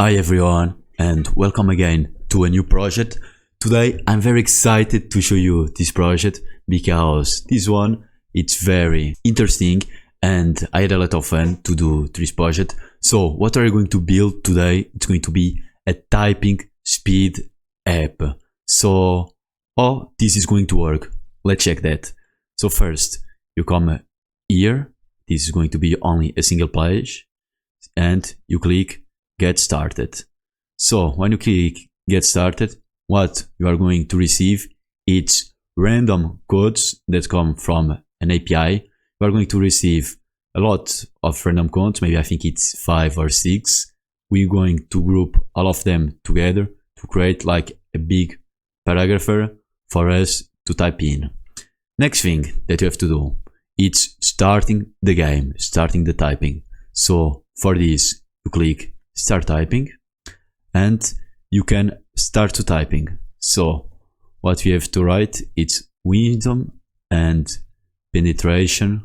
Hi everyone and welcome again to a new project. Today I'm very excited to show you this project because this one it's very interesting and I had a lot of fun to do this project. So what are you going to build today? It's going to be a typing speed app. So how this is going to work? Let's check that. So first you come here. This is going to be only a single page and you click Get Started. So when you click Get Started, what you are going to receive is random codes that come from an API. You are going to receive a lot of random codes, maybe I think it's 5 or 6. We're going to group all of them together to create like a big paragraph for us to type in. Next thing that you have to do, it's starting the game, starting the typing. So for this, you click Start Typing and you can start to typing. So what we have to write, it's wisdom and penetration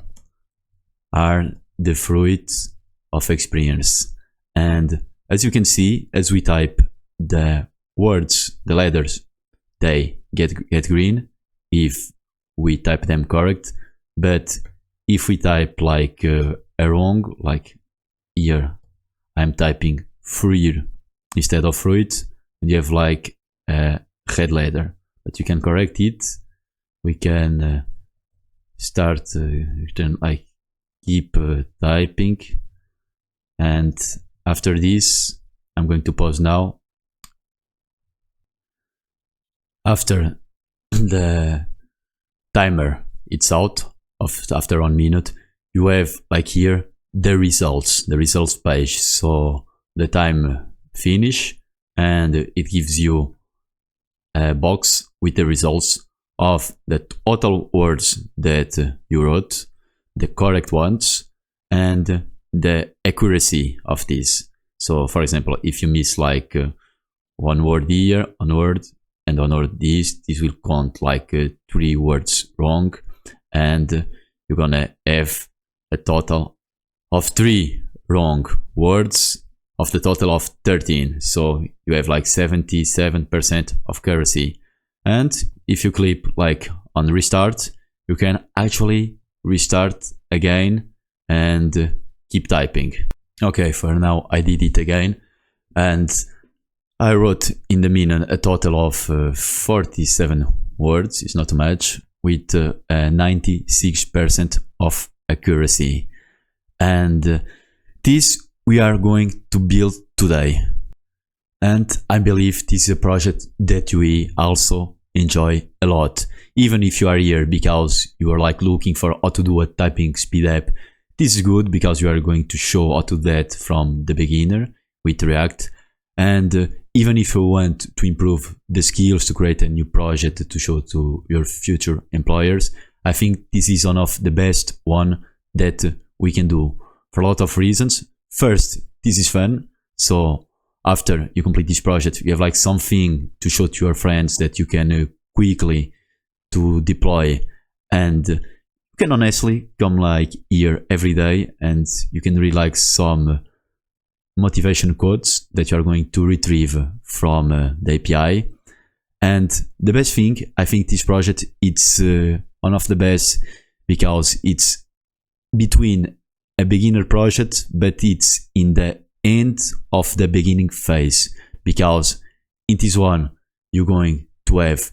are the fruits of experience. And as you can see, as we type the words, the letters, they get green if we type them correct. But if we type like a wrong, like here, I'm typing fruit instead of fruit, and you have like a red letter, but you can correct it. We can start, you can like keep typing, and after this, I'm going to pause now. After the timer it's out of after 1 minute, you have like here the results page. So the time finish and it gives you a box with the results of the total words that you wrote, the correct ones, and the accuracy of this. So for example, if you miss like one word here, one word, and one word this will count like 3 words wrong, and you're gonna have a total of 3 wrong words of the total of 13. So you have like 77% of accuracy. And if you click like on restart, you can actually restart again and keep typing. Okay, for now I did it again and I wrote in the minute a total of 47 words. It's not much, with 96% of accuracy. And this we are going to build today. And I believe this is a project that we also enjoy a lot. Even if you are here because you are like looking for how to do a typing speed app, this is good because you are going to show how to do that from the beginner with React. And even if you want to improve the skills to create a new project to show to your future employers, I think this is one of the best one that we can do for a lot of reasons. First, this is fun. So after you complete this project, you have like something to show to your friends that you can quickly to deploy, and you can honestly come like here every day and you can read like some motivation quotes that you are going to retrieve from the API. And the best thing, I think this project, it's one of the best because it's between a beginner project, but it's in the end of the beginning phase, because in this one you're going to have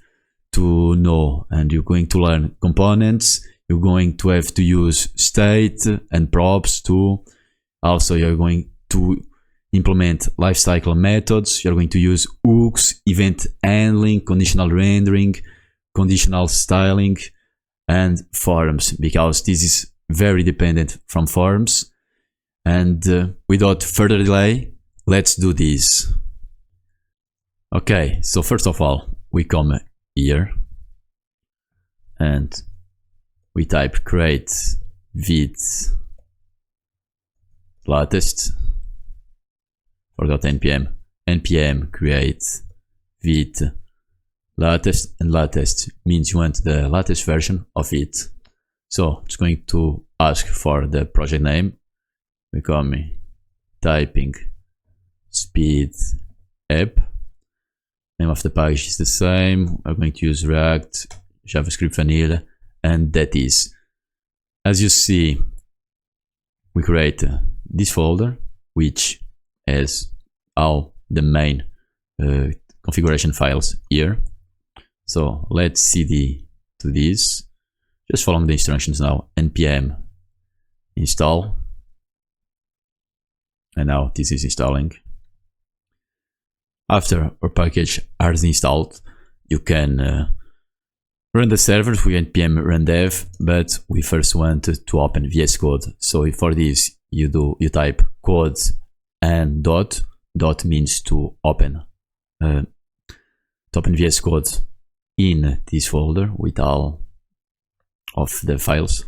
to know and you're going to learn components, you're going to have to use state and props too. Also you're going to implement lifecycle methods, you're going to use hooks, event handling, conditional rendering, conditional styling, and forms, because this is very dependent from forms. And without further delay, let's do this. Okay, so first of all, we come here and we type create Vite latest, forgot npm create Vite latest, and latest means you want the latest version of it. So it's going to ask for the project name. We come typing speed app. Name of the package is the same. We're going to use React, JavaScript vanilla, and that is, as you see, we create this folder, which has all the main configuration files here. So let's cd to this, just following the instructions now, npm install, and now this is installing. After our package is installed, you can run the servers with npm run dev, but we first want to open VS Code. So for this, you type code and dot means to open VS Code in this folder with all of the files.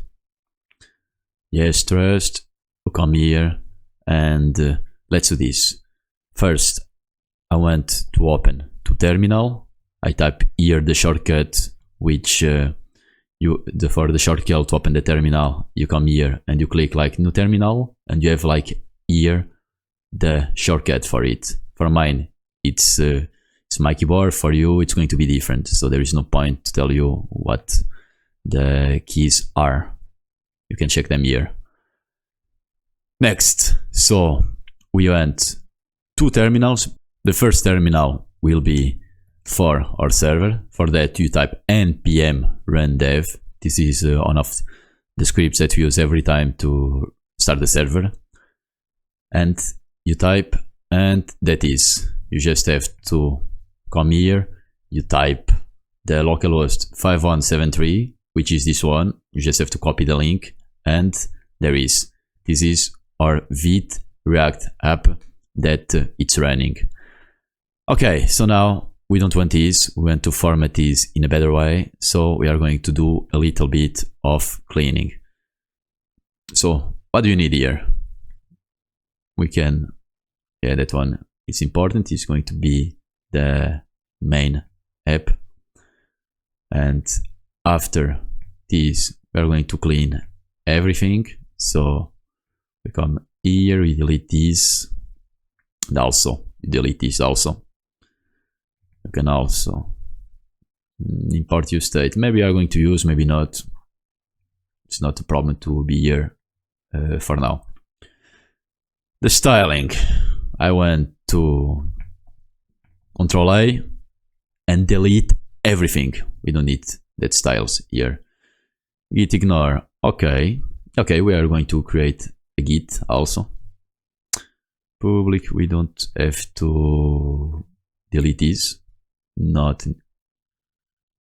Yes, trust. We'll come here and let's do this. First, I want to open to terminal. I type here the shortcut, which for the shortcut to open the terminal, you come here and you click like new terminal, and you have like here the shortcut for it. For mine, it's my keyboard. For you, it's going to be different. So there is no point to tell you what the keys are. You can check them here. Next, so we went two terminals. The first terminal will be for our server. For that, you type npm run dev. This is one of the scripts that we use every time to start the server. And you type, and that is, you just have to come here, you type the localhost 5173, which is this one. You just have to copy the link, and there is, this is our Vite React app that it's running. Okay, so now we don't want this, we want to format this in a better way, so we are going to do a little bit of cleaning. So what do you need here? We can, yeah, that one is important. It's going to be the main app, and after this we are going to clean everything. So we come here, we delete this, and also we delete this also. You can also import your state. Maybe you are going to use, maybe not. It's not a problem to be here for now. The styling, I went to Control A and delete everything. We don't need that styles here. Git ignore. Okay, we are going to create a Git also. Public, we don't have to delete this. Not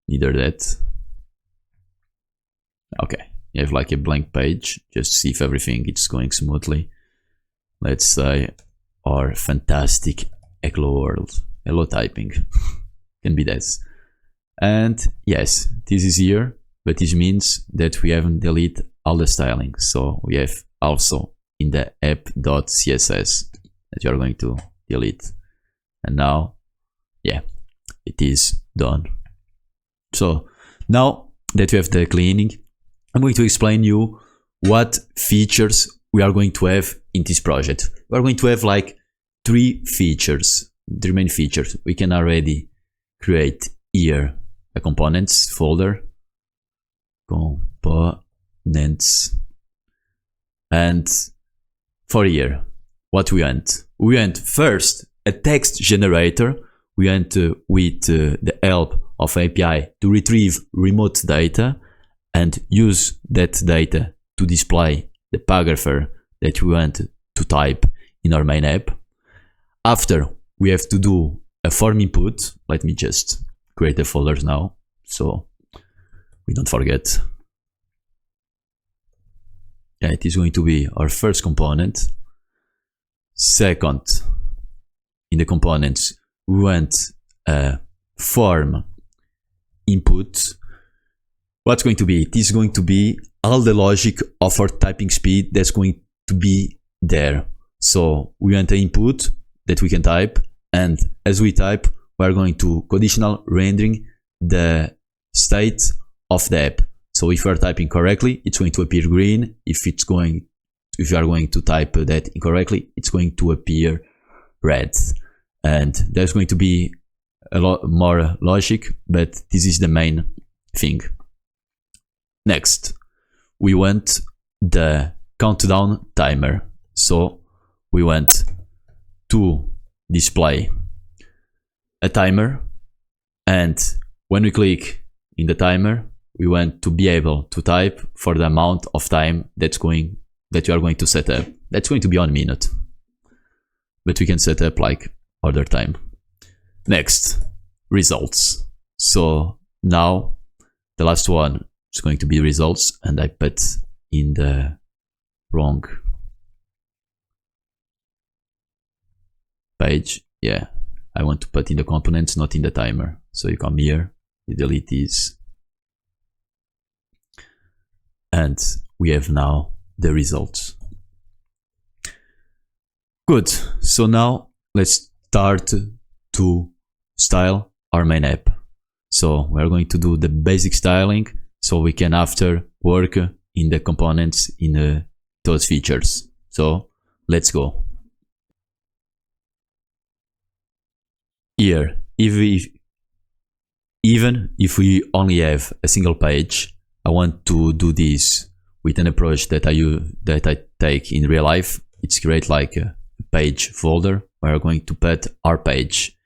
neither that. Okay, you have like a blank page, just see if everything is going smoothly. Let's say our fantastic hello world, hello typing can be this. And yes, this is here, but this means that we haven't deleted all the styling. So we have also in the app.css that you are going to delete. And now, yeah, it is done. So now that we have the cleaning, I'm going to explain you what features we are going to have in this project. We are going to have like three main features. We can already create here a components folder, components, and for here, what we want? We want first a text generator. We want with the help of API to retrieve remote data and use that data to display the paragraph that we want to type in our main app. After, we have to do a form input. Let me just create the folders now so we don't forget. Yeah, it is going to be our first component. Second, in the components, we want a form input. What's going to be? It is going to be all the logic of our typing speed that's going to be there. So we want an input that we can type, and as we type, we are going to conditional rendering the state of the app. So if you are typing correctly, it's going to appear green. If you are going to type that incorrectly, it's going to appear red. And there's going to be a lot more logic, but this is the main thing. Next, we want the countdown timer. So we want to display a timer, and when we click in the timer, we want to be able to type for the amount of time that you are going to set up. That's going to be 1 minute, but we can set up like other time. Next, results. So now the last one is going to be results, and I put in the wrong page. Yeah, I want to put in the components, not in the timer. So you come here, you delete these, and we have now the results. Good. So now let's start to style our main app. So we're going to do the basic styling so we can after work in the components in those features. So let's go. Here, even if we only have a single page, I want to do this with an approach that I take in real life. It's create like a page folder where we're going to put our page.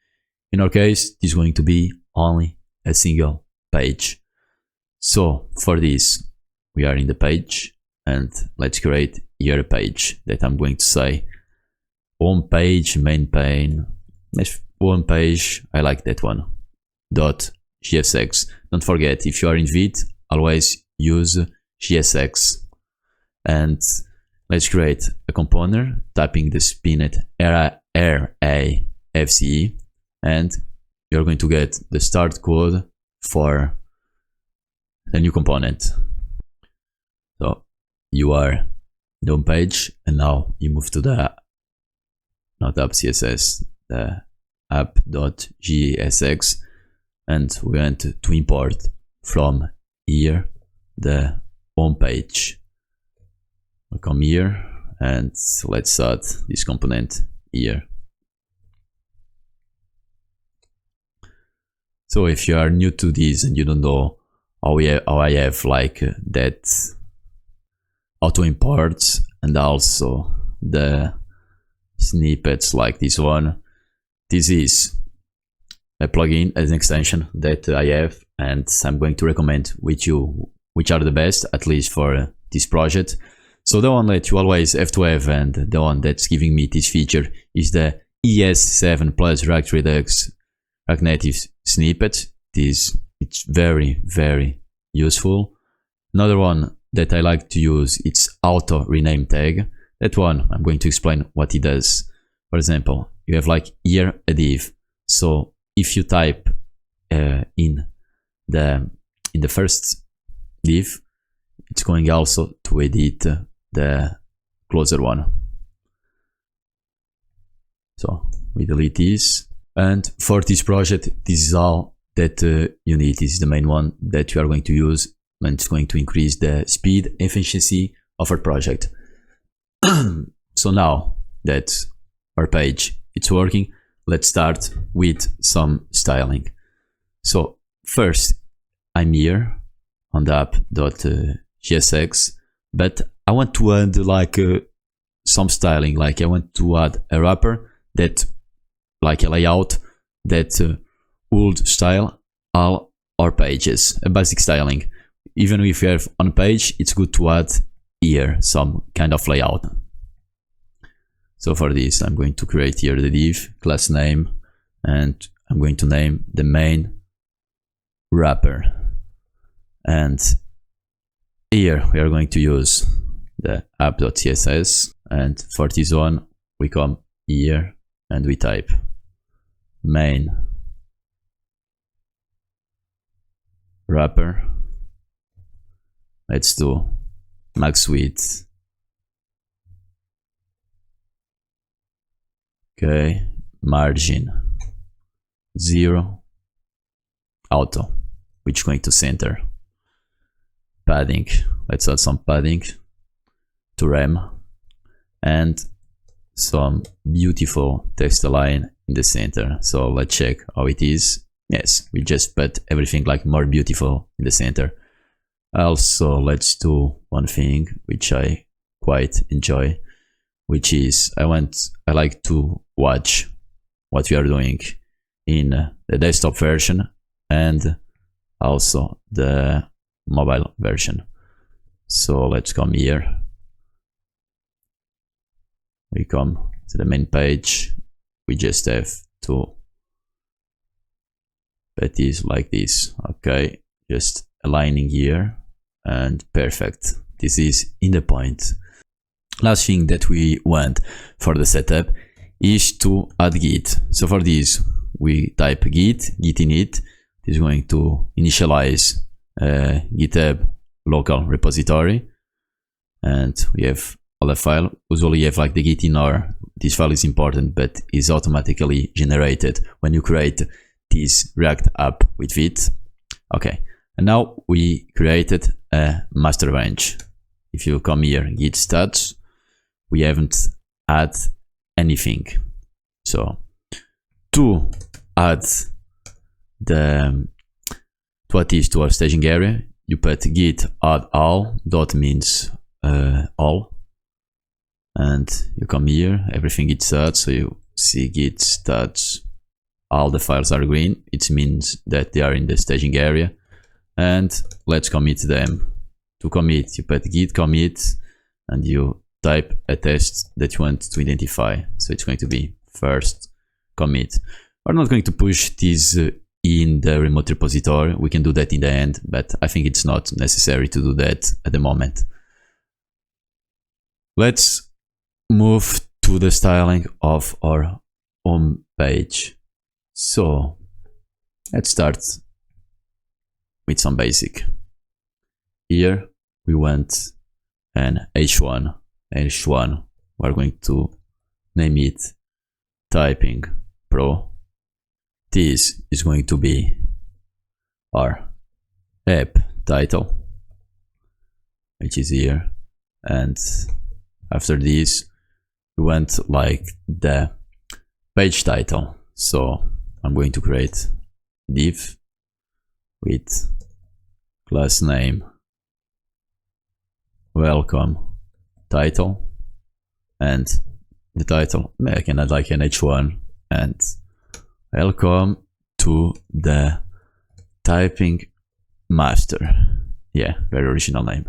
In our case, this is going to be only a single page. So for this, we are in the page, and let's create here a page that I'm going to say home page, main pane, home page. I like that one. .gsx. Don't forget, if you are in Vite, always use gsx. And let's create a component, typing the spinet RAFCE, and you're going to get the start code for the new component. So you are in the home page, and now you move to the not app CSS, the app.gsx, and we want to import from here the home page. We'll come here and let's add this component here. So if you are new to this and you don't know how I have like that auto imports and also the snippets like this one, this is a plugin as an extension that I have, and I'm going to recommend with you which are the best, at least for this project. So the one that you always have to have, and the one that's giving me this feature, is the ES7 plus React Redux React Native snippet. It's very, very useful. Another one that I like to use, it's auto rename tag. That one, I'm going to explain what it does. For example, you have like here a div. So if you type in the first div, it's going also to edit the closer one. So we delete this. And for this project, this is all that you need. This is the main one that you are going to use, and it's going to increase the speed, efficiency of our project. So now that our page it's working, let's start with some styling. So first, I'm here on the app.gsx, but I want to add like some styling. Like I want to add a wrapper that, like a layout that would style all our pages, a basic styling. Even if you have on page, it's good to add here some kind of layout. So for this, I'm going to create here the div, class name, and I'm going to name the main wrapper. And here we are going to use the app.css, and for this one, we come here and we type main wrapper. Let's do max width. Okay, margin 0, auto, which is going to center. Padding, let's add some padding to rem, and some beautiful text align in the center. So let's check how it is. Yes, we just put everything like more beautiful in the center. Also, let's do one thing which I quite enjoy, which is I like to watch what we are doing in the desktop version and also the mobile version. So let's come here. We come to the main page. We just have to put this like this. Okay, just aligning here and perfect. This is in the point. Last thing that we want for the setup is to add Git. So for this, we type git init. It is going to initialize GitHub local repository, and we have all the file. Usually you have like the git ignore. This file is important, but is automatically generated when you create this React app with Vite. Okay, and now we created a master branch. If you come here, git stats, we haven't add anything. So to add what is to our staging area, you put git add all, dot means all, and you come here, everything is set, so you see git stats, all the files are green, it means that they are in the staging area, and let's commit them. To commit, you put git commit, and you type a test that you want to identify, so it's going to be first commit. We're not going to push this in the remote repository, we can do that in the end, but I think it's not necessary to do that at the moment. Let's move to the styling of our home page. So let's start with some basic. Here we want an H1. We're going to name it typing pro. This is going to be our app title, which is here, and after this we want like the page title. So I'm going to create div with class name welcome title, and the title I can add like an H1 and welcome to the typing master. Yeah, very original name.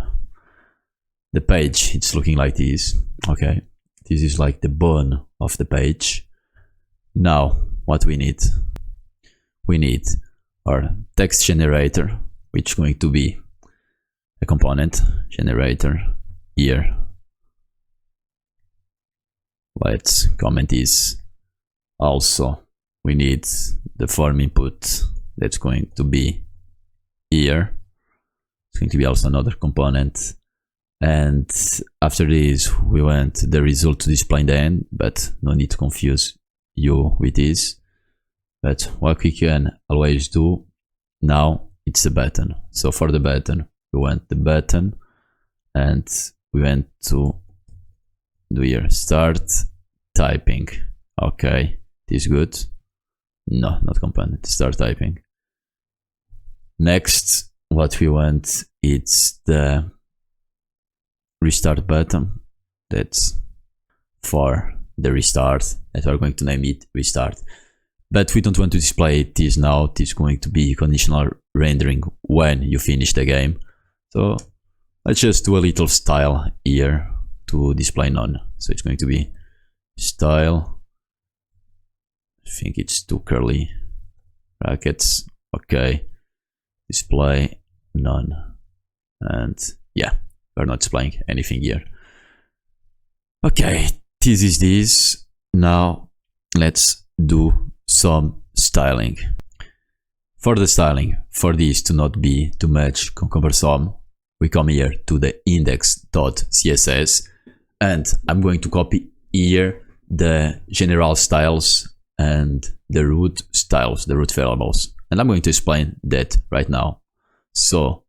The page, it's looking like this. Okay, this is like the bone of the page. Now what we need our text generator, which is going to be a component generator here. Let's comment this. Also we need the form input, that's going to be here. It's going to be also another component, and after this we want the result to display in the end, but no need to confuse you with this. But what we can always do now, it's the button. So for the button, we want the button, and we want to do here start typing. Okay, this is good. No, not component, start typing. Next, what we want, it's the restart button. That's for the restart, that we're going to name it restart. But we don't want to display this now. It is going to be conditional rendering when you finish the game. So let's just do a little style here to display none. So it's going to be style, I think it's two curly brackets. Okay, display none, and yeah, we're not displaying anything here. Okay, this is this. Now let's do some styling. For the styling, for this to not be too much cumbersome, we come here to the index.css, and I'm going to copy here the general styles and the root styles, the root variables, and I'm going to explain that right now. So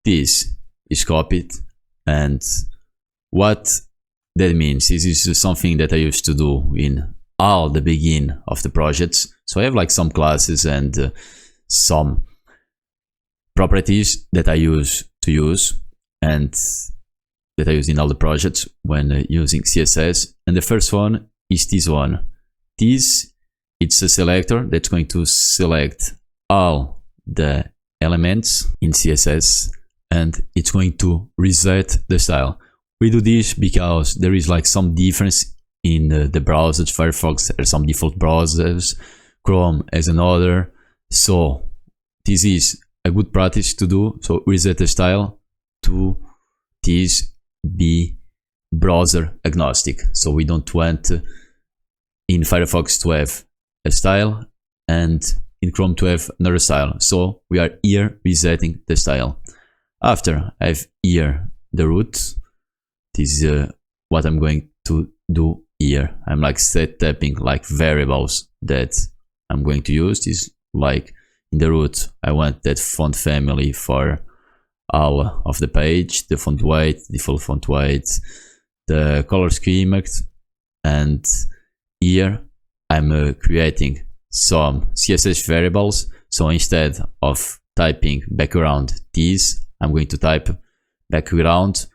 this is copied, and what That means this is something that I used to do in all the begin of the projects. So I have like some classes and some properties that I use and that I use in all the projects when using CSS. And the first one is this one. This, it's a selector that's going to select all the elements in CSS and it's going to reset the style. We do this because there is like some difference in the browsers. Firefox has some default browsers, Chrome has another. So this is a good practice to do. So reset the style to this be browser agnostic. So we don't want in Firefox to have a style and in Chrome to have another style. So we are here resetting the style. After I have here the root, this is what I'm going to do here. I'm like set tapping like variables that I'm going to use. This like in the root, I want that font family for all of the page, the font weight, default font weight, the color schema, and here I'm creating some CSS variables. So instead of typing background this, I'm going to type background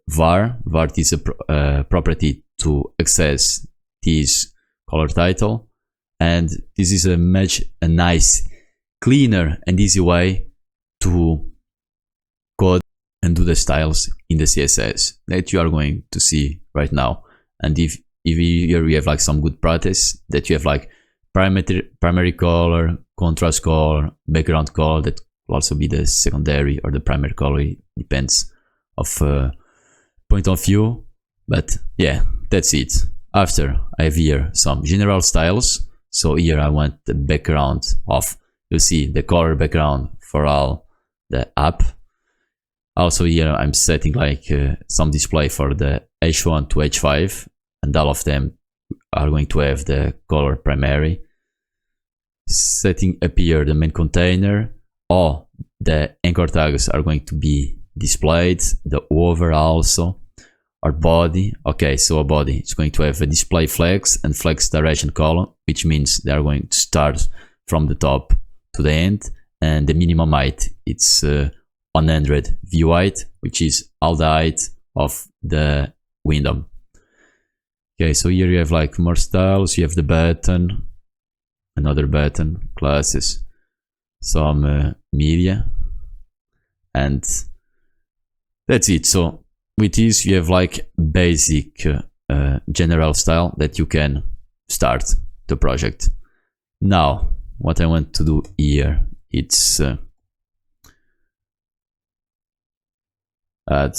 var. Var is a property to access this color title, and this is a nice, cleaner and easy way to code and do the styles in the CSS that you are going to see right now. And if here we have like some good practice that you have like primary color, contrast color, background color, that will also be the secondary or the primary color, it depends of point of view. But yeah, that's it. After I have here some general styles. So here I want the background of, you see the color background for all the app. Also here I'm setting like some display for the H1 to H5, and all of them are going to have the color primary. Setting up here the main container, all the anchor tags are going to be displayed, the over also, our body. Okay, so a body is going to have a display flags and flags direction column, which means they are going to start from the top to the end, and the minimum height, it's 100 view height, which is all the height of the window. Okay, so here you have like more styles, you have the button, another button, classes, some media, and that's it. So with this you have like basic general style that you can start the project. Now what I want to do here, it's add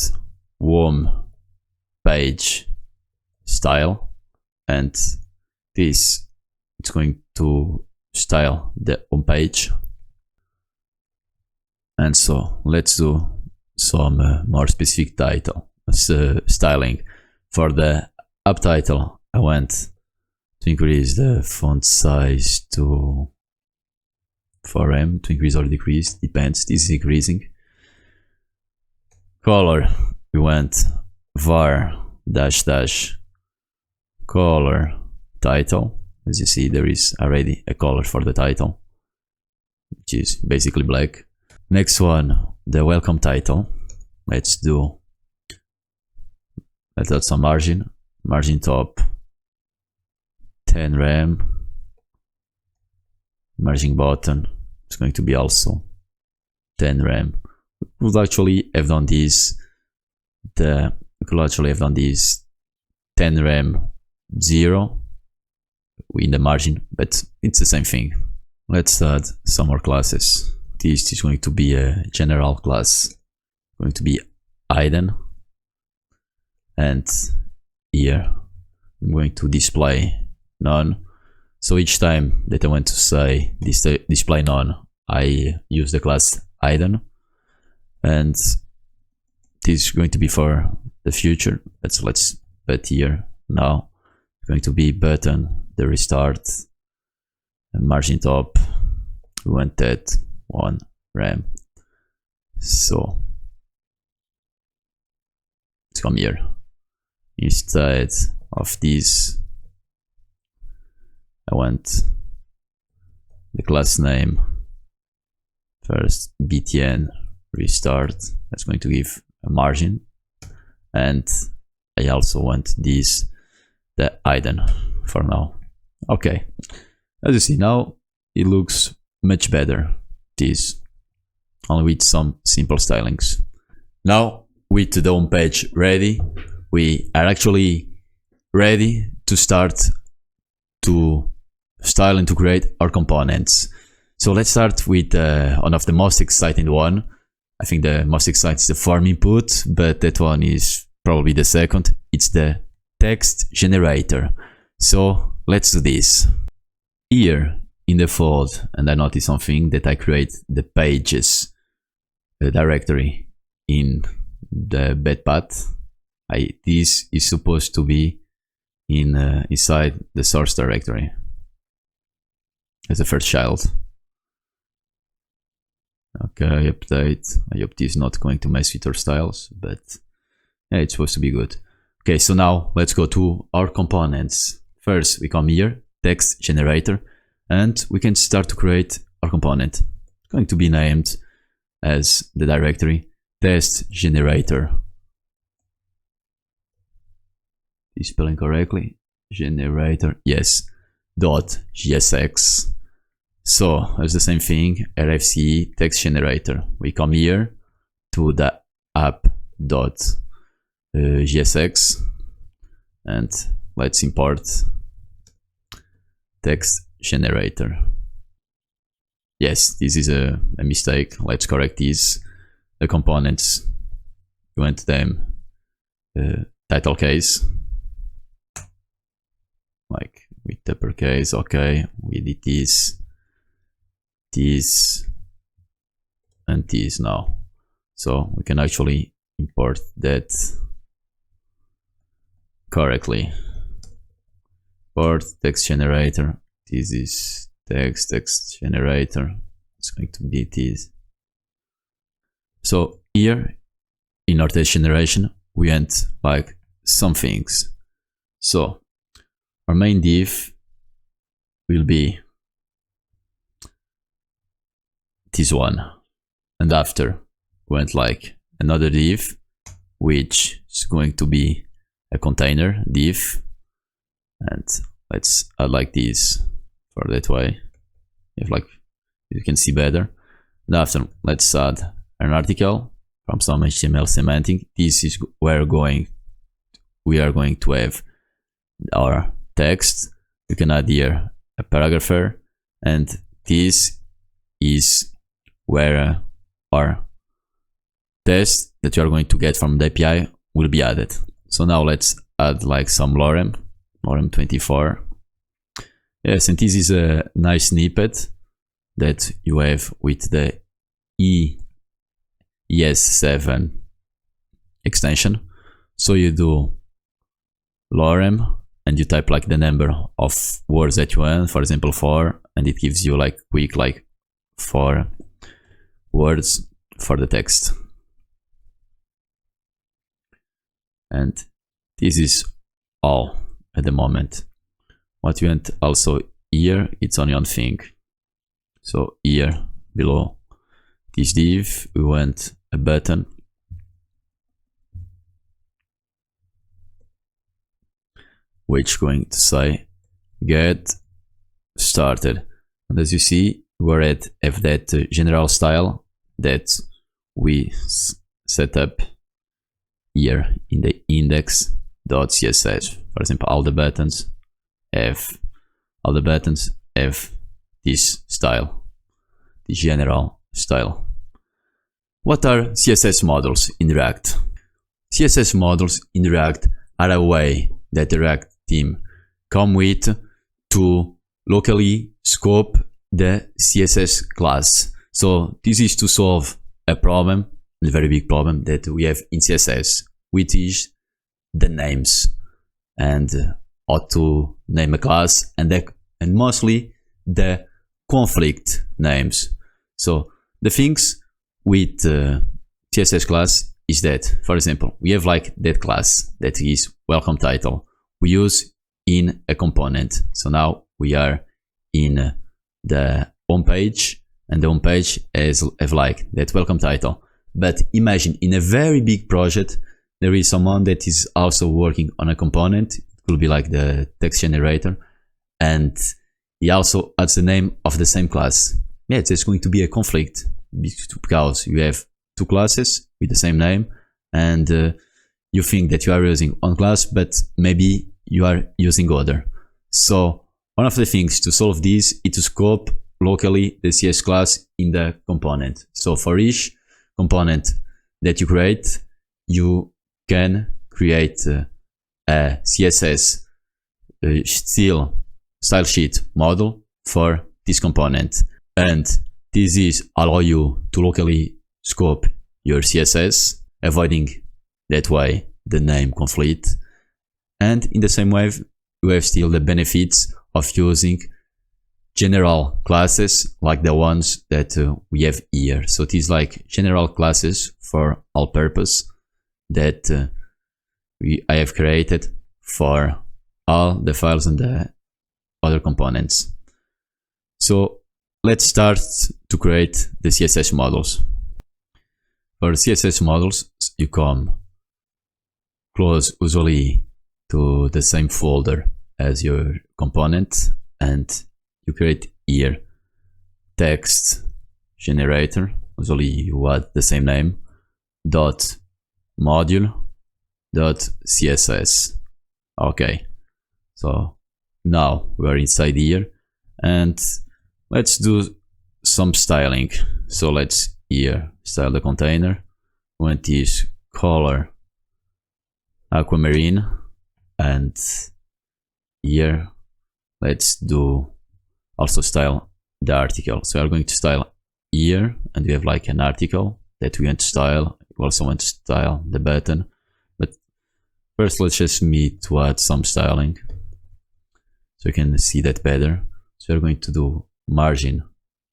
home page style, and this it's going to style the home page. And so let's do some more specific title styling. For the app title, I want to increase the font size to 4M, to increase or decrease, depends, this is increasing. Color, we want var dash dash color title. As you see, there is already a color for the title, which is basically black. Next one, the welcome title. Let's add some margin top 10 rem, margin bottom, it's going to be also 10 rem. We could actually have done this, 10 rem 0 in the margin, but it's the same thing. Let's add some more classes. This is going to be a general class, going to be hidden, and here I'm going to display none. So each time that I want to say this display none, I use the class hidden, and this is going to be for the future. Let's put here now. It's going to be button, the restart, and margin top. We want that 1 rem. So let's come here, instead of this, I want the class name first btn restart. That's going to give a margin, and I also want this the hidden for now. Okay, as you see now it looks much better, this only with some simple stylings. Now with the home page ready, we are actually ready to start to style and to create our components. So let's start with one of the most exciting one. I think the most exciting is the form input, but that one is probably the second. It's the text generator. So let's do this. Here in the fold, and I noticed something, that I create the pages directory in the bed path. This is supposed to be in inside the source directory as the first child. Okay, update. I hope this is not going to mess with our styles, but yeah, it's supposed to be good. Okay, so now let's go to our components. First, we come here, text generator, and we can start to create our component. It's going to be named as the directory test generator. Is spelling correctly? Generator, yes. .gsx. So it's the same thing, RFC text generator. We come here to the app.gsx and let's import text generator. Yes, this is a mistake. Let's correct this. The components, we want them title case, like with uppercase. Okay, we did this, and this now. So we can actually import that correctly. Import text generator. This is text generator. It's going to be this. So here in our text generation, we want like some things. So our main div will be this one, and after we want like another div, which is going to be a container div, and let's add like this for that way, if like you can see better. And after, let's add an article from some HTML semantic. This is where we are going to have our text. You can add here a paragrapher, and this is where our test that you are going to get from the API will be added. So now let's add like some lorem 24. Yes, and this is a nice snippet that you have with the ES7 extension. So you do lorem and you type like the number of words that you want, for example 4, and it gives you like quick like 4 words for the text. And this is all at the moment. What you want also here, it's only one thing. So here below this div, we want a button which is going to say get started. And as you see, we're at have that general style that we set up here in the index.css. For example, all the buttons have this style, the general style. What are CSS models in React? CSS models in React are a way that the React team come with to locally scope the CSS class. So this is to solve a problem, a very big problem that we have in CSS, which is the names and how to name a class, and mostly the conflict names. So the things with CSS class is that, for example, we have like that class that is welcome title we use in a component. So now we are in the home page, and the home page have like that welcome title. But imagine in a very big project, there is someone that is also working on a component. It could be like the text generator, and he also adds the name of the same class. Yeah, there's going to be a conflict because you have two classes with the same name, and you think that you are using one class, but maybe you are using other. So one of the things to solve this is to scope locally the CS class in the component. So for each component that you create, you can create a CSS style sheet model for this component, and this is allow you to locally scope your CSS, avoiding that way the name conflict. And in the same way, you have still the benefits of using general classes like the ones that we have here. So it is like general classes for all purpose that I have created for all the files and the other components. So let's start to create the CSS models. For CSS models, you come close usually to the same folder as your component, and you create here text generator. Usually you add the same name, dot module dot css. Okay, so now we're inside here, and let's do some styling. So let's here style the container. We want this color aquamarine, and here let's do also style the article. So we're going to style here, and we have like an article that we want to style. We also want to style the button, but first let's just need to add some styling so you can see that better. So we're going to do margin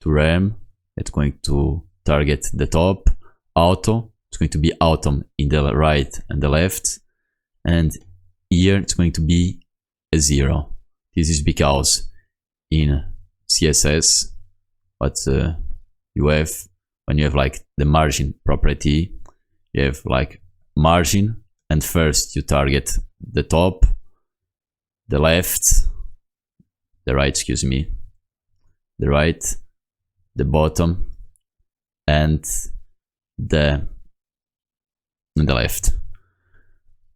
to rem. It's going to target the top. Auto, it's going to be autumn in the right and the left, and here it's going to be a 0. This is because in CSS what you have when you have like the margin property, you have like margin, and first you target the top, the left, the right, excuse me, the right, the bottom, and the left.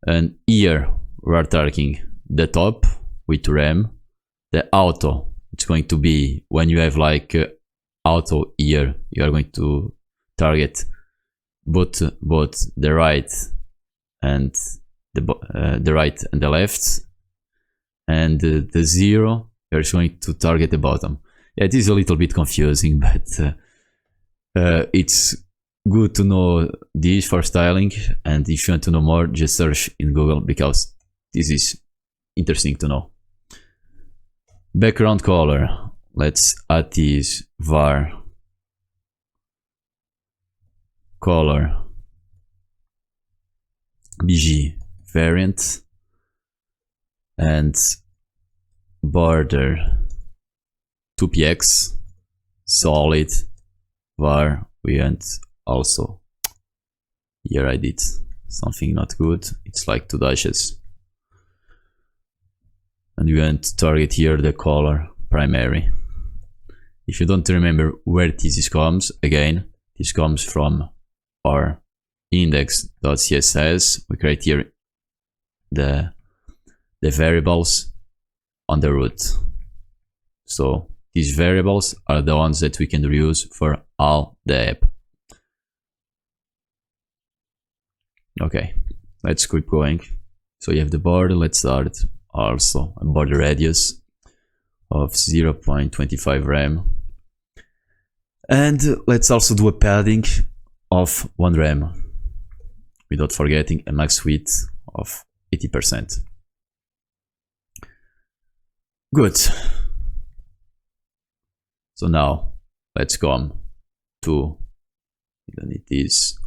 And here we are targeting the top with rem. The auto, it's going to be when you have like auto here, you are going to target both the right and the right and the left, and the 0, you're going to target the bottom. Yeah, it is a little bit confusing, but it's good to know this for styling, and if you want to know more, just search in Google, because this is interesting to know. Background color, let's add this var color bg variant, and border 2px solid var. We want also, here I did something not good, it's like 2 dashes, and we want to target here the color primary. If you don't remember where this comes, again, this comes from our index.css. We create here the variables on the root. So these variables are the ones that we can reuse for all the app. Okay, let's keep going. So you have the border. Let's start also a border radius of 0.25 rem, and let's also do a padding of 1 rem, without forgetting a max width of 80%. Good. So now let's come to this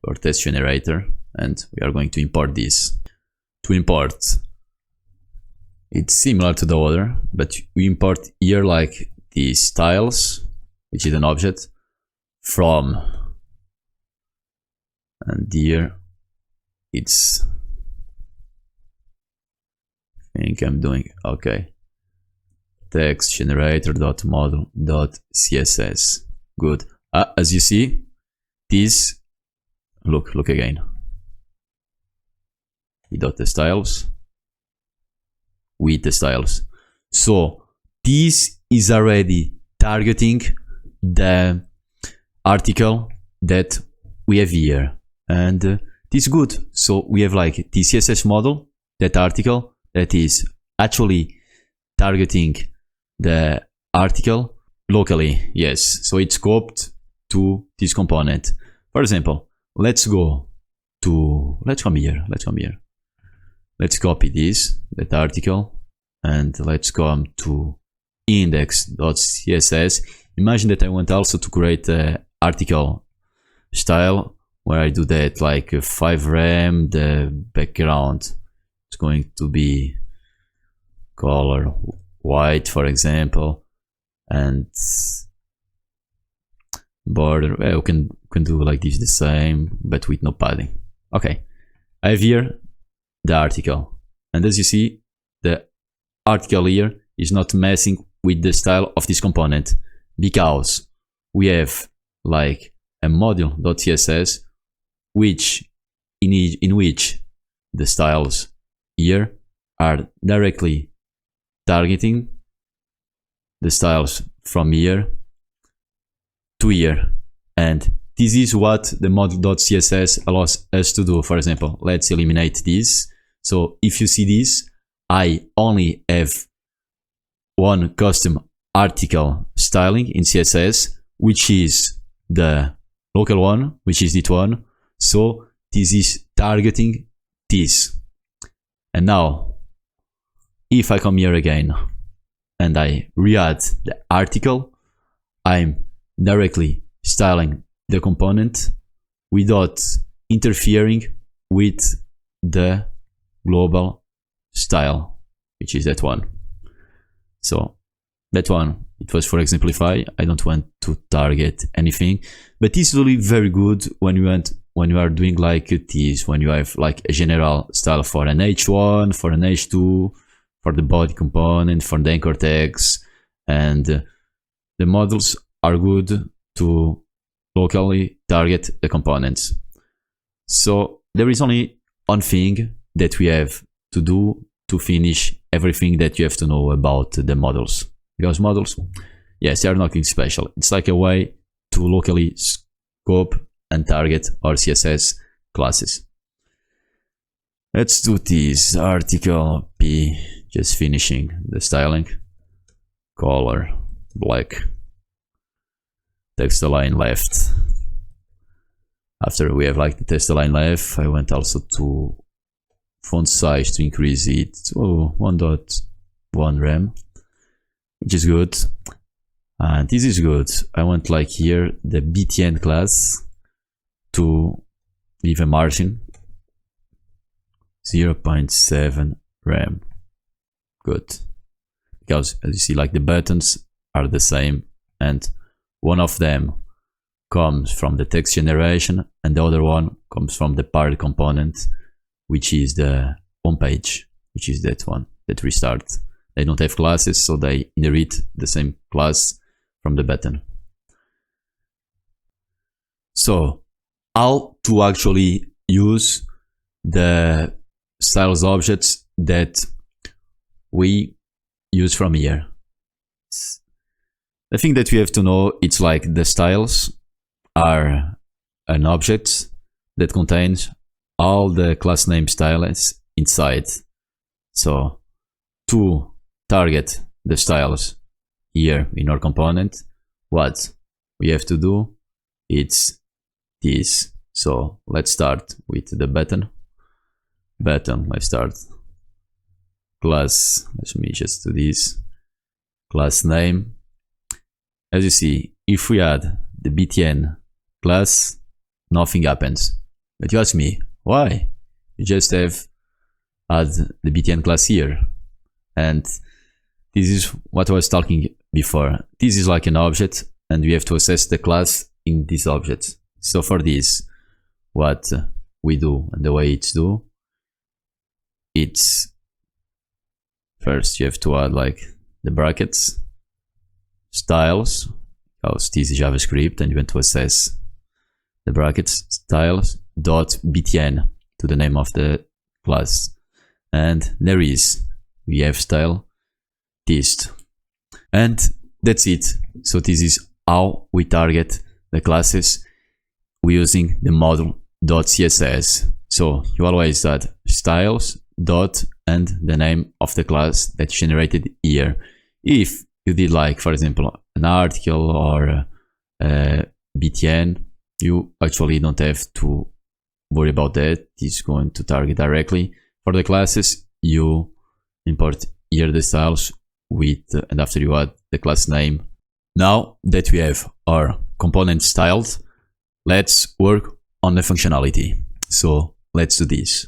our test generator, and we are going to import this. to import. It's similar to the other, but we import here like these styles, which is an object from, and here it's, I think I'm doing okay. Text generator dot model dot css. Good. As you see, this look again. We dot the styles with the styles. So this is already targeting the article that we have here, and this is good. So we have like the CSS model, that article that is actually targeting the article locally. Yes, so it's scoped to this component. For example, let's come here. Let's copy that article, and let's come to index.css. Imagine that I want also to create an article style where I do that like 5 rem, the background is going to be color white, for example, and border, well, we can do like this, the same, but with no padding. Okay, I have here the article, and as you see, the article here is not messing with the style of this component, because we have like a module.css in which the styles here are directly targeting the styles from here to here, and this is what the module.css allows us to do. For example, let's eliminate this. So if you see this, I only have one custom article styling in CSS, which is the local one, which is this one. So this is targeting this. And now, if I come here again and I re-add the article, I'm directly styling the component without interfering with the global style, which is that one. So that one, it was for exemplify. I don't want to target anything, but it's really very good when you are doing like this, when you have like a general style for an H1, for an H2, for the body component, for the anchor tags, and the models are good to locally target the components. So there is only one thing that we have to do to finish everything that you have to know about the models. Because models, yes, they are nothing special. It's like a way to locally scope and target our CSS classes. Let's do this article P, just finishing the styling. Color black, text align left. After we have like the text align left, I went also to font size to increase it to 1.1 rem, which is good. And this is good. I want like here the btn class to leave a margin 0.7 rem. Good, because as you see, like the buttons are the same, and one of them comes from the text generation and the other one comes from the parent component, which is the home page, which is that one that restart. They don't have classes, so they inherit the same class from the button. So how to actually use the styles objects that we use from here? The thing that we have to know, it's like the styles are an object that contains all the class name styles inside. So to target the styles here in our component, what we have to do, it's this. So let's start with the button. Let's start class, let me just do this, class name. As you see, if we add the btn class, nothing happens. But you ask me, why? You just have add the btn class here. And this is what I was talking before. This is like an object, and we have to access the class in this object. So for this, what we do and the way it's do, it's first you have to add like the brackets, styles, because this is JavaScript, and you want to access the brackets, styles dot btn to the name of the class, and there is we have style test, and that's it. So this is how we target the classes using the model.css. So you always add styles dot and the name of the class that's generated here. If you did like, for example, an article or btn, you actually don't have to worry about that. It's going to target directly. For the classes, you import here the styles with, and after you add the class name. Now that we have our component styled, let's work on the functionality. So let's do this.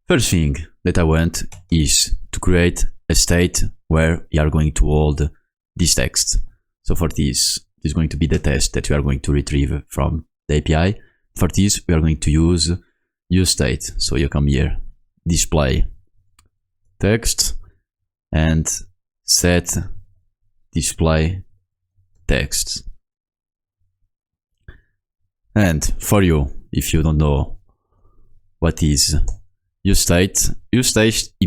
First thing that I want is to create a state where you are going to hold this text. So for this is going to be the text that we are going to retrieve from the API. For this, we are going to use state. So you come here, display text, and set display text. And for you, if you don't know what is useState is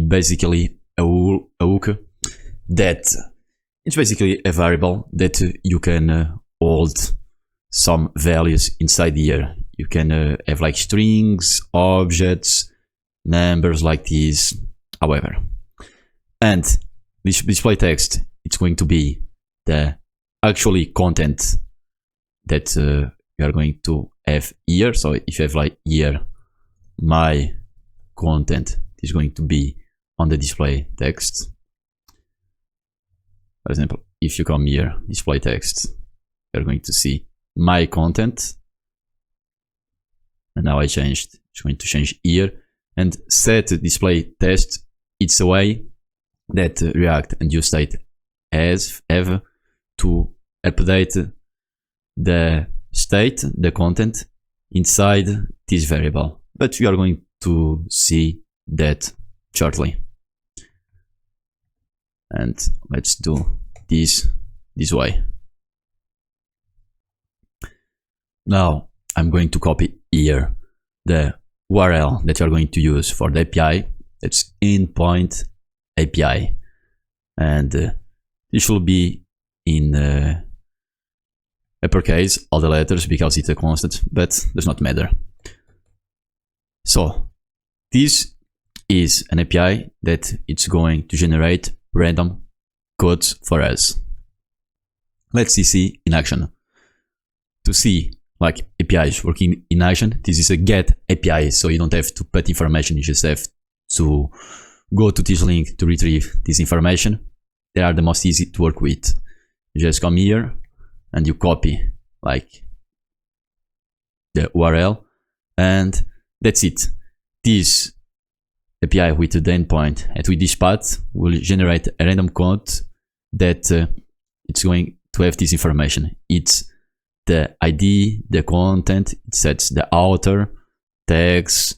basically a hook that it's basically a variable that you can hold some values inside here. You can have like strings, objects, numbers like this, however. And this display text, it's going to be the actually content that you are going to have here. So if you have like here, my content is going to be on the display text. For example, if you come here, display text, you're going to see my content. And now I changed, it's going to change here, and set display text. It's a way that React and useState have to update the state, the content inside this variable. But we are going to see that shortly. And let's do this way. Now I'm going to copy here the URL that you are going to use for the API. That's endpoint API, and this should be in uppercase, all the letters, because it's a constant, but does not matter. So this is an API that it's going to generate random codes for us. Let's see in action. To see like APIs working in action, this is a get API, so you don't have to put information, you just have to go to this link to retrieve this information. They are the most easy to work with. You just come here and you copy like the URL, and that's it. This API with the endpoint and with this path will generate a random code that it's going to have this information. It's the ID, the content, it sets the author, tags,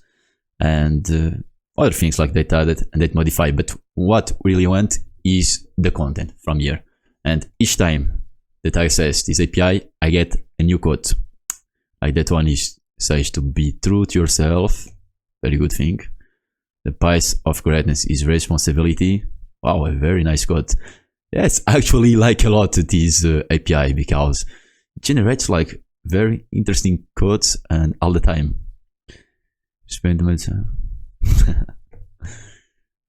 and other things like that added and that modify. But what we really want is the content from here. And each time that I access this API, I get a new code. Like that one is says to be true to yourself. Very good thing. The price of greatness is responsibility. Wow, a very nice code. Yes, actually like a lot this API because it generates like very interesting codes and all the time. Spend much time.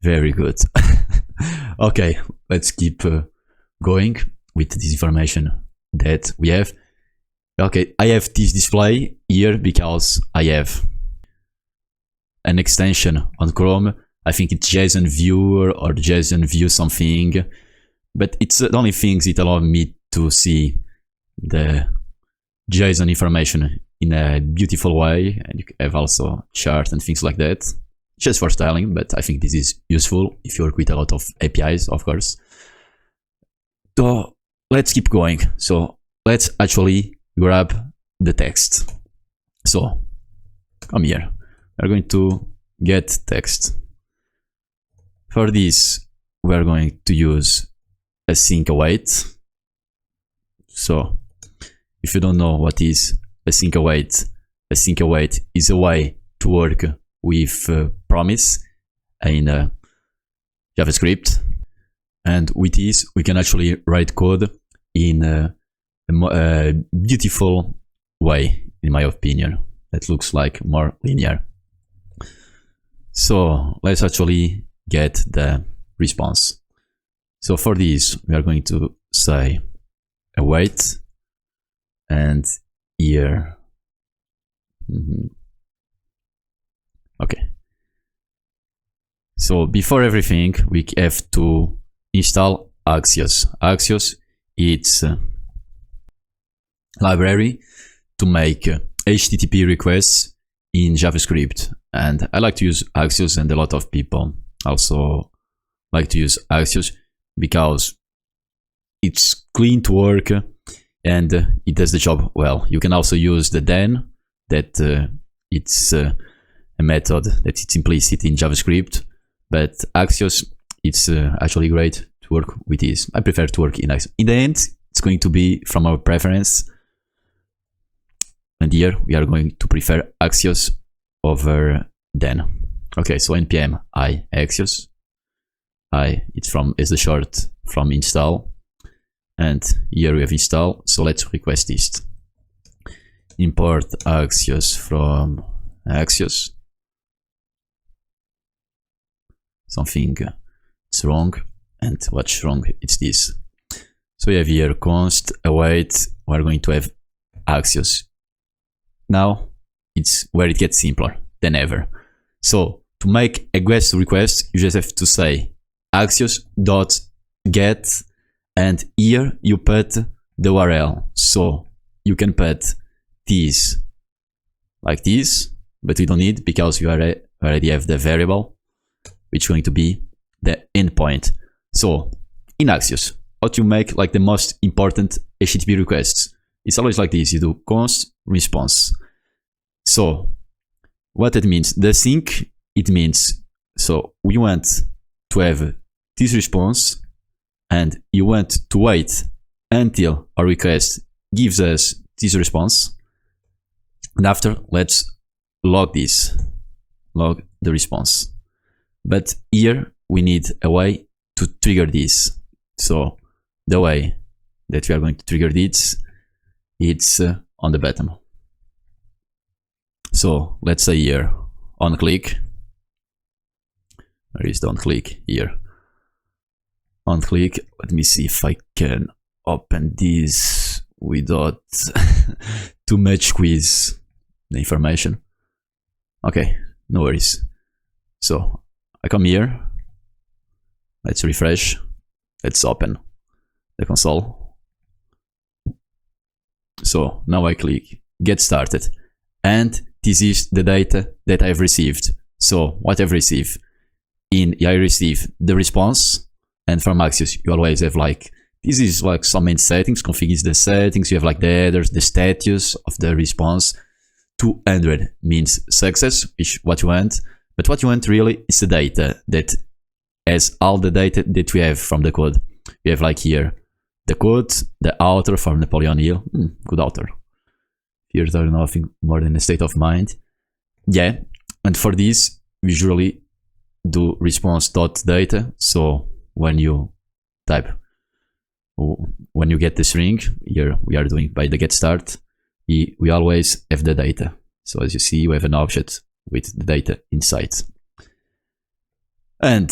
Very good. Okay, let's keep going with this information that we have. Okay, I have this display here because I have an extension on Chrome. I think it's JSON Viewer or JSON View something, but it's the only things it allows me to see the JSON information in a beautiful way, and you have also charts and things like that. just for styling, but I think this is useful if you work with a lot of APIs, of course. So let's keep going. So let's actually grab the text. So come here. We're going to get text. For this, we're going to use async await. So if you don't know what is async await is a way to work with promise in JavaScript. And with this, we can actually write code in a beautiful way, in my opinion, that looks like more linear. So let's actually get the response. So for this, we are going to say await, and here, okay. So before everything, we have to install Axios. Axios, it's a library to make HTTP requests in JavaScript. And I like to use Axios, and a lot of people also like to use Axios because it's clean to work and it does the job well. You can also use the then, that it's a method that it's implicit in JavaScript, but Axios, it's actually great to work with this. I prefer to work in Axios. In the end, it's going to be from our preference, and here we are going to prefer Axios over then. Okay, so npm I Axios. I, it's from, is the short from install, and here we have install. So let's request this. Import Axios from Axios. Something is wrong, and what's wrong? It's this. So we have here const await. We're going to have Axios. Now it's where it gets simpler than ever. So to make a GET request, you just have to say Axios.get, and here you put the URL. So you can put this like this, but we don't need, because you already have the variable, which is going to be the endpoint. So in Axios, how to make like the most important HTTP requests? It's always like this. You do const response. So what it means, the sync, it means, so we want to have this response, and you want to wait until our request gives us this response. And after, let's log this, log the response. But here we need a way to trigger this. So the way that we are going to trigger this, it's on the bottom. So let's say here on click. Where is the on click? Here. On click. Let me see if I can open this without too much squeeze the information. Okay, no worries. So I come here. Let's refresh. Let's open the console. So now I click get started, and this is the data that I've received. So what I've received, I receive the response, and from Axios you always have like, this is like some main settings, config is the settings, you have like the headers, the status of the response. 200 means success, which what you want, but what you want really is the data that has all the data that we have from the code. We have like here the code, the author from Napoleon Hill, good author. Here's nothing more than a state of mind. Yeah, and for this, we usually do response.data. So when you type, when you get the string, here we are doing by the get start, we always have the data. So as you see, we have an object with the data inside. And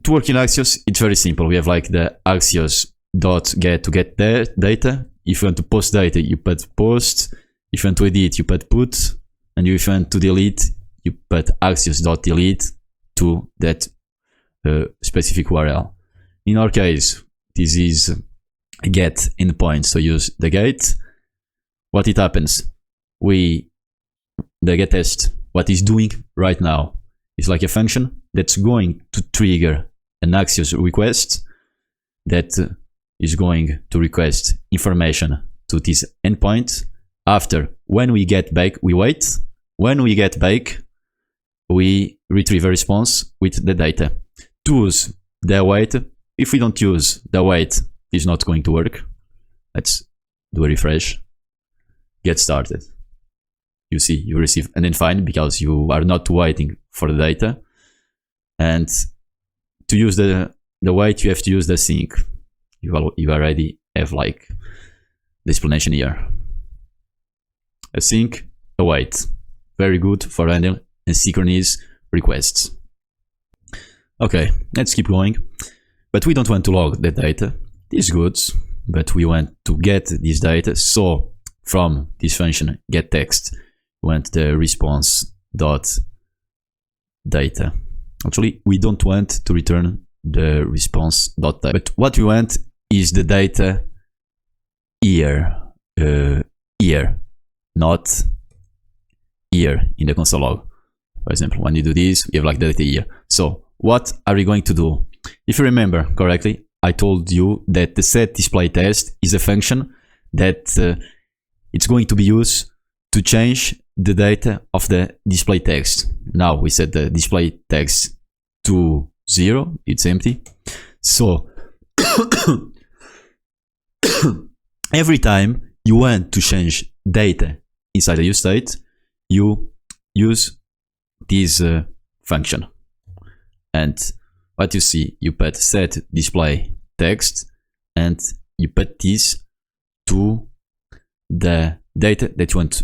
to work in Axios, it's very simple. We have like the Axios.get to get the data. If you want to post data, you put post. If you want to edit, you put put. And if you want to delete, you put Axios.delete to that specific URL. In our case, this is a get endpoint, so use the get. What it happens? The get test, what is doing right now, is like a function that's going to trigger an Axios request that is going to request information to this endpoint. After, when we get back, we wait. When we get back, we retrieve a response with the data. To use the await, if we don't use the await, it's not going to work. Let's do a refresh. Get started. You see, you receive and then fine because you are not waiting for the data. And to use the wait, you have to use the async. You already have like the explanation here. Async, await. Very good for handling asynchronous requests. Okay, let's keep going. But we don't want to log the data. This is good, but we want to get this data. So from this function getText, we want the response dot data. Actually, we don't want to return the response dot data, but what we want is the data here, not here in the console log. For example, when you do this, we have like the data here. So what are we going to do? If you remember correctly, I told you that the setDisplayText is a function that it's going to be used to change the data of the display text. Now we set the display text to 0, it's empty. So every time you want to change data inside a use state, you use this function. And what you see, you put set display text and you put this to the data that you want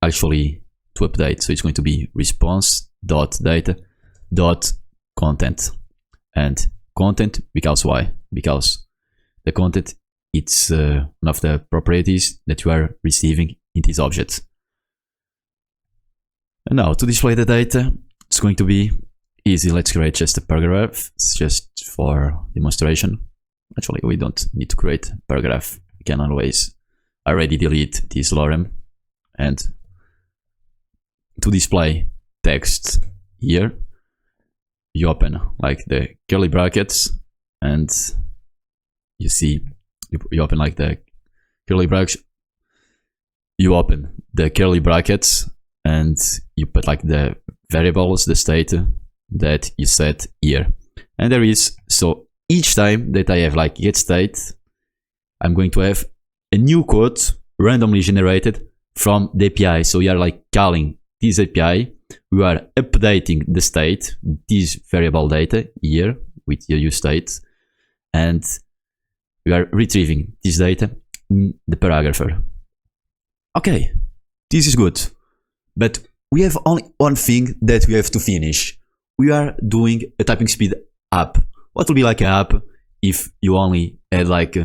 actually to update. So it's going to be response.data.content. And content, because why? Because the content, it's one of the properties that you are receiving in this object. And now to display the data, it's going to be easy. Let's create just a paragraph, just for demonstration. Actually, we don't need to create a paragraph. We can always already delete this lorem. And to display text here, you open like the curly brackets, and you see, you open like the curly brackets, you open the curly brackets, and you put like the variables, the state that you set here. And there is, so each time that I have like get state, I'm going to have a new code randomly generated from the API. So we are like calling this API, we are updating the state, this variable data here with your use state, and we are retrieving this data in the paragrapher. Okay, this is good, but we have only one thing that we have to finish. We are doing a typing speed app. What will be like an app if you only had like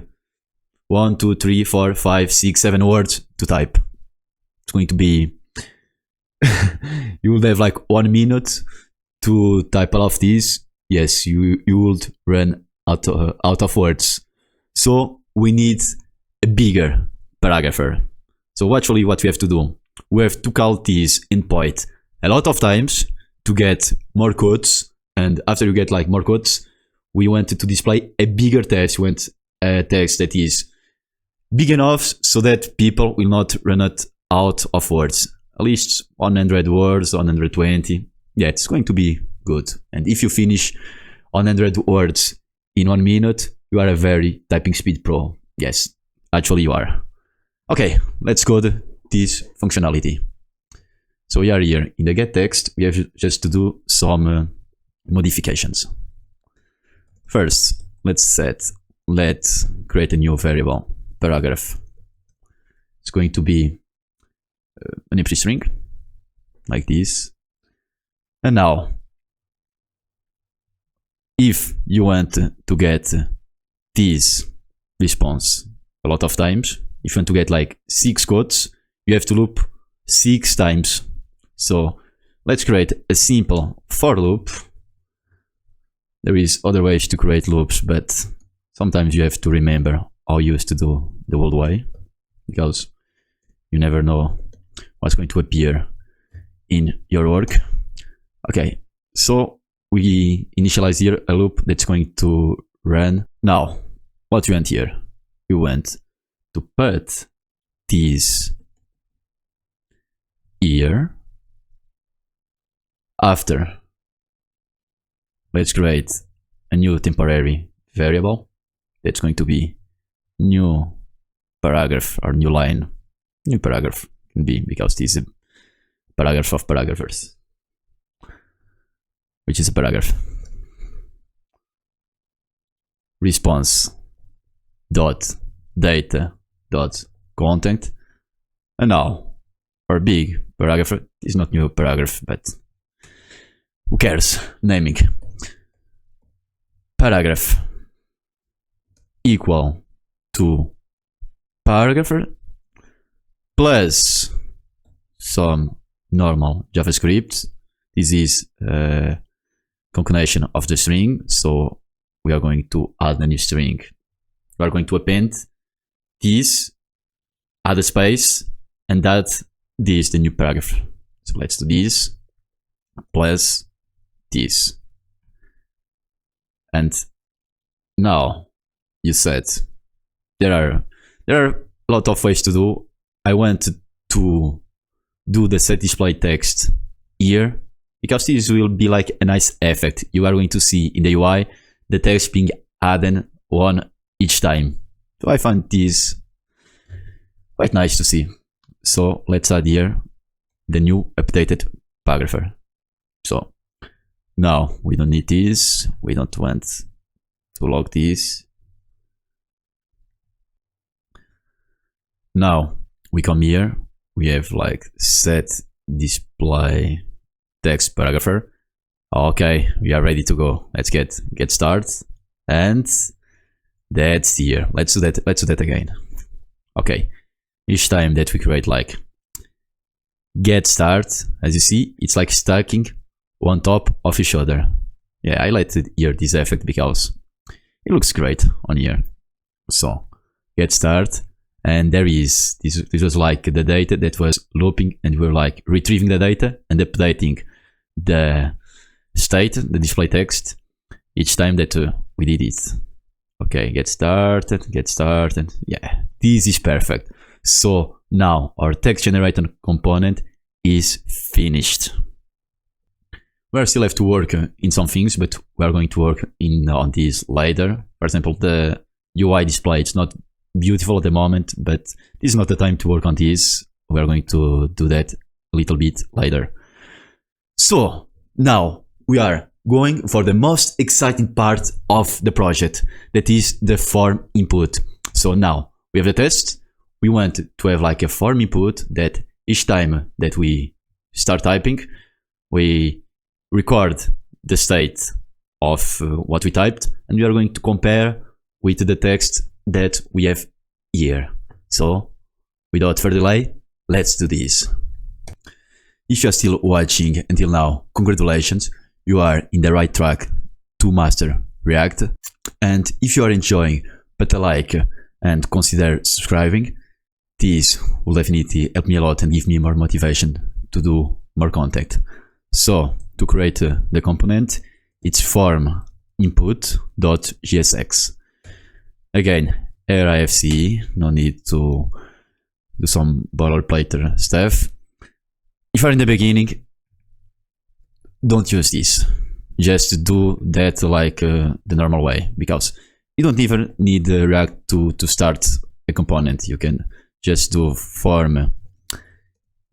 1, 2, 3, 4, 5, 6, 7 words to type? It's going to be you would have like 1 minute to type all of these. Yes, you would run out of words. So we need a bigger paragrapher. So actually what we have to do, we have to call this endpoint a lot of times to get more quotes. And after you get like more quotes, we wanted to display a bigger text. We want a text that is big enough so that people will not run out of words. At least 100 words, 120. Yeah, it's going to be good. And if you finish 100 words in 1 minute, you are a very typing speed pro. Yes, actually you are. Okay, let's code this functionality. So we are here in the getText. We have just to do some modifications. First, let's create a new variable, paragraph. It's going to be an empty string, like this. And now, if you want to get this response a lot of times, if you want to get like 6 quotes, you have to loop 6 times. So let's create a simple for loop. There is other ways to create loops, but sometimes you have to remember how you used to do the old way, because you never know what's going to appear in your work. Okay, so we initialize here a loop that's going to run. Now, what we want here? We want to put this here. After, let's create a new temporary variable that's going to be new paragraph or new line. New paragraph can be, because this is a paragraph of paragraphers, which is a paragraph. Response dot data dot content. And now our big paragraph is not new paragraph, but who cares? Naming paragraph equal to paragraph plus some normal JavaScript. This is a concatenation of the string, so we are going to add a new string. We are going to append this, add a space, and that this the new paragraph. So let's do this plus this. And now you said there are a lot of ways to do. I want to do the set display text here, because this will be like a nice effect. You are going to see in the UI the text being added one each time. So I find this quite nice to see. So let's add here the new updated paragraph. So now we don't need this. We don't want to log this. Now we come here. We have like set display text paragraph. Okay, we are ready to go. Let's get started. And that's here. Let's do that. Let's do that again. Okay. Each time that we create like get start, as you see, it's like stacking on top of each other. Yeah, I like here this effect because it looks great on here. So get start, and there is this was like the data that was looping, and we were like retrieving the data and updating the state, the display text, each time that we did it. Okay, get started. Yeah, this is perfect. So now our text generator component is finished. We still have to work in some things, but we are going to work on this later. For example, the UI display, it's not beautiful at the moment, but this is not the time to work on this. We are going to do that a little bit later. So now we are going for the most exciting part of the project, that is the form input. So now we have the test. We want to have like a form input that each time that we start typing, we record the state of what we typed, and we are going to compare with the text that we have here. So without further delay, let's do this. If you are still watching until now, congratulations, you are in the right track to master React. And if you are enjoying, put a like and consider subscribing. This will definitely help me a lot and give me more motivation to do more content. So to create the component, it's form input.jsx. Again, here I have CE, no need to do some boilerplate stuff. If you're in the beginning, don't use this. Just do that like the normal way, because you don't even need React to start a component. You can just do form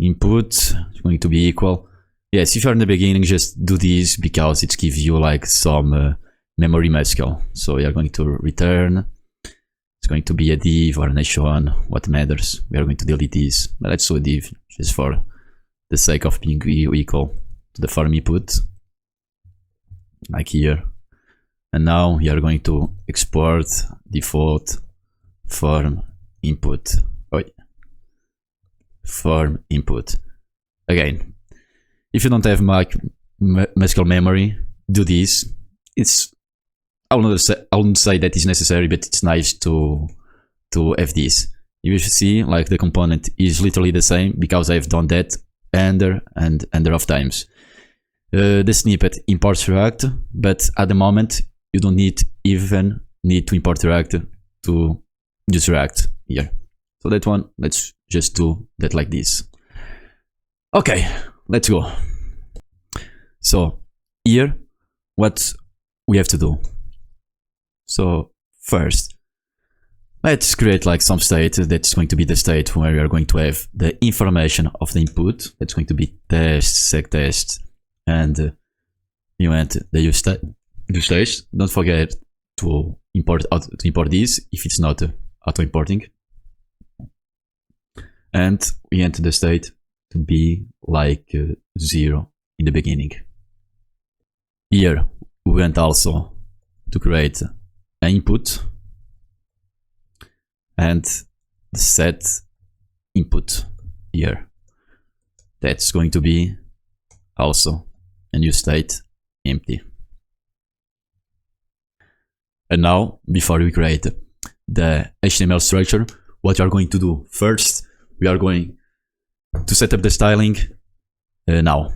input, it's going to be equal. Yes, if you're in the beginning, just do this because it gives you like some memory muscle. So you're going to return, it's going to be a div or an h1, what matters. We are going to delete this, but let's do a div just for the sake of being equal to the form input, like here. And now we are going to export default form input. Form input. Again, if you don't have muscle memory, do this. I wouldn't say that is necessary, but it's nice to have this. You should see like the component is literally the same because I've done that under of times. the snippet imports React, but at the moment you don't even need to import React to use React here. So that one, let's just do that like this. Okay, let's go. So here, what we have to do. So first, let's create like some state that's going to be the state where we are going to have the information of the input. That's going to be test, seg test, and you enter the use stage. Don't forget to import this if it's not auto importing. And we enter the state to be like 0 in the beginning. Here we want also to create an input and the set input here. That's going to be also a new state empty. And now, before we create the HTML structure, what we are going to do first, we are going to set up the styling now.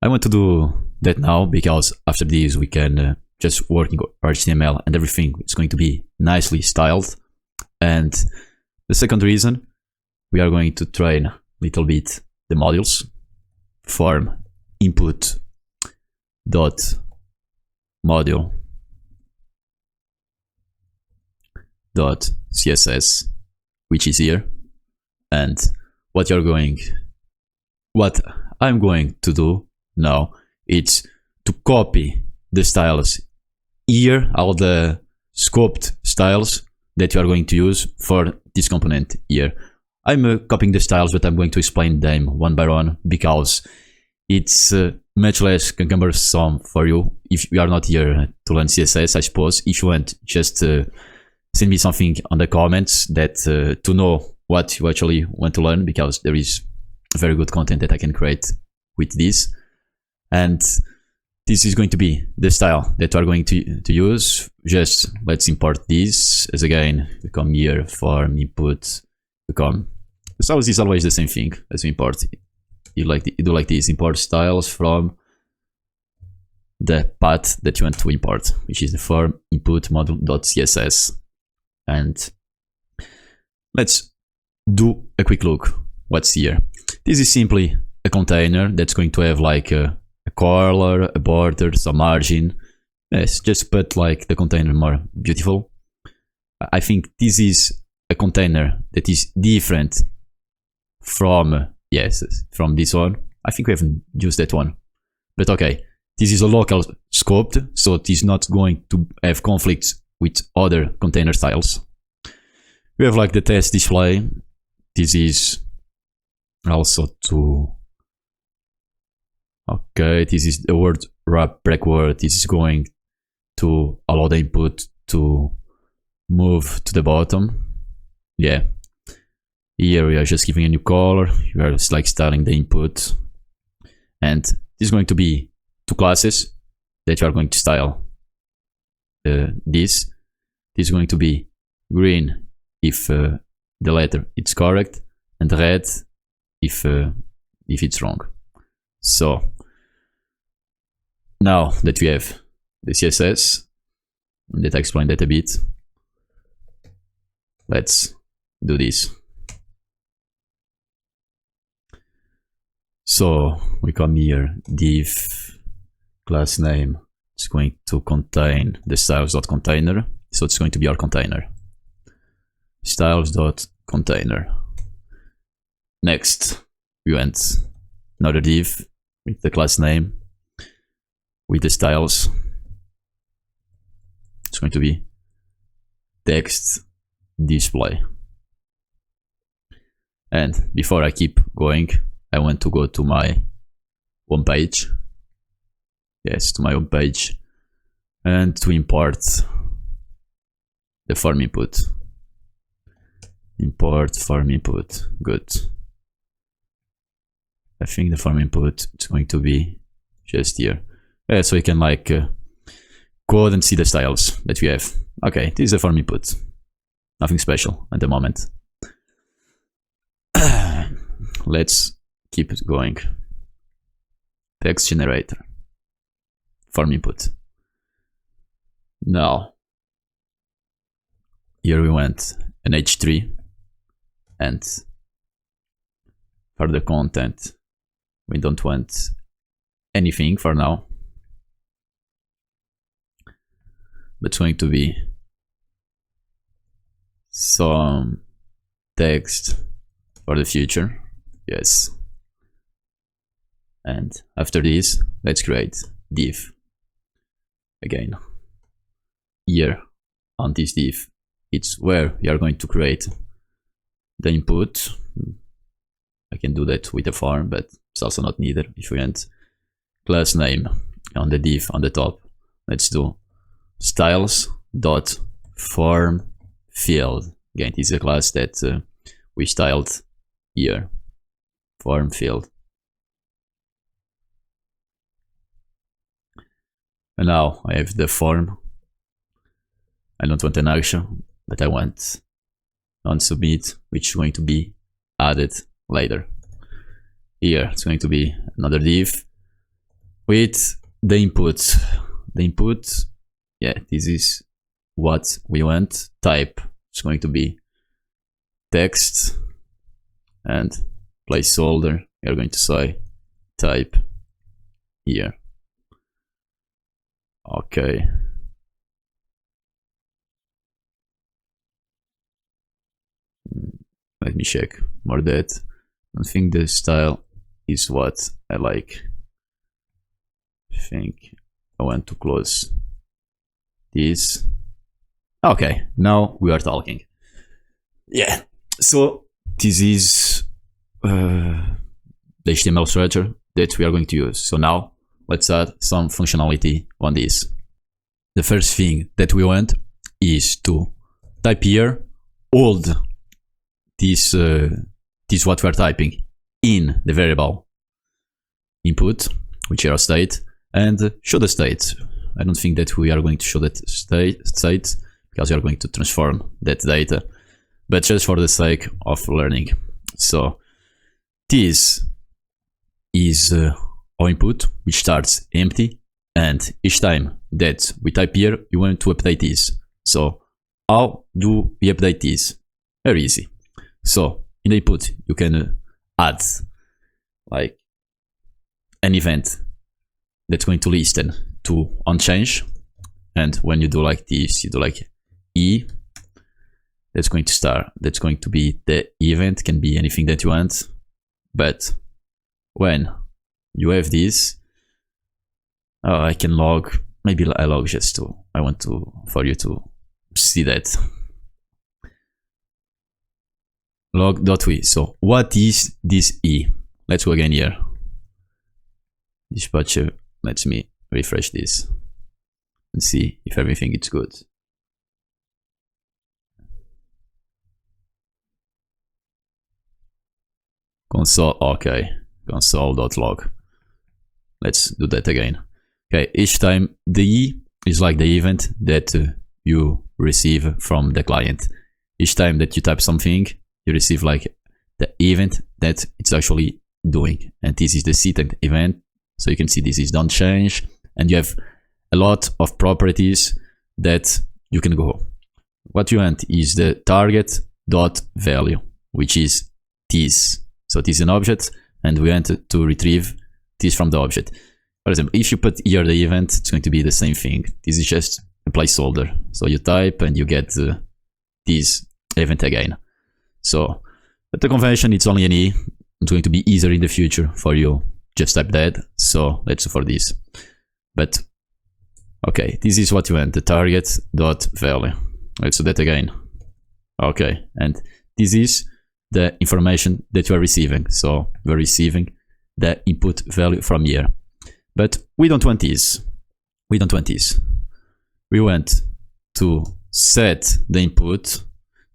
I want to do that now because after this we can just work in our HTML and everything is going to be nicely styled. And the second reason, we are going to train a little bit the modules. Form input dot module dot CSS, which is here. And what I'm going to do now is to copy the styles here, all the scoped styles that you are going to use for this component here. I'm copying the styles, but I'm going to explain them one by one because it's much less cumbersome for you if you are not here to learn CSS. I suppose if you want, just send me something on the comments that to know what you actually want to learn, because there is very good content that I can create with this. And this is going to be the style that we are going to use. Just let's import this as again, we come here, form input, become. The styles is always the same thing as we import. You do like this, import styles from the path that you want to import, which is the form input module.css. And let's do a quick look what's here. This is simply a container that's going to have like a color, a border, some margin. Yes, just put like the container more beautiful. I think this is a container that is different from from this one. I think we haven't used that one, but okay, this is a local scoped, so it is not going to have conflicts with other container styles. We have like the test display. This is also to this is the word wrap break word. This is going to allow the input to move to the bottom. Yeah, here we are just giving a new color. We are just like styling the input, and this is going to be two classes that you are going to style. This is going to be green if the letter is correct, and red if it's wrong. So now that we have the CSS, and that I explained that a bit, let's do this. So we come here, div class name. It's going to contain the styles.container, so it's going to be our container. Styles.container. Next, we want another div with the class name with the styles. It's going to be text display. And before I keep going, I want to go to my home page. Yes, to my home page, and to import the form input. Import form input. Good. I think the form input is going to be just here. Yeah, so you can like code and see the styles that we have. Okay, this is the form input. Nothing special at the moment. Let's keep it going. Text generator. form input. Now, here we want an h3, and for the content, we don't want anything for now, but it's going to be some text for the future. Yes. And after this, let's create div. Again, here on this div, it's where we are going to create the input. I can do that with a form, but it's also not needed. If we want class name on the div on the top, let's do styles.form field. Again, this is a class that we styled here, form field. And now I have the form. I don't want an action, but I want on-submit, which is going to be added later. Here it's going to be another div with the input. The input, yeah, this is what we want. Type is going to be text, and placeholder, we are going to say type here. Okay. Let me check more that. I think the style is what I like. I think I want to close this. Okay, now we are talking. Yeah, so this is the HTML structure that we are going to use. So now let's add some functionality on this. The first thing that we want is to type here, hold this what we are typing in the variable input, which is our state, and show the state. I don't think that we are going to show that state because we are going to transform that data, but just for the sake of learning. So this is our input, which starts empty, and each time that we type here, you want to update this. So how do we update this? Very easy. So in the input, you can add like an event that's going to listen to onChange, and when you do like this, you do like e, that's going to start, that's going to be the event, can be anything that you want. But when you have this, I can log, maybe I log just to, I want to, for you to see that. Log.we. So what is this e? Let's go again here. Dispatcher lets me refresh this and see if everything is good. Console, okay, console.log. Let's do that again. Okay, each time the e is like the event that you receive from the client. Each time that you type something, you receive like the event that it's actually doing, and this is the seated event. So you can see this is don't change, and you have a lot of properties that you can go. What you want is the target dot value, which is this. So this is an object, and we want to retrieve this from the object. For example, if you put here the event, it's going to be the same thing. This is just a placeholder. So you type and you get this event again. So, but the convention, it's only an e. It's going to be easier in the future for you. Just type that. So let's do for this. But okay, this is what you want, the target dot value. Let's do that again. Okay, and this is the information that you are receiving. So we're receiving the input value from here. But we don't want this. We don't want this. We want to set the input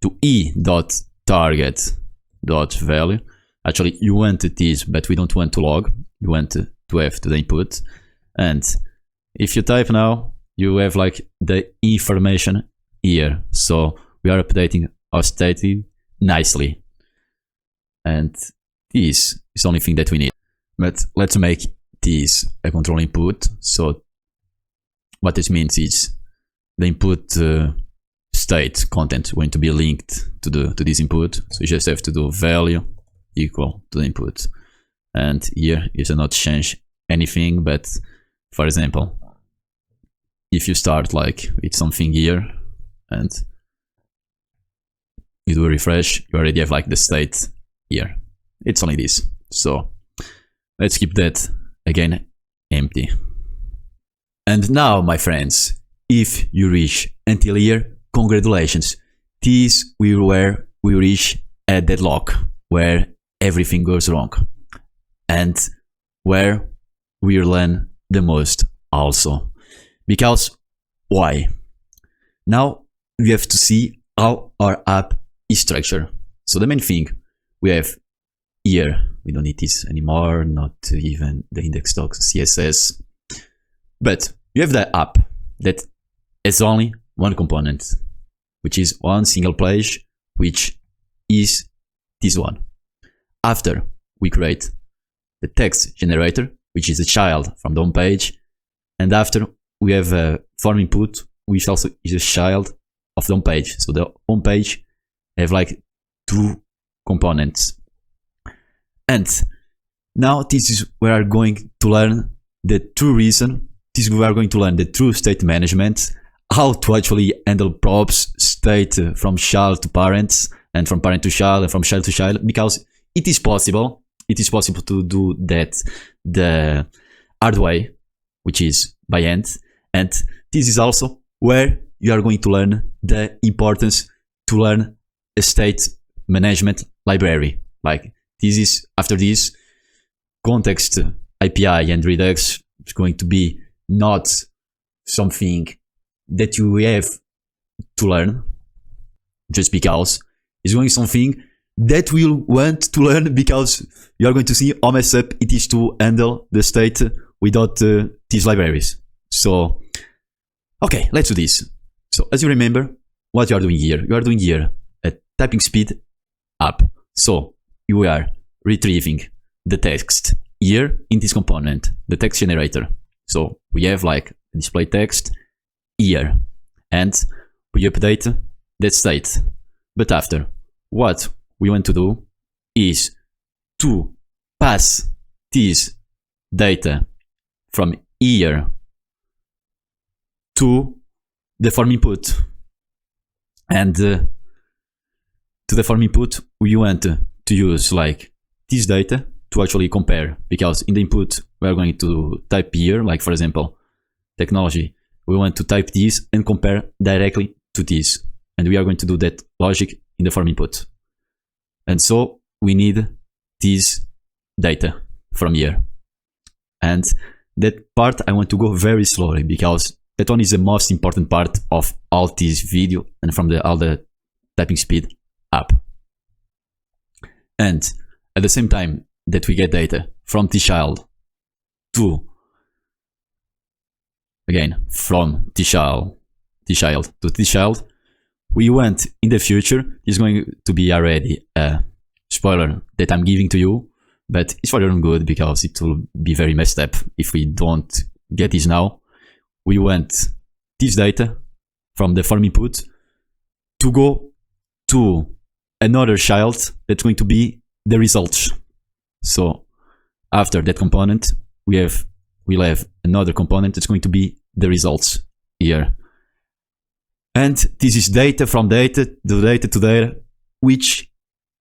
to e.target.value. Actually, you want this, but we don't want to log. You want to have the input. And if you type now, you have like the information here. So we are updating our state nicely. And this is the only thing that we need. But let's make this a control input. So what this means is the input state content going to be linked to this input. So you just have to do value equal to the input. And here you should not change anything, but for example, if you start like with something here and you do a refresh, you already have like the state here. It's only this. So let's keep that again empty. And now, my friends, if you reach until here, congratulations. This is where we reach a deadlock, where everything goes wrong, and where we learn the most also. Because why? Now we have to see how our app is structured. So the main thing we have here, we don't need this anymore, not even the index docs, CSS. But you have the app that has only one component, which is one single page, which is this one. After we create the text generator, which is a child from the home page, and after we have a form input, which also is a child of the home page. So the home page have like two components. And now this is where we are going to learn the true reason. This is where we are going to learn the true state management, how to actually handle props, state from child to parents, and from parent to child, and from child to child, because it is possible. It is possible to do that the hard way, which is by hand. And this is also where you are going to learn the importance to learn a state management library. Like this is, after this, context API and Redux is going to be not something that you have to learn just because. It's going to be something that we will want to learn because you are going to see how messed up it is to handle the state without these libraries. So, okay, let's do this. So, as you remember, what you are doing here, you are doing here a typing speed app. So, you are retrieving the text here in this component, the text generator. So, we have like display text here, and we update that state. But after, what we want to do is to pass this data from here to the form input. And to the form input, we want to use like this data to actually compare, because in the input we are going to type here, like for example, technology, we want to type this and compare directly to this. And we are going to do that logic in the form input. And so we need this data from here. And that part I want to go very slowly, because that one is the most important part of all this video and from all the typing speed app. And at the same time that we get data from this child to, again, from this child to this child, we want in the future is going to be already a spoiler that I'm giving to you, but it's for your own good, because it will be very messed up if we don't get this now. We want this data from the form input to go to another child that's going to be the results. So after that component, we'll have another component that's going to be the results here. And this is data from data, the data to data, which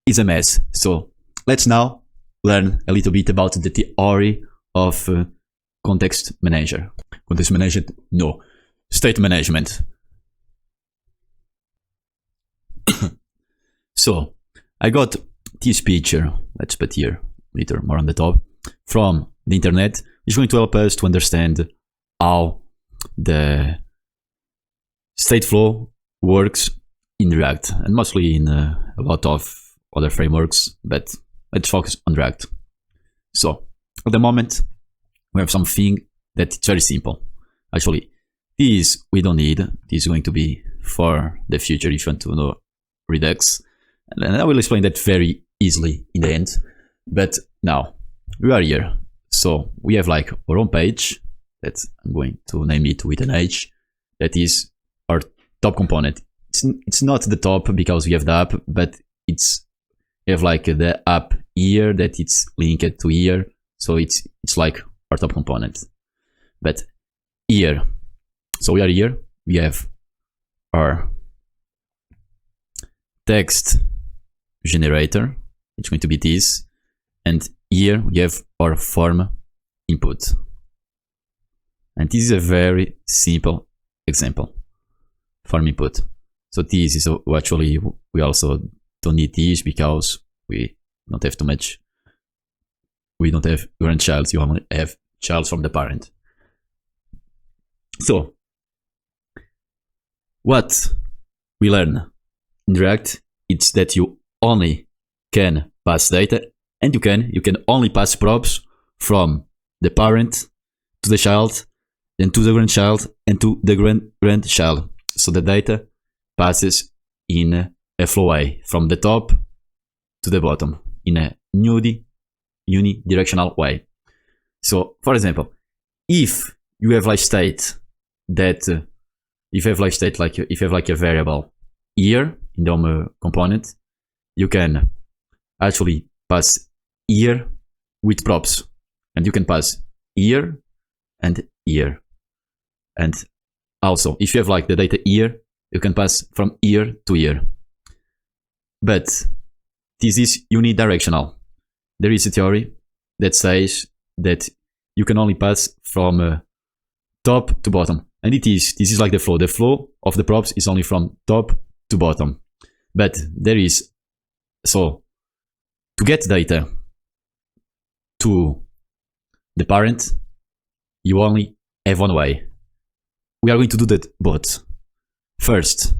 is a mess. So let's now learn a little bit about the theory of context manager. Context management? No. State management. So I got this picture, let's put here a little more on the top, from the internet. It's going to help us to understand how the state flow works in React, and mostly in a lot of other frameworks, but let's focus on React. So at the moment we have something that it's very simple. Actually, this we don't need. This is going to be for the future if you want to know Redux, and I will explain that very easily in the end. But now we are here. So we have like our own page that I'm going to name it with an H. That is our top component. It's not the top because we have the app, but we have like the app here that it's linked to here. So it's like our top component. But here, so we are here, we have our text generator. It's going to be this. And here we have our form input. And this is a very simple example. Form input. So this is actually, we also don't need this because we don't have too much. We don't have grandchild, you only have child from the parent. So what we learn in React, it's that you only can pass data, and you can only pass props from the parent to the child, then to the grandchild, and to the grandchild. So the data passes in a flow way from the top to the bottom in a unidirectional way. So, for example, if you have like state that if you have like a variable here in the home component, you can actually pass here with props, and you can pass here and here. And also, if you have like the data here, you can pass from here to here. But this is unidirectional. There is a theory that says that you can only pass from top to bottom. And this is like the flow. The flow of the props is only from top to bottom. But there is, so to get data to the parent, you only have one way. We are going to do that both. First,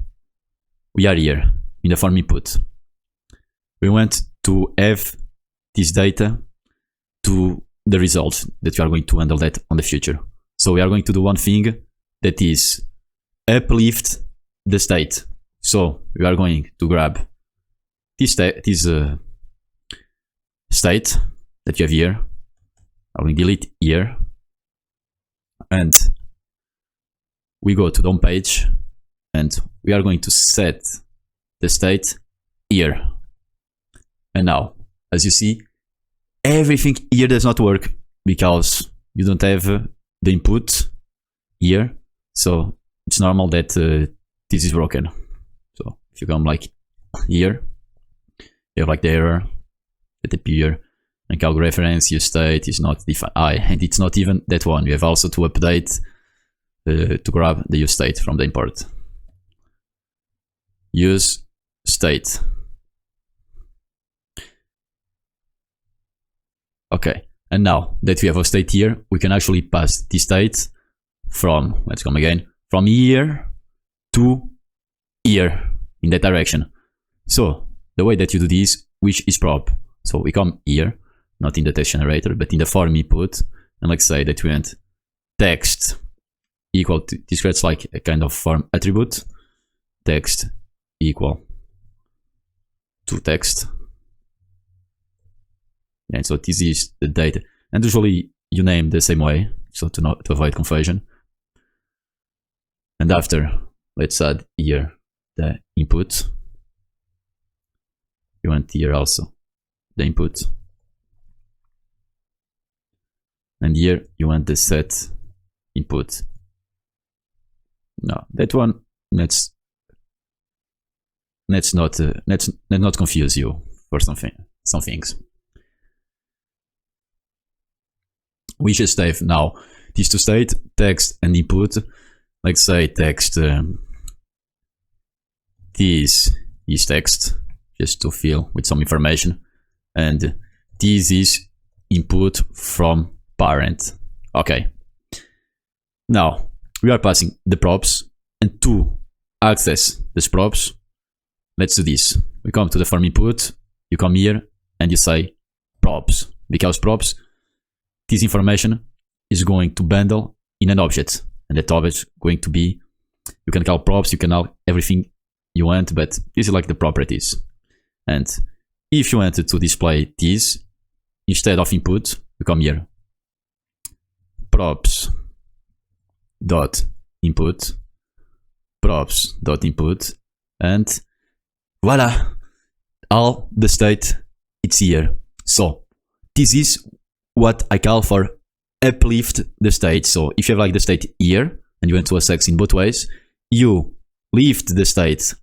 we are here in the form input. We want to have this data to the result that we are going to handle that on the future. So we are going to do one thing, that is uplift the state. So we are going to grab this state that you have here. I'm going to delete here, and we go to the home page, and we are going to set the state here. And now, as you see, everything here does not work because you don't have the input here. So it's normal that this is broken. So if you come like here, you have like the error that appear, and calc reference use state is not defined. And it's not even that one. You have also to update to grab the use state from the import. Use state. Okay, and now that we have a state here, we can actually pass this state from, let's come again, from here to here in that direction. So the way that you do this, which is prop. So we come here, not in the text generator, but in the form input, and let's say that we want text equal to, this creates like a kind of form attribute, text equal to text. And so this is the data, and usually you name the same way, so to avoid confusion. And after, let's add here the input. You want here also the input, and here you want the set input. No, that one, let's not confuse you for some things. We just have now these two state, text and input. Let's say text, this is text, just to fill with some information, and this is input from parent. Okay. Now we are passing the props, and to access these props, let's do this. We come to the form input, you come here and you say props, because props, this information is going to bundle in an object, and that object is going to be, you can call props, you can call everything you want, but this is like the properties. And if you wanted to display this, instead of input, you come here, props, dot input, props dot input, and voila, all the state it's here. So this is what I call for uplift the state. So if you have like the state here and you want to access in both ways, you lift the state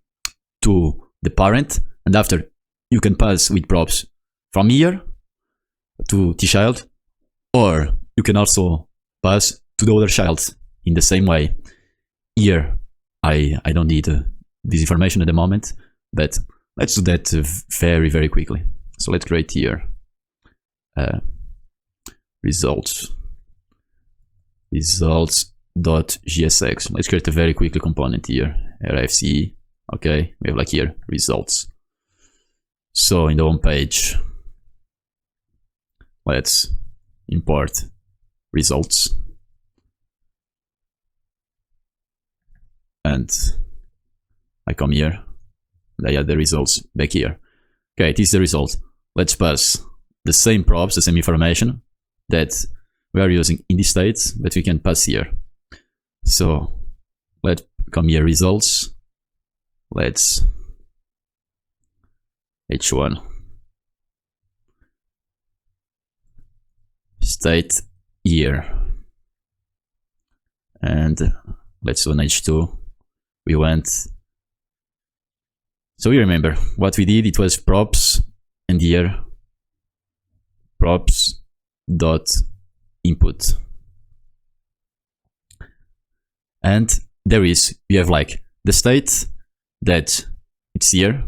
to the parent, and after you can pass with props from here to the child, or you can also pass to the other child in the same way. Here I don't need this information at the moment, but let's do that very quickly. So let's create here results.gsx. Let's create a very quickly component here, rfce. Okay, we have like here results. So in the home page, let's import results, and I come here and I add the results back here. Okay, this is the result. Let's pass the same props, the same information that we are using in this state, but we can pass here. So let's come here, results. Let's h1 state here, and let's do an h2. We went, so we remember what we did. It was props, and here props dot input, and there is, you have like the state that it's here.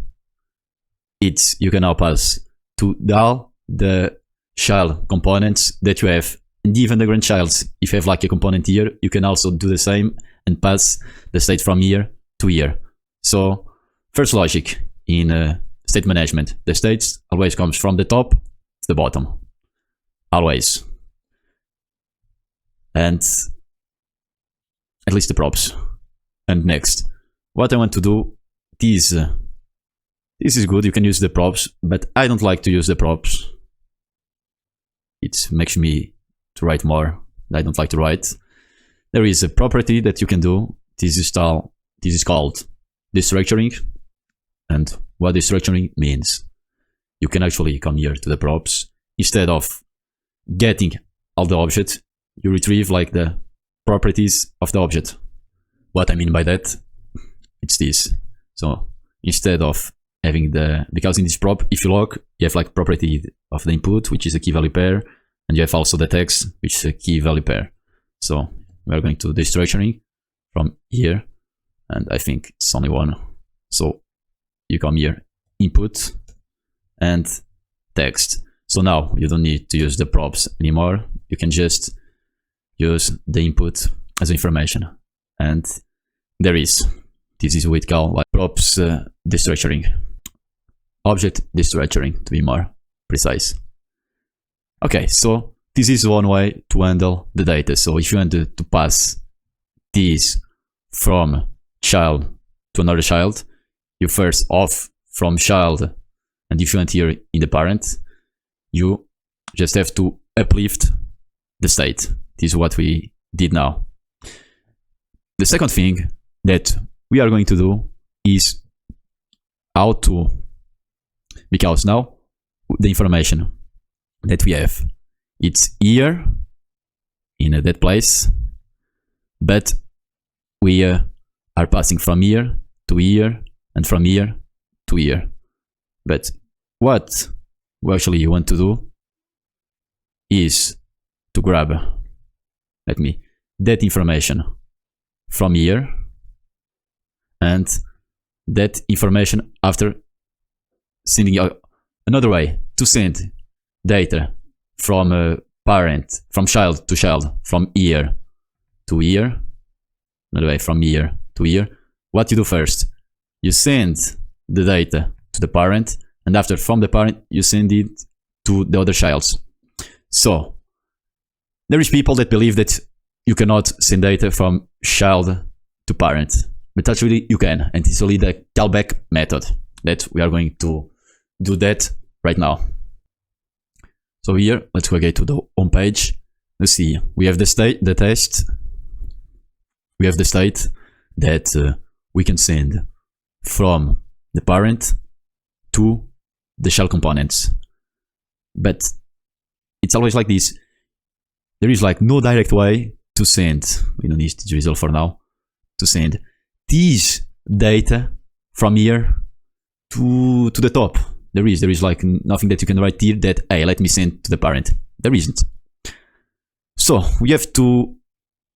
It's, you can now pass to all the child components that you have, and even the grandchild. If you have like a component here, you can also do the same and pass the state from here to here. So first logic in state management, the states always comes from the top to the bottom, always, and at least the props. And next, what I want to do, this is good, you can use the props, but I don't like to use the props. It makes me to write more. I don't like to write. There is a property that you can do. This is called destructuring. And what destructuring means, you can actually come here to the props. Instead of getting all the object, you retrieve like the properties of the object. What I mean by that, it's this. So instead of having the, because in this prop, if you log, you have like property of the input, which is a key value pair, and you have also the text, which is a key value pair. So we're going to destructuring from here, and I think it's only one. So you come here, input and text. So now you don't need to use the props anymore. You can just use the input as information. And there is, this is what we call like props destructuring, object destructuring to be more precise. Okay, so this is one way to handle the data. So if you want to pass this from child to another child, you first off from child, and if you want here in the parent, you just have to uplift the state. This is what we did now. The second thing that we are going to do is how to, because now the information that we have, it's here in that place, but we are passing from here to here and from here to here. But what we actually want to do is to grab, that information from here, and that information after sending another way to send data from a parent, from child to child, from here to here, another way from here to here. What you do first, you send the data to the parent, and after from the parent you send it to the other childs. So there is people that believe that you cannot send data from child to parent, but actually you can, and it's only the callback method that we are going to do that right now. So here, let's go again to the home page. Let's see, we have the state, the test, we have the state that we can send from the parent to the shell components. But it's always like this. There is like no direct way to send, we don't need to result for now, to send this data from here to the top. There is like nothing that you can write here that, hey, let me send to the parent. There isn't. So we have to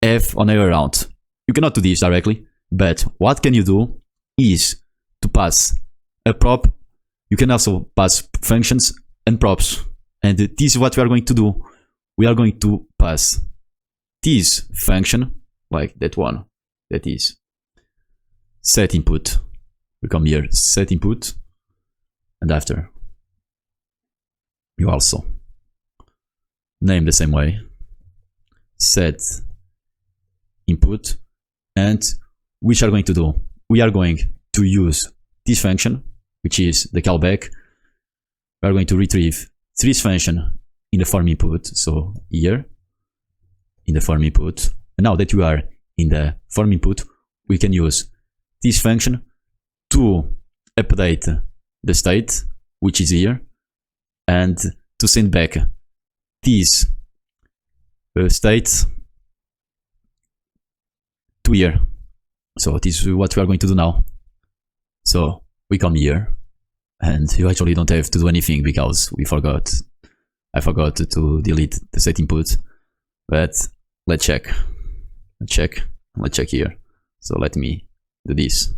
have on our around. You cannot do this directly, but what can you do is to pass a prop. You can also pass functions and props. And this is what we are going to do. We are going to pass this function, like that one, that is set input. We come here, set input, and after you also name the same way, set input, and which are going to do? We are going to use this function, which is the callback. We are going to retrieve this function in the form input, so here in the form input. And now that we are in the form input, we can use this function to update the state, which is here, and to send back this state to here. So this is what we are going to do now. So we come here, and you actually don't have to do anything because I forgot to delete the set input. But let's check here. So let me do this,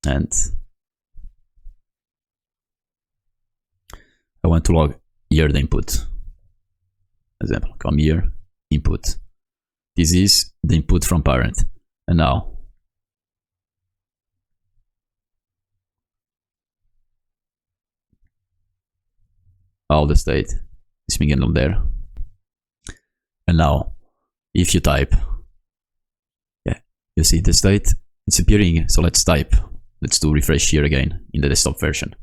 and I want to log here the input. Example, come here, input. This is the input from parent. And now all the state is being handled there. And now if you type, yeah, you see the state, it's appearing. So let's type, let's do refresh here again in the desktop version.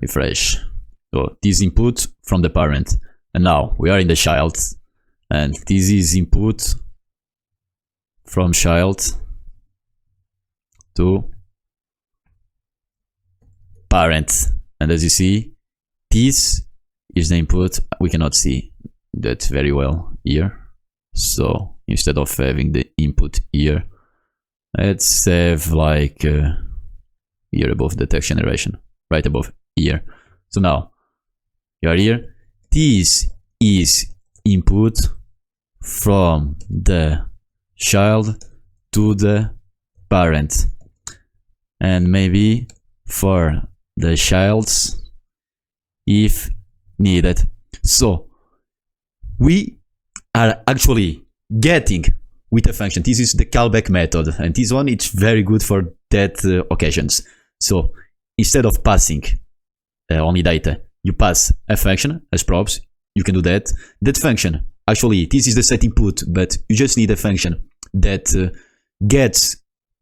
Refresh. So this input from the parent, and now we are in the child, and this is input from child to parent. And as you see, this is the input. We cannot see that very well here. So instead of having the input here, let's have like here above the text generation, right above here. So now you are here. This is input from the child to the parent, and maybe for the childs if needed. So we are actually getting with a function. This is the callback method, and this one it's very good for that occasions. So instead of passing only data, you pass a function as props. You can do that. That function, actually, this is the set input, but you just need a function that gets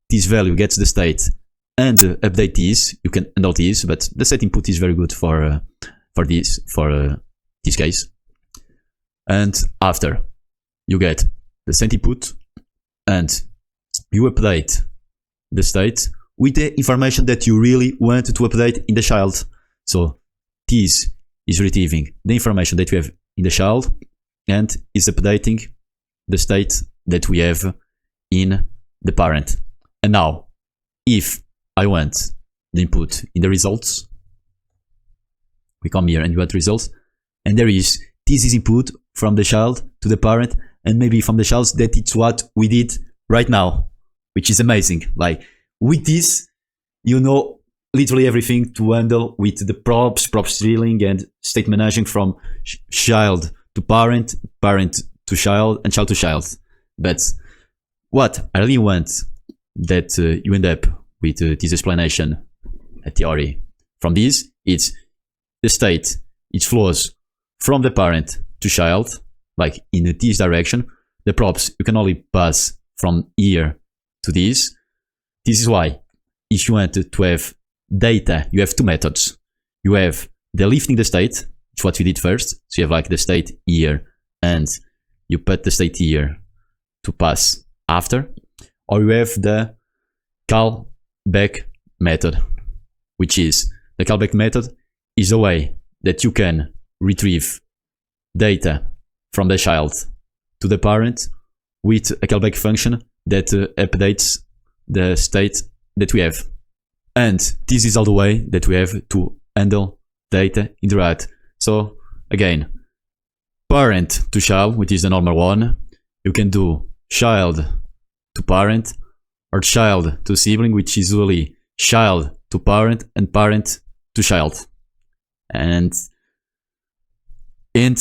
this value, gets the state, and update this. You can handle this, but the set input is very good for this case. And after you get the set input, and you update the state with the information that you really want to update in the child. So this is retrieving the information that we have in the child and is updating the state that we have in the parent. And now, if I want the input in the results, we come here and we want results, and there is, this is input from the child to the parent, and maybe from the child that it's what we did right now, which is amazing. Like with this, you know literally everything to handle with the props drilling and state managing from child to parent, parent to child, and child to child. But what I really want that you end up with this explanation, a theory from this, it's the state, it flows from the parent to child, like in this direction. The props you can only pass from here to this. This is why if you want to have data, you have two methods. You have the lifting the state, which is what we did first. So you have like the state here, and you put the state here to pass after, or you have the callback method, which is the callback method is a way that you can retrieve data from the child to the parent with a callback function that updates the state that we have. And this is all the way that we have to handle data in the React. So again, parent to child, which is the normal one. You can do child to parent, or child to sibling, which is usually child to parent and parent to child. And end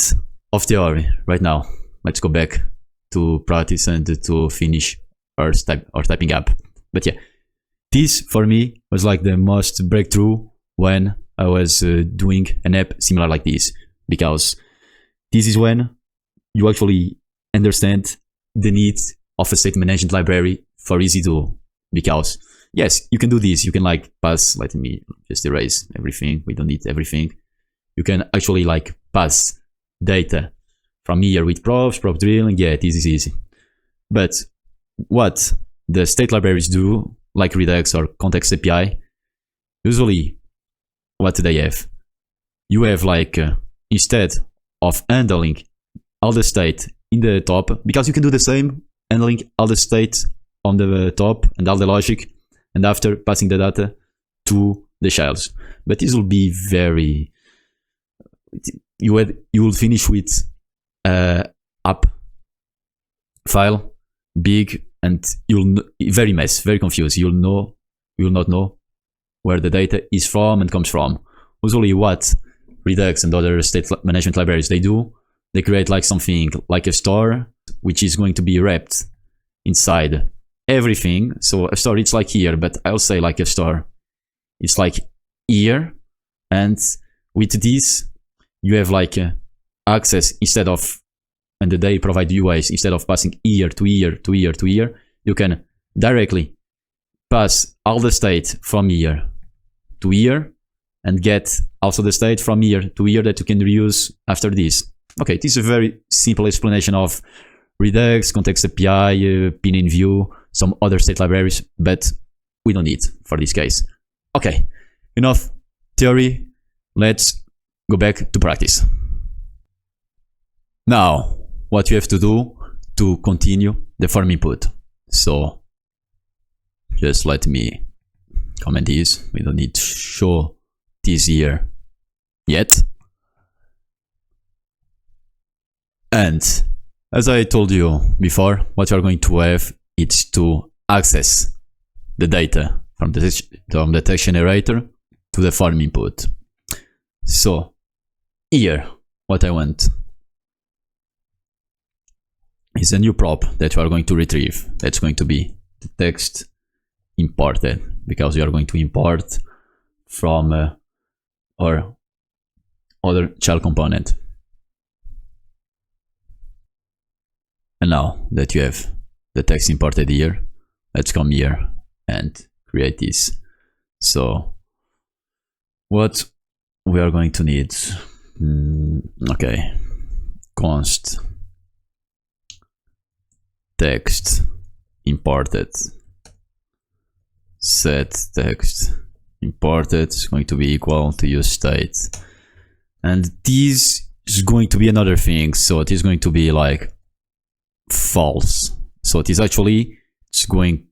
of theory right now. Let's go back to practice and to finish our typing app. But yeah, this for me was like the most breakthrough when I was doing an app similar like this, because this is when you actually understand the needs of a state management library for easy do. Because yes, you can do this. You can like pass, let me just erase everything. We don't need everything. You can actually like pass data from here with props, prop drilling. Yeah, this is easy. But what the state libraries do, like Redux or Context API, usually what do they have? You have like, instead of handling all the state in the top, because you can do the same, handling all the state on the top and all the logic, and after passing the data to the childs. But this will be very, you will finish with app file, big, and you'll very mess, very confused. You will not know where the data is from and comes from. Usually what Redux and other state management libraries they do, they create like something like a store, which is going to be wrapped inside everything. So a store, it's like here, but I'll say like a store, it's like here. And with this, you have like access instead of, and they provide UIs, instead of passing here to here to here to here, you can directly pass all the state from here to here and get also the state from here to here that you can reuse after this. Okay, this is a very simple explanation of Redux, Context API, Pin in View, some other state libraries, but we don't need for this case. Okay, enough theory. Let's go back to practice. Now, what you have to do to continue the form input. So just let me comment this. We don't need to show this here yet. And as I told you before, what you are going to have is to access the data from the text generator to the form input. So here, what I want is a new prop that you are going to retrieve. That's going to be the text imported, because you are going to import from our other child component. And now that you have the text imported here, let's come here and create this. So what we are going to need, okay, const text imported, set text imported is going to be equal to use state, and this is going to be another thing. So it is going to be like false. So it is actually, it's going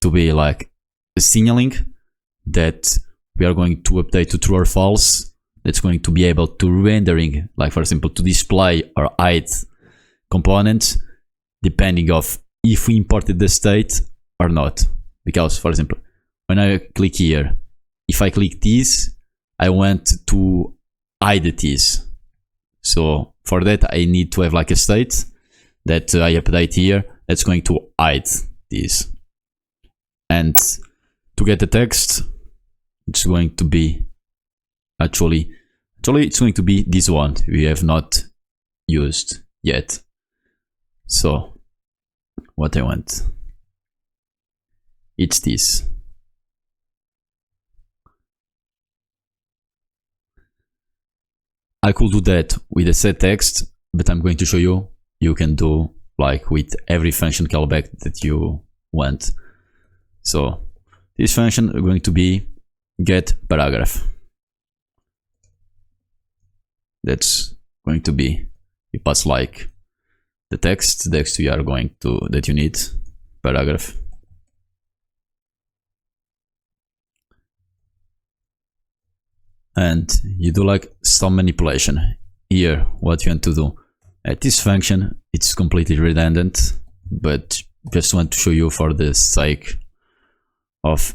to be like a signaling that we are going to update to true or false. That's going to be able to rendering, like for example, to display or hide components depending of if we imported the state or not. Because for example, when I click here, if I click this, I want to hide this. So for that, I need to have like a state that I update here that's going to hide this. And to get the text, it's going to be actually it's going to be this one we have not used yet. So what I want, it's this. I could do that with a set text, but I'm going to show you you can do like with every function callback that you want. So this function is going to be get paragraph. That's going to be, you pass like the text you are going to, that you need, paragraph. And you do like some manipulation. Here, what you want to do at this function, it's completely redundant, but just want to show you for the sake of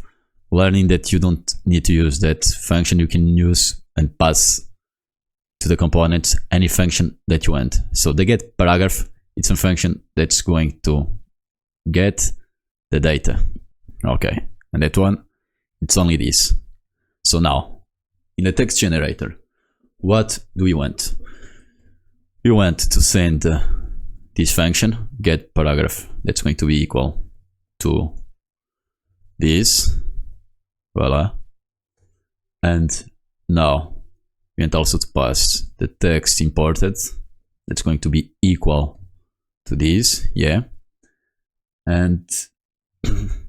learning that you don't need to use that function. You can use and pass to the components any function that you want. So the get paragraph, it's a function that's going to get the data. Okay, and that one, it's only this. So now, in the text generator, what do we want? We want to send this function, get paragraph, that's going to be equal to this. Voila. And now, we want also to pass the text imported, that's going to be equal to this, yeah. And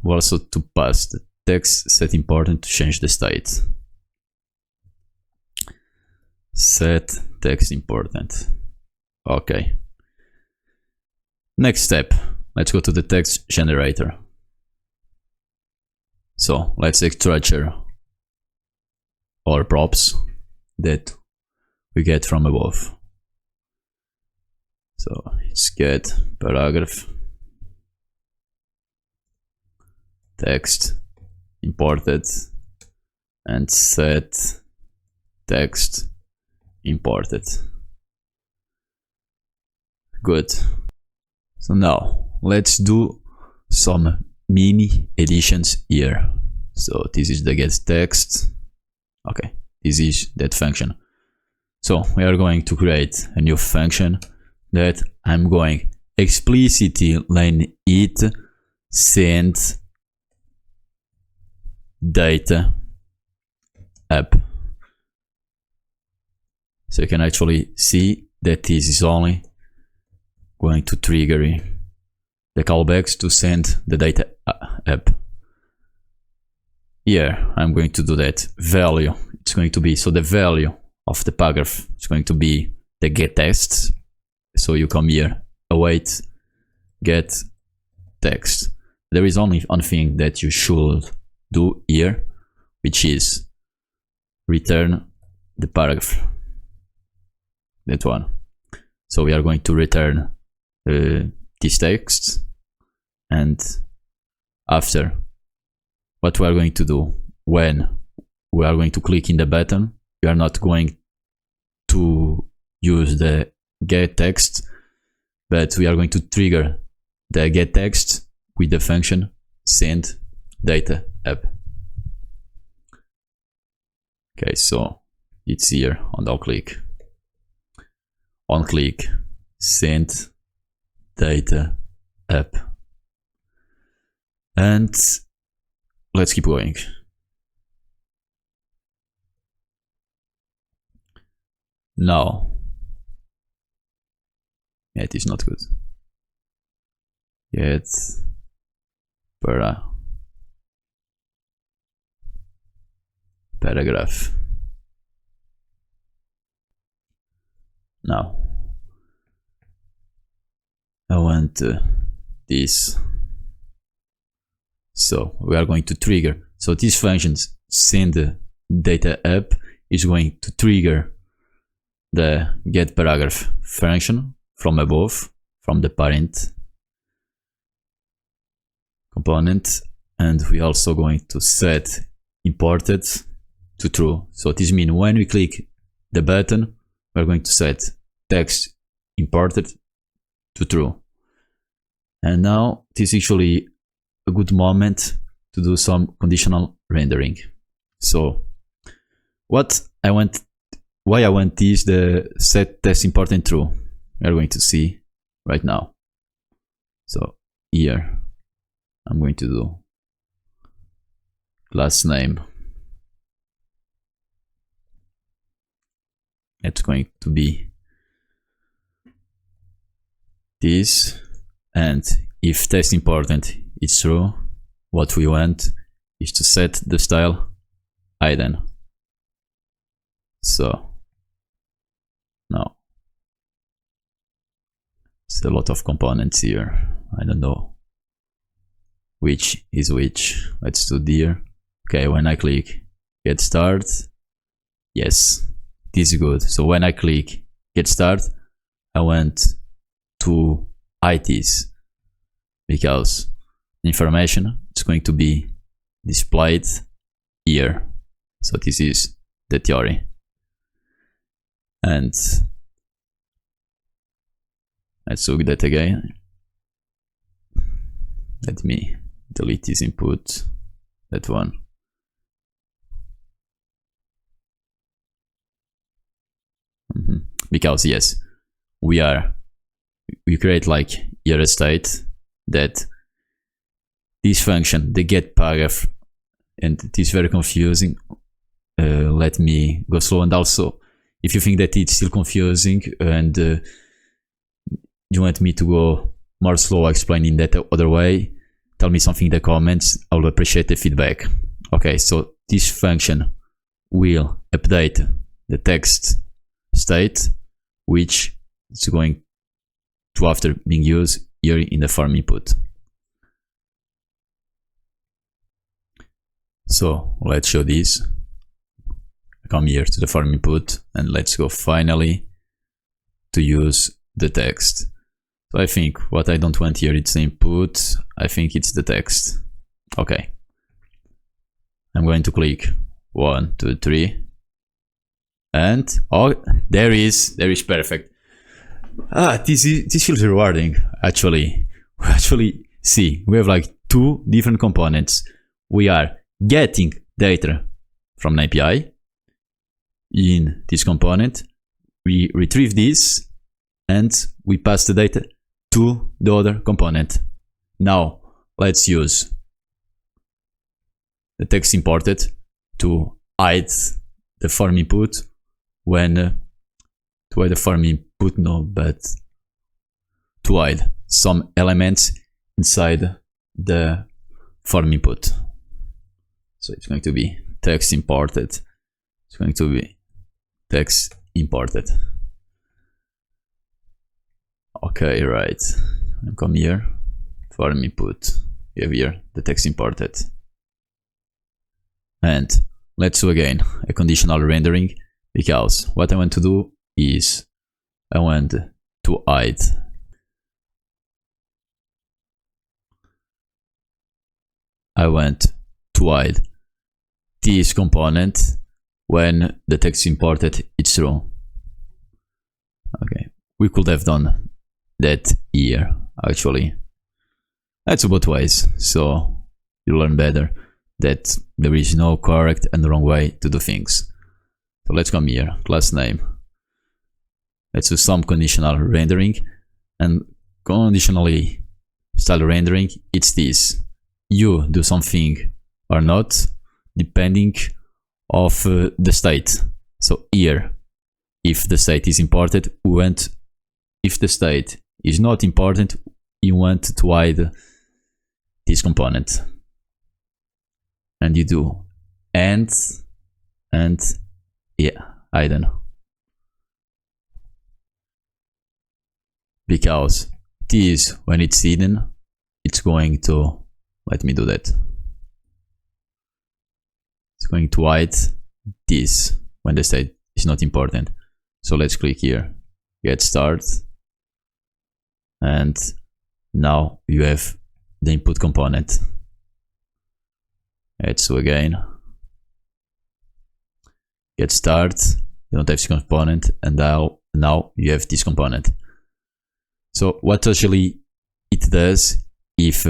also to pass the text set important to change the state. Set text important. Okay. Next step, let's go to the text generator. So let's structure our props that we get from above. So it's get paragraph, text imported, and set text imported. Good. So now let's do some mini additions here. So this is the get text. Okay, this is that function. So we are going to create a new function that I'm going explicitly line it send data app. So you can actually see that this is only going to trigger the callbacks to send the data app. Here I'm going to do that value. It's going to be, so the value of the paragraph is going to be the get text. So you come here, await get text. There is only one thing that you should do here, which is return the paragraph. That one. So we are going to return this text, and after, what we are going to do when we are going to click in the button, we are not going to use the get text, but we are going to trigger the get text with the function send data app. Okay, so it's here on the click. On click, send data app. And let's keep going. Now, yeah, it is not good. Get paragraph. Now, I want this. So we are going to trigger. So these functions send the data app is going to trigger the get paragraph function from above, from the parent component, and we also going to set imported to true. So this means when we click the button, we're going to set text imported to true. And now this is actually a good moment to do some conditional rendering. So what I want, why I want is the set text important true. We are going to see right now. So here I'm going to do class name. It's going to be this, and if text important is true, what we want is to set the style hidden. So now it's a lot of components here. I don't know which is which. Let's do there. Okay, when I click get start, yes, this is good. So when I click get start, I went to ITs because the information is going to be displayed here. So this is the theory. And let's look at that again. Let me delete this input, that one. Because yes, we create like here a state that this function, the get paragraph, and it is very confusing. Let me go slow. And also, if you think that it's still confusing and you want me to go more slow explaining that other way, tell me something in the comments. I will appreciate the feedback. Okay, so this function will update the text state, which is going to after being used here in the form input. So let's show this. Come here to the form input and let's go finally to use the text. So I think what I don't want here is the input. I think it's the text. Okay. I'm going to click 1, 2, 3. And oh, there is perfect. This feels rewarding. Actually, see, we have like two different components. We are getting data from an API. In this component, we retrieve this and we pass the data to the other component. Now let's use the text imported to hide the form input when to hide the form input, no, but to hide some elements inside the form input. So it's going to be text imported. It's going to be text imported. Okay, right. Come here, form input. You have here the text imported. And let's do again a conditional rendering, because what I want to do is I want to hide this component when the text imported is true. Okay, we could have done that here actually. That's both ways, so you learn better that there is no correct and wrong way to do things. So let's come here, class name. Let's do some conditional rendering, and conditionally style rendering, it's this. You do something or not depending of the state. So here, if the state is important, we want, if the state is not important, you want to hide this component. And you do and yeah, I don't know. Because this, when it's hidden, it's going to, let me do that. It's going to hide this when the state is not important. So let's click here, get start. And now you have the input component. Let's do again. Get start, you don't have this component, and now you have this component. So what actually it does, if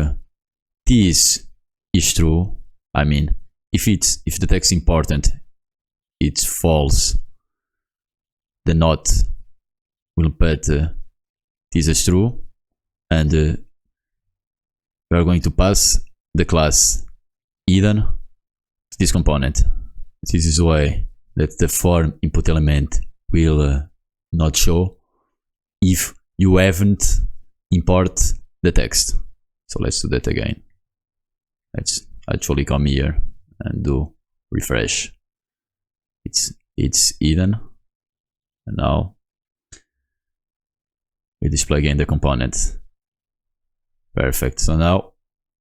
this is true, I mean, if the text important, it's false, the not will put this is true, and we are going to pass the class hidden to this component. This is why that the form input element will not show if you haven't import the text. So let's do that again. Let's actually come here and do refresh. It's hidden, and now we display again the component. Perfect. So now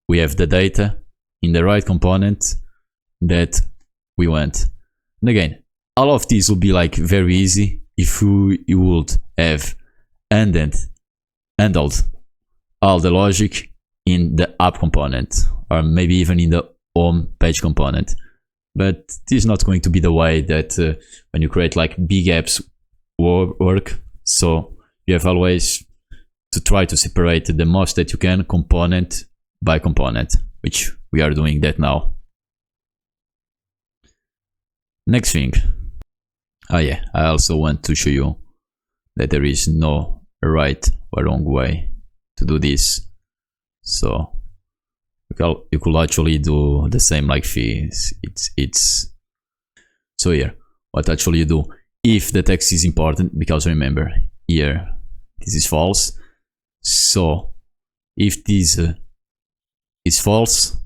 we have the data in the right component that we want. And again, all of these will be like very easy if you would have handled all the logic in the app component, or maybe even in the home page component. But this is not going to be the way that when you create like big apps work. So you have always to try to separate the most that you can component by component, which we are doing that now. Next thing, I also want to show you that there is no right or wrong way to do this. So you could actually do the same like this. It's so here what actually you do if the text is important, because remember here this is false. So if this is false,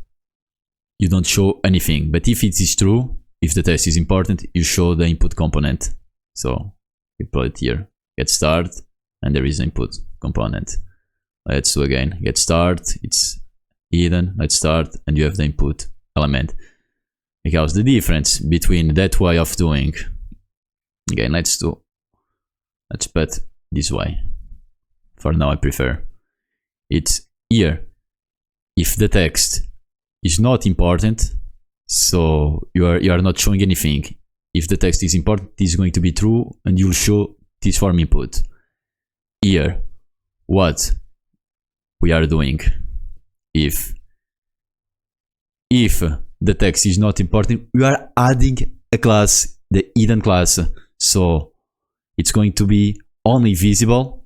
you don't show anything. But if it is true, if the text is important, you show the input component. So you put it here, get start, and there is an input component. Let's do again, get start, it's hidden, let's start, and you have the input element. Because the difference between that way of doing, again, let's put this way. For now I prefer. It's here, if the text is not important, so you are not showing anything. If the text is important, this is going to be true, and you'll show this form input. Here, what we are doing, if the text is not important, we are adding a class, the hidden class. So it's going to be only visible.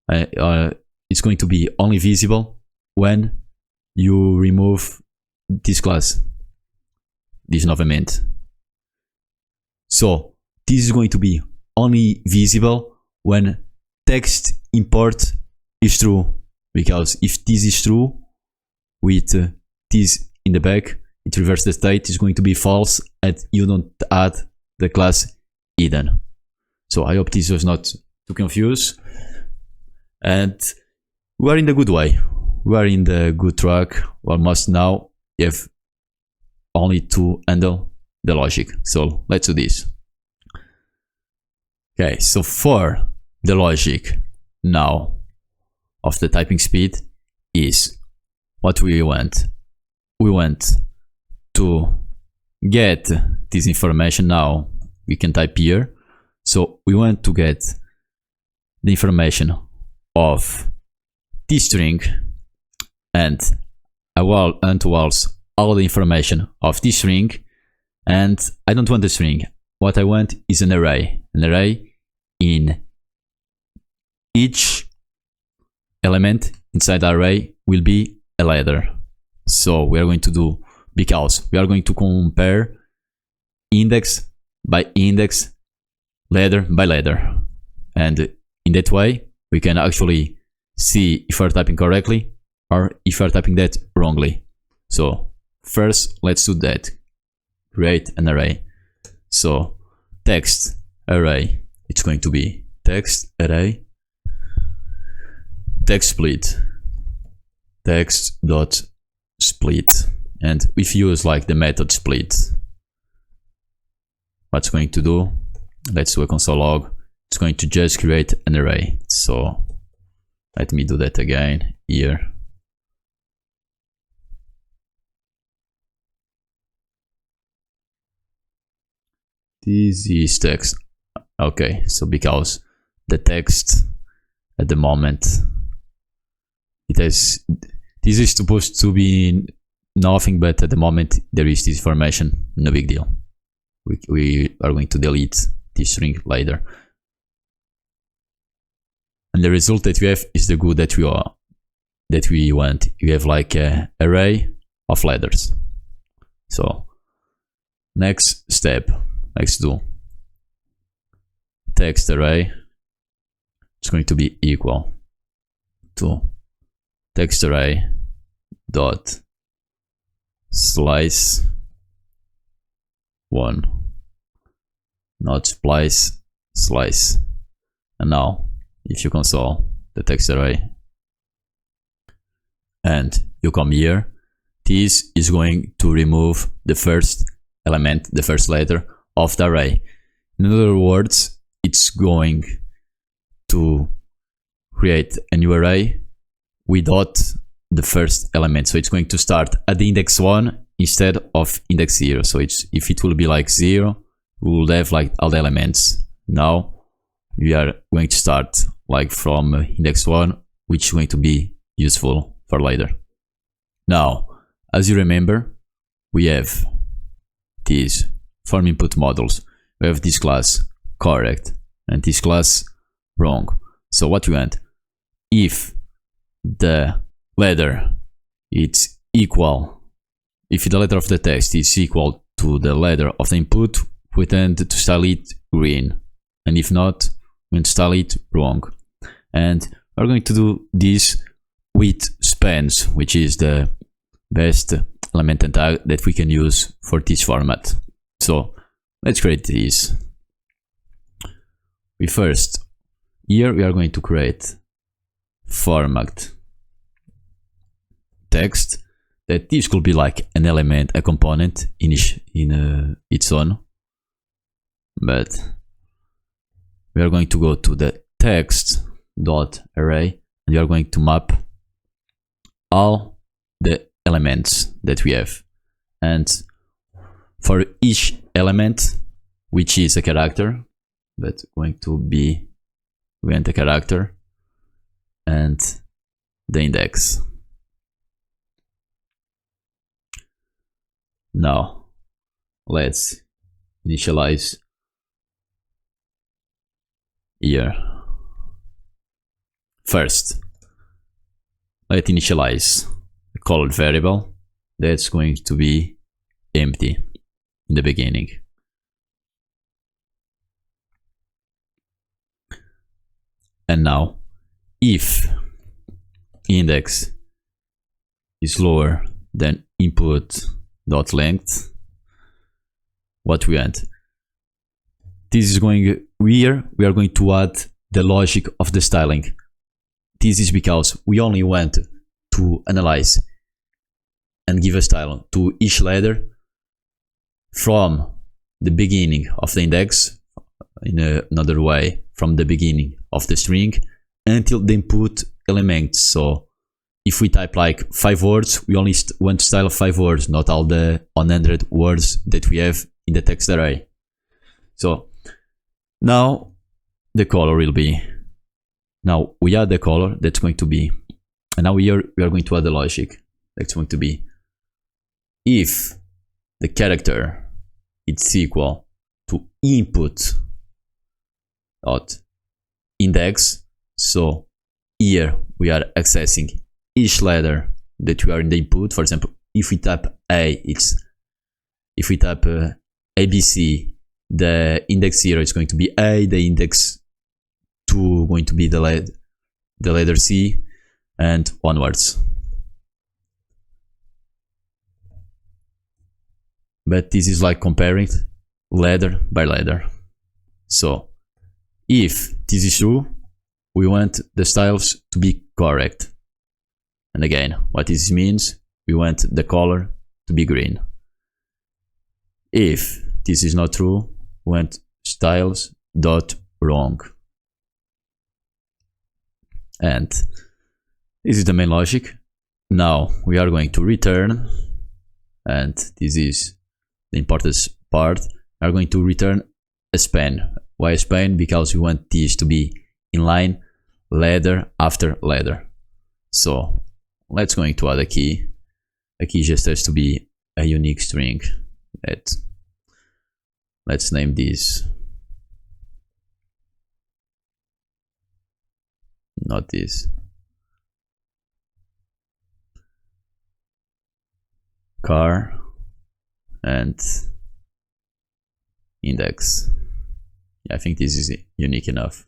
It's going to be only visible when you remove this class, this novamente. So this is going to be only visible when text import is true, because if this is true with this in the back, it reverses the state, is going to be false, and you don't add the class hidden. So I hope this was not too confused, and we are in the good way. We are in the good track. Almost now you have only to handle the logic. So let's do this. Okay, so for the logic now of the typing speed is what we want. We want to get this information. Now we can type here. So we want to get the information of this string and towards all the information of this string. And I don't want the string. What I want is an array. An array in each element inside the array will be a ladder. So we are going to do, because we are going to compare index by index, ladder by ladder. And in that way, we can actually see if we're typing correctly or if we're typing that wrongly. So first, let's do that. Create an array. So text array, it's going to be text array, text split, text dot split. And if you use like the method split, what's going to do, let's do a console log. It's going to just create an array. So let me do that again here. This is text. Okay, so because the text at the moment, this is supposed to be nothing, but at the moment there is this information, no big deal. We are going to delete this string later. And the result that we have is the good that we want. You have like an array of letters. So next step, let's do text array. It's going to be equal to text array dot slice one, not splice, slice. And now if you console the text array and you come here, this is going to remove the first element, the first letter of the array. In other words, it's going to create a new array without the first element. So it's going to start at the index 1 instead of index 0. So if it will be like 0, we will have like all the elements. Now we are going to start like from index 1, which is going to be useful for later. Now, as you remember, we have these form input models. We have this class correct and this class wrong. So what we want, if the letter it's equal, if the letter of the text is equal to the letter of the input, we tend to style it green, and if not, we style it wrong. And we're going to do this with spans, which is the best element and tag that we can use for this format. So let's create this. Here we are going to create format text, that this could be like an element, a component in its own, but we are going to go to the text dot array and we are going to map all the elements that we have, and for each element, which is a character, but going to be, we want a character and the index. Now let's initialize here. First, let's initialize a colored variable that's going to be empty in the beginning. And now, if index is lower than input dot length, what we want, this is going here, we are going to add the logic of the styling. This is because we only want to analyze and give a style to each letter from the beginning of the index, in another way, from the beginning of the string until the input element. So if we type like 5 words, we only want to style 5 words, not all the 100 words that we have in the text array. So now the color will be, now we add the color, that's going to be, and now here we are going to add the logic, that's going to be, if the character is equal to input dot index, so here we are accessing each letter that we are in the input. For example, if we type A, if we type ABC, the index 0 is going to be A, the index 2 going to be the letter C, and onwards. But this is like comparing letter by letter. So if this is true, we want the styles to be correct. And again, what this means, we want the color to be green. If this is not true, we want styles dot wrong. And this is the main logic. Now we are going to return, and this is the important part, we are going to return a span. Why a span? Because we want this to be in line, letter after letter. So let's going to add a key. A key just has to be a unique string. Let's name this, not this, car and index. I think this is unique enough.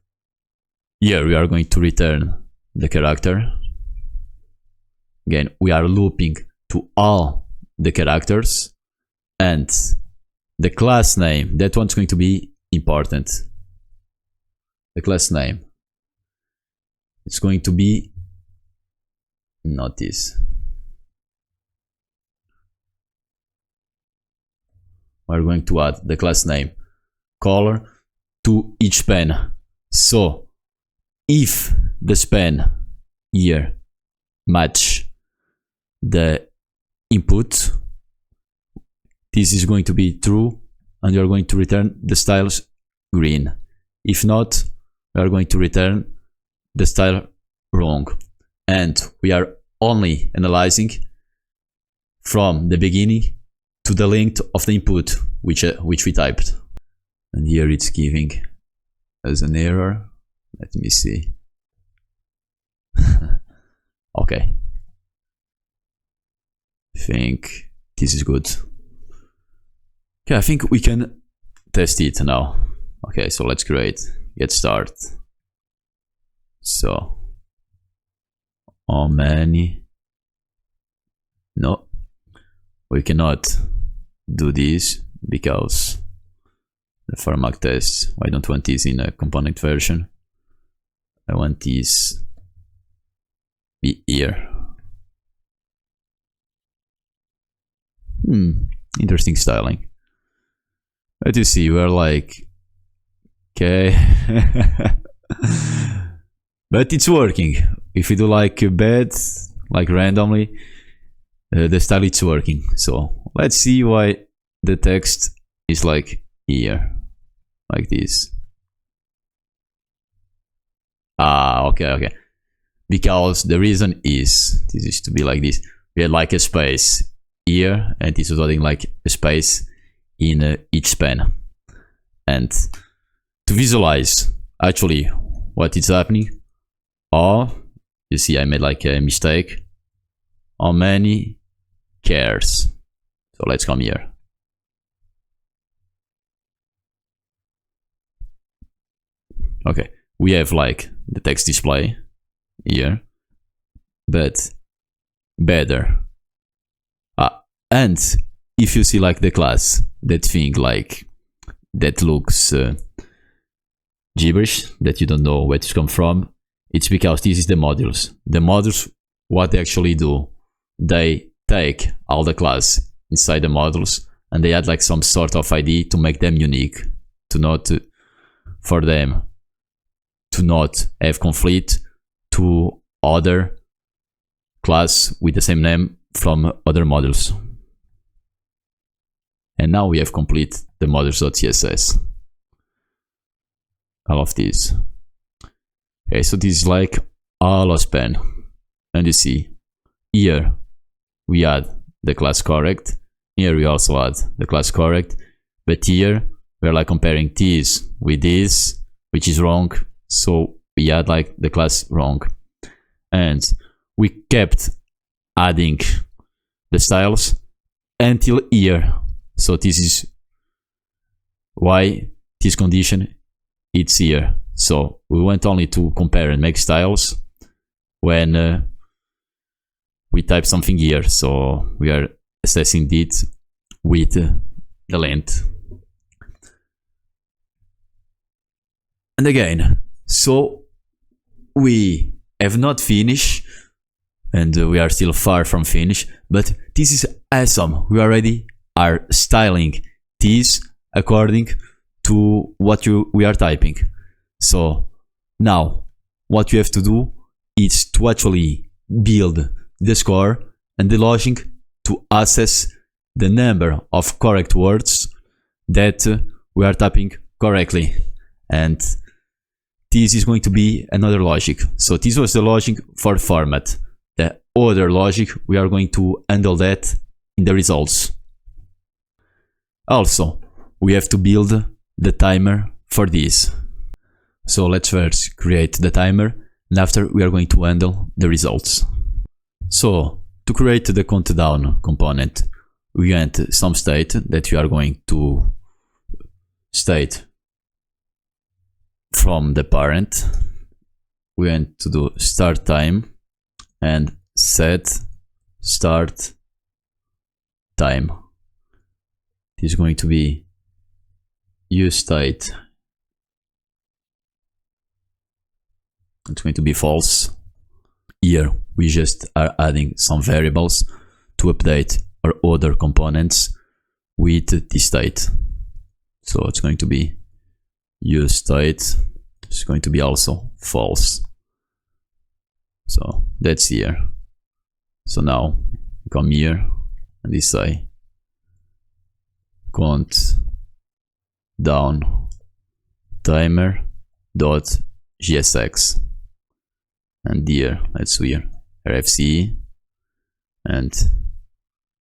Here we are going to return the character. Again, we are looping to all the characters, and the class name, that one's going to be important. The class name, it's going to be not this. We're going to add the class name color to each span. So if the span here match the input, this is going to be true, and you're going to return the styles green. If not, we are going to return the style wrong. And we are only analyzing from the beginning to the length of the input which we typed. And here it's giving us an error. Let me see. Okay. I think this is good. Okay, I think we can test it now. Okay, so let's create get start. So how many? No, we cannot do this because the format tests. I don't want this in a component version. I want this be here. Interesting styling. But you see, we're like, okay, but it's working. If you do like bad, like randomly, the style it's working. So let's see why the text is like here, like this. Okay. Because the reason is this is to be like this. We had like a space here, and this was adding like a space in each span. And to visualize actually what is happening, you see I made like a mistake. How many cares? So let's come here. Okay, we have like the text display here, but better. And if you see like the class, that thing like that looks gibberish, that you don't know where it's come from, it's because this is the modules. The modules, what they actually do, they take all the class inside the modules and they add like some sort of ID to make them unique, for them to not have conflict to other class with the same name from other modules. And now we have complete the modules.css. All of this. Okay, so this is like all of span. And you see, here we add the class correct. Here we also add the class correct. But here we're like comparing this with this, which is wrong. So we add like the class wrong. And we kept adding the styles until here. So this is why this condition it's here. So we want only to compare and make styles when we type something here. So we are assessing it with the length. And again, so we have not finished, and we are still far from finish, but this is awesome. We already are styling this according to what we are typing. So now what you have to do is to actually build the score and the logic to assess the number of correct words that we are typing correctly. And this is going to be another logic. So this was the logic for format. The other logic, we are going to handle that in the results. Also, we have to build the timer for this. So let's first create the timer, and after we are going to handle the results. So to create the countdown component, we want some state that we are going to state from the parent. we want to do start time and set start time. This is going to be use state. It's going to be false. Here we just are adding some variables to update our other components with this state. So it's going to be use state. It's going to be also false. So that's here. So now come here and this say count down timer dot gsx, and here let's do here rfce, and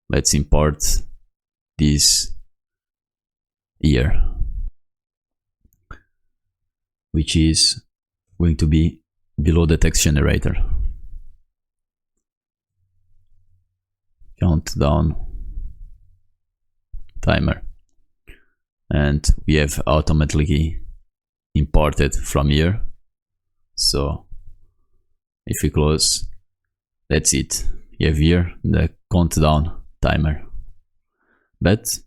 let's import this here, which is going to be below the text generator. Countdown timer, and we have automatically imported from here. So if we close, that's it. You have here the countdown timer, but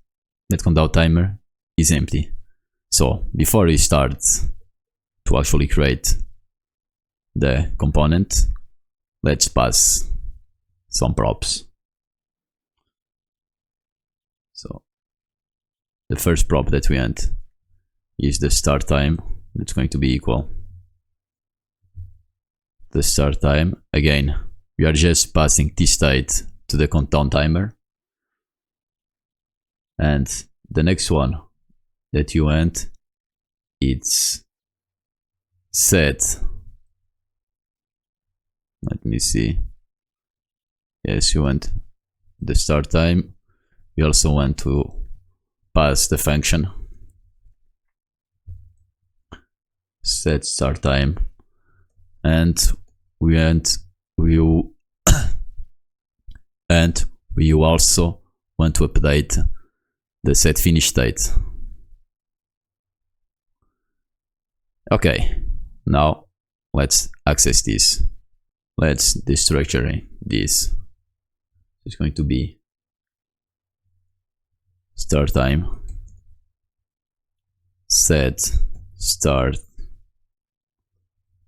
that countdown timer is empty. So before we start to actually create the component, let's pass some props. So the first prop that we want is the start time. It's going to be equal the start time. Again, we are just passing this state to the countdown timer. And the next one that you want, it's set. Let me see. Yes, you want the start time. We also want to pass the function set start time, and we also want to update the set finish state. Okay, now let's access this. Let's destructure this. It's going to be start time set start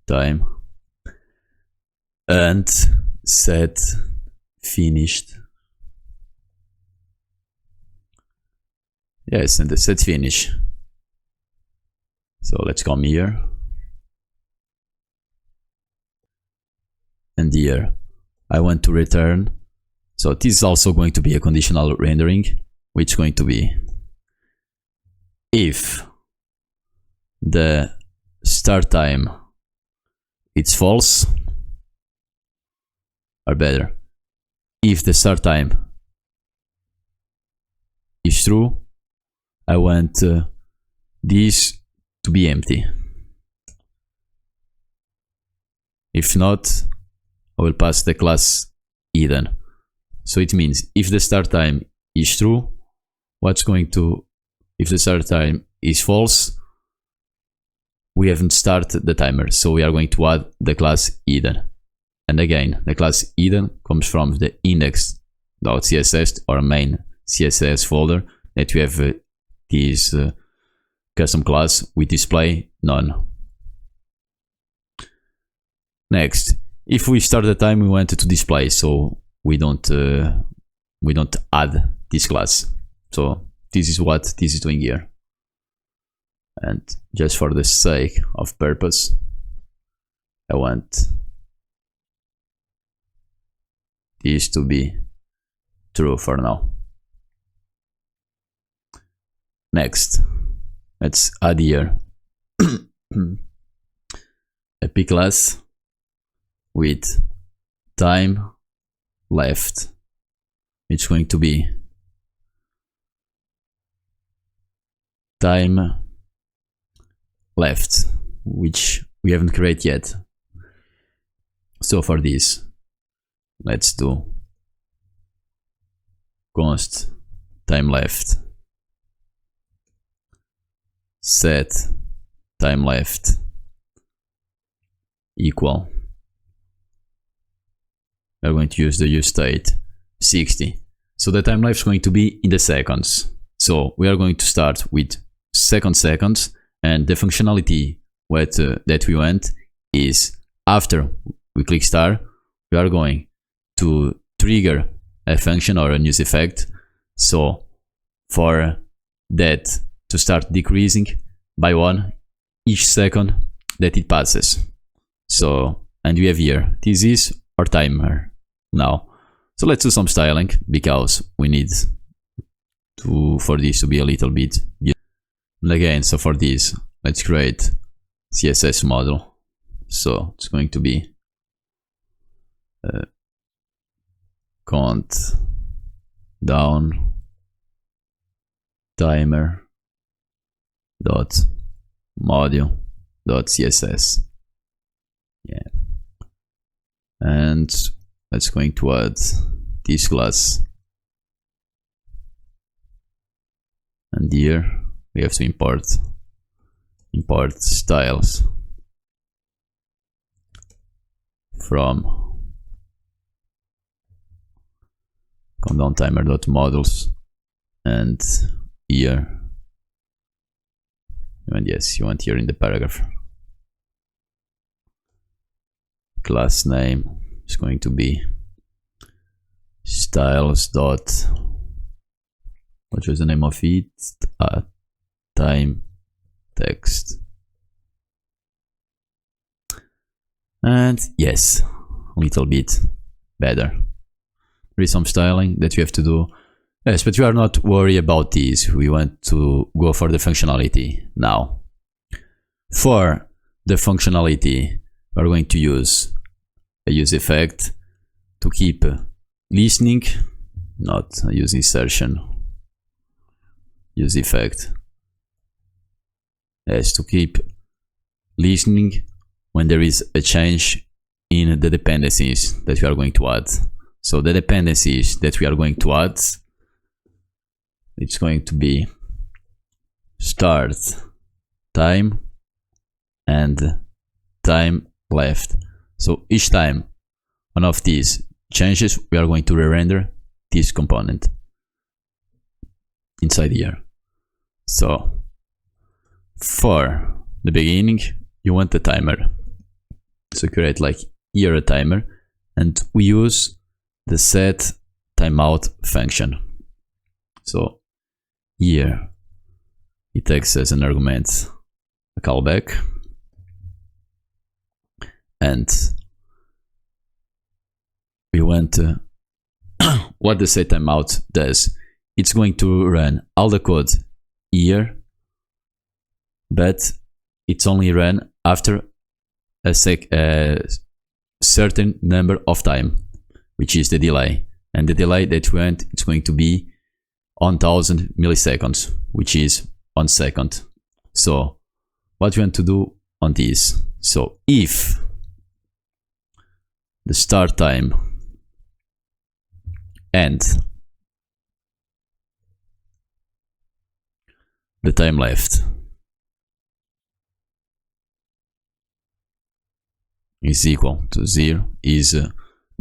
time and set finished. Yes, and the set finish. So let's come here, and here I want to return. So this is also going to be a conditional rendering, which is going to be if the start time it's false, or better, if the start time is true, I want this to be empty. If not, I will pass the class hidden. So it means if the start time is true, if the start time is false, we haven't started the timer, so we are going to add the class hidden. And again, the class hidden comes from the index.css or main CSS folder that we have this custom class with display none. Next, if we start the time we want to display, so we don't add this class. So this is what this is doing here. And just for the sake of purpose, I want this to be true for now. Next, let's add here a p class with time left. It's going to be time left, which we haven't created yet. So for this, let's do const time left set time left equal, we're going to use the use state 60. So the time lapse is going to be in the seconds. So we are going to start with seconds, and the functionality that we want is after we click start, we are going to trigger a function or a news effect. So for that to start decreasing by 1 each second that it passes. So, and we have here, this is our timer now. So let's do some styling because we need for this to be a little bit. And again, so for this, let's create CSS model. So it's going to be cont down timer dot module dot css. Yeah, and that's going to add this class, and here we have to import styles from countdown timer dot models, and here, and yes, you want here in the paragraph class name is going to be styles dot, what was the name of it, time text. And yes, a little bit better. There is some styling that we have to do. Yes, but we are not worried about this. We want to go for the functionality now. For the functionality, we're going to use a use effect to keep listening, not a use insertion, use effect. Yes, to keep listening when there is a change in the dependencies that we are going to add. So the dependencies that we are going to add, it's going to be start time and time left. So each time one of these changes, we are going to re-render this component inside here. So for the beginning, you want the timer. So create like here a timer, and we use the set timeout function. So here it takes as an argument a callback, and we want what the set timeout does. It's going to run all the code here, but it's only run after a certain number of time, which is the delay. And the delay that we want, it's going to be 1000 milliseconds, which is 1 second. So what we want to do on this, so if the start time and the time left is equal to 0, is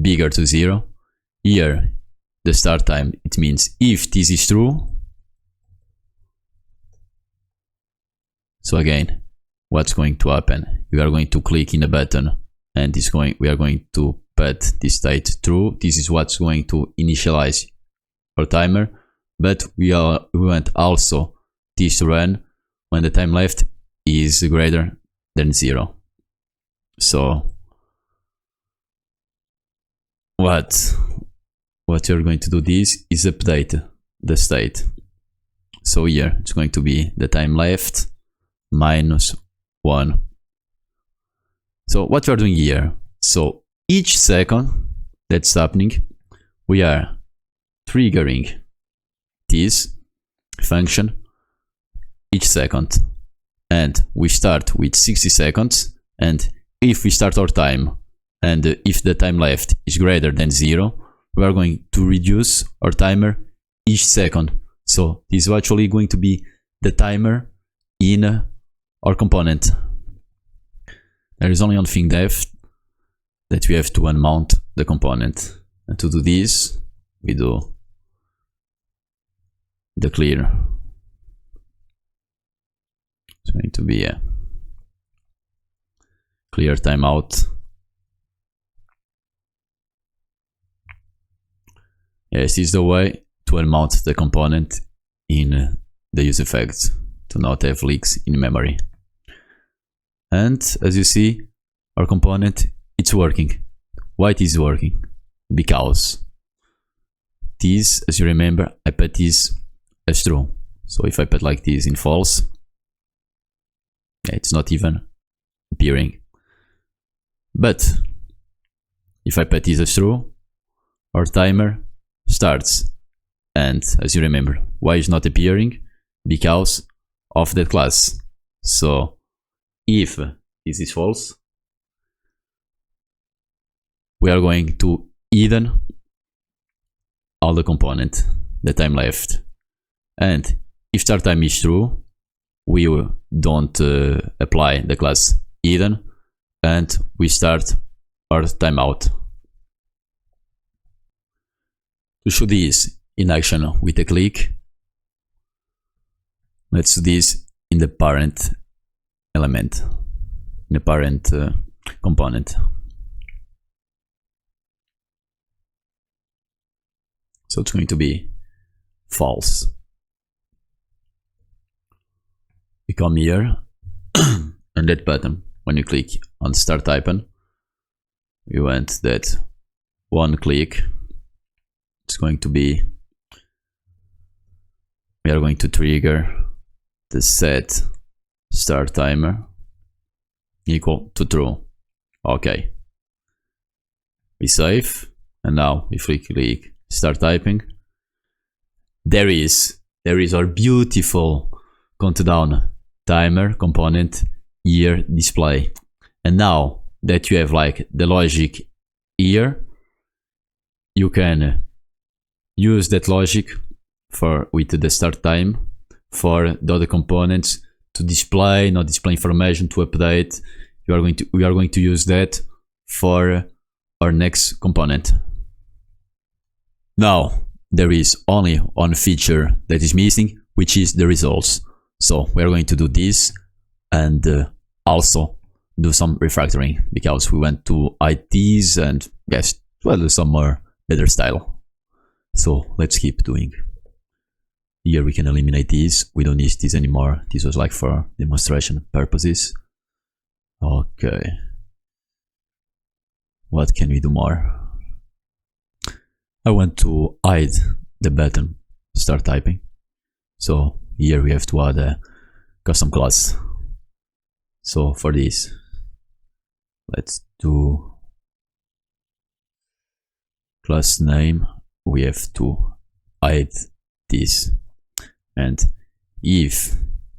bigger to 0, here the start time, it means if this is true. So again, what's going to happen? We are going to click in a button, and we are going to put this state true. This is what's going to initialize our timer, but we want also this to run when the time left is greater than 0. So what you're going to do this is update the state. So here it's going to be the time left minus 1. So what we're doing here, so each second that's happening, we are triggering this function each second, and we start with 60 seconds, and if we start our time and if the time left is greater than 0, we are going to reduce our timer each second. So this is actually going to be the timer in our component. There is only one thing left, that we have to unmount the component. And to do this, we do the clear. It's going to be a clear timeout. Yes, this is the way to unmount the component in the use effects to not have leaks in memory. And as you see, our component, it's working. Why it is working? Because this, as you remember, I put this as true. So if I put like this in false, it's not even appearing. But if I put this as true, our timer starts. And as you remember, why is not appearing? Because of that class. So if this is false, we are going to hidden all the component that time left. And if start time is true, we don't apply the class hidden, and we start our timeout. To show this in action with a click, let's do this in the parent element, in the parent component. So it's going to be false. We come here and that button, when you click on start icon, we want that one click. It's going to be, we are going to trigger the set start timer equal to true. Okay. We save, and now if we click start typing, there is our beautiful countdown timer component here display. And now that you have like the logic here, you can use that logic with the start time for the other components to display, not display information, to update. We are going to use that for our next component. Now there is only one feature that is missing, which is the results. So we are going to do this and also do some refactoring, because we went to ITs and yes, well, some more better style. So let's keep doing. Here we can eliminate this. We don't need this anymore. This was like for demonstration purposes. Okay. What can we do more? I want to hide the button start typing. So here we have to add a custom class. So for this, let's do class name. We have to hide this. And if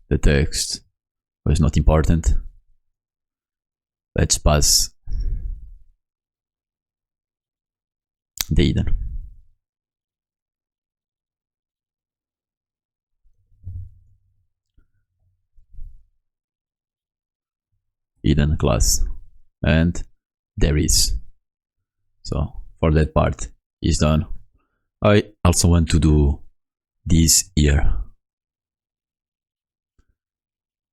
the text was not important, let's pass the hidden. Hidden class, and there is. So for that part is done. I also want to do this here.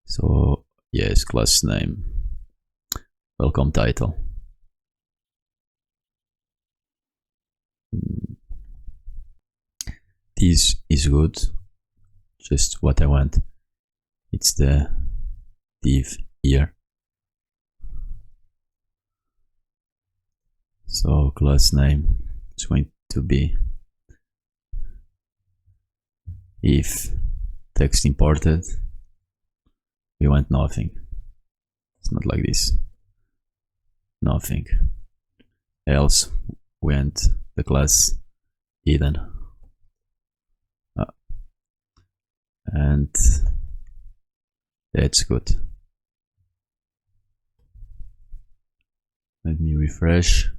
So yes, class name, welcome title. This is good, just what I want. It's the div here. So class name is going to be if text imported. We want nothing. It's not like this. Nothing. Else we want the class hidden. And that's good. Let me refresh.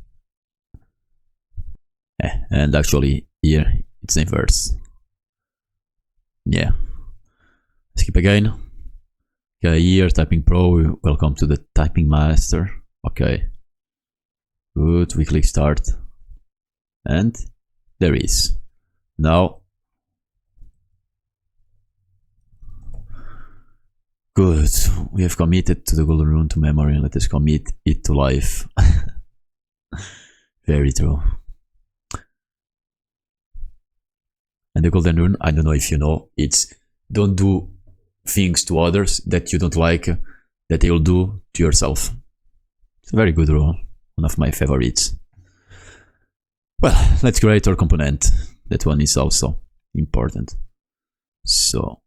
And actually here it's inverse. Yeah. Skip again. Okay, here typing pro, welcome to the typing master. Okay, good, we click start, and there is. Now, good, we have committed to the golden rune to memory, and let us commit it to life. Very true. And the golden rune, I don't know if you know, it's don't do things to others that you don't like that they will do to yourself. It's a very good rule, one of my favorites. Well, let's create our component. That one is also important. So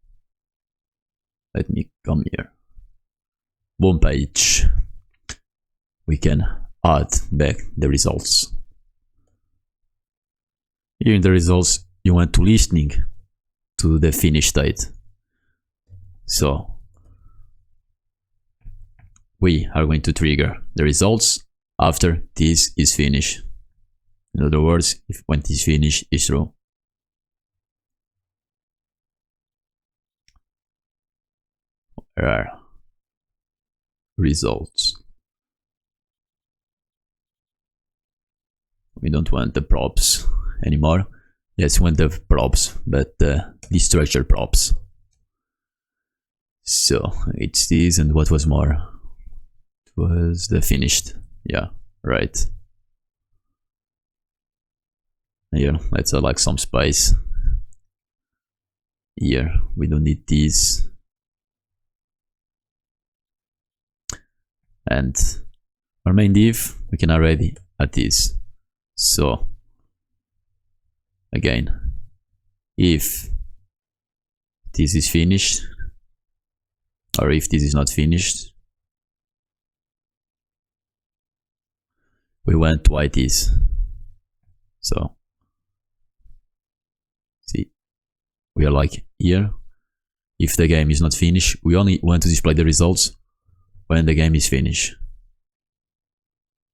let me come here. Home page. We can add back the results. Here in the results, you want to listening to the finished state. So we are going to trigger the results after this is finished. In other words, if when this finish is true. Where are results? We don't want the props anymore. Yes, we want the props, but the structured props. So it's this, and what was more? It was the finished. Yeah, right. Here, let's add like some space. Here, we don't need this. And our main div, we can already add this. So again, if this is finished, or if this is not finished, we want to hide this. So see, we are like here. If the game is not finished, we only want to display the results when the game is finished.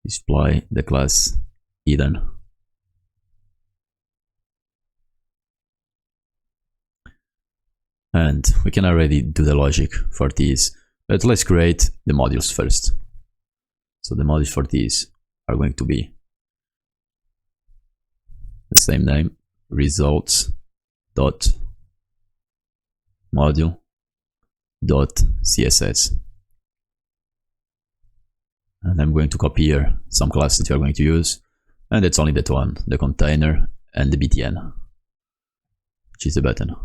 Display the class hidden. And we can already do the logic for this, but let's create the modules first. So the modules for this are going to be the same name, results dot module dot css. And I'm going to copy here some classes that we are going to use, and it's only that one, the container and the btn, which is the button.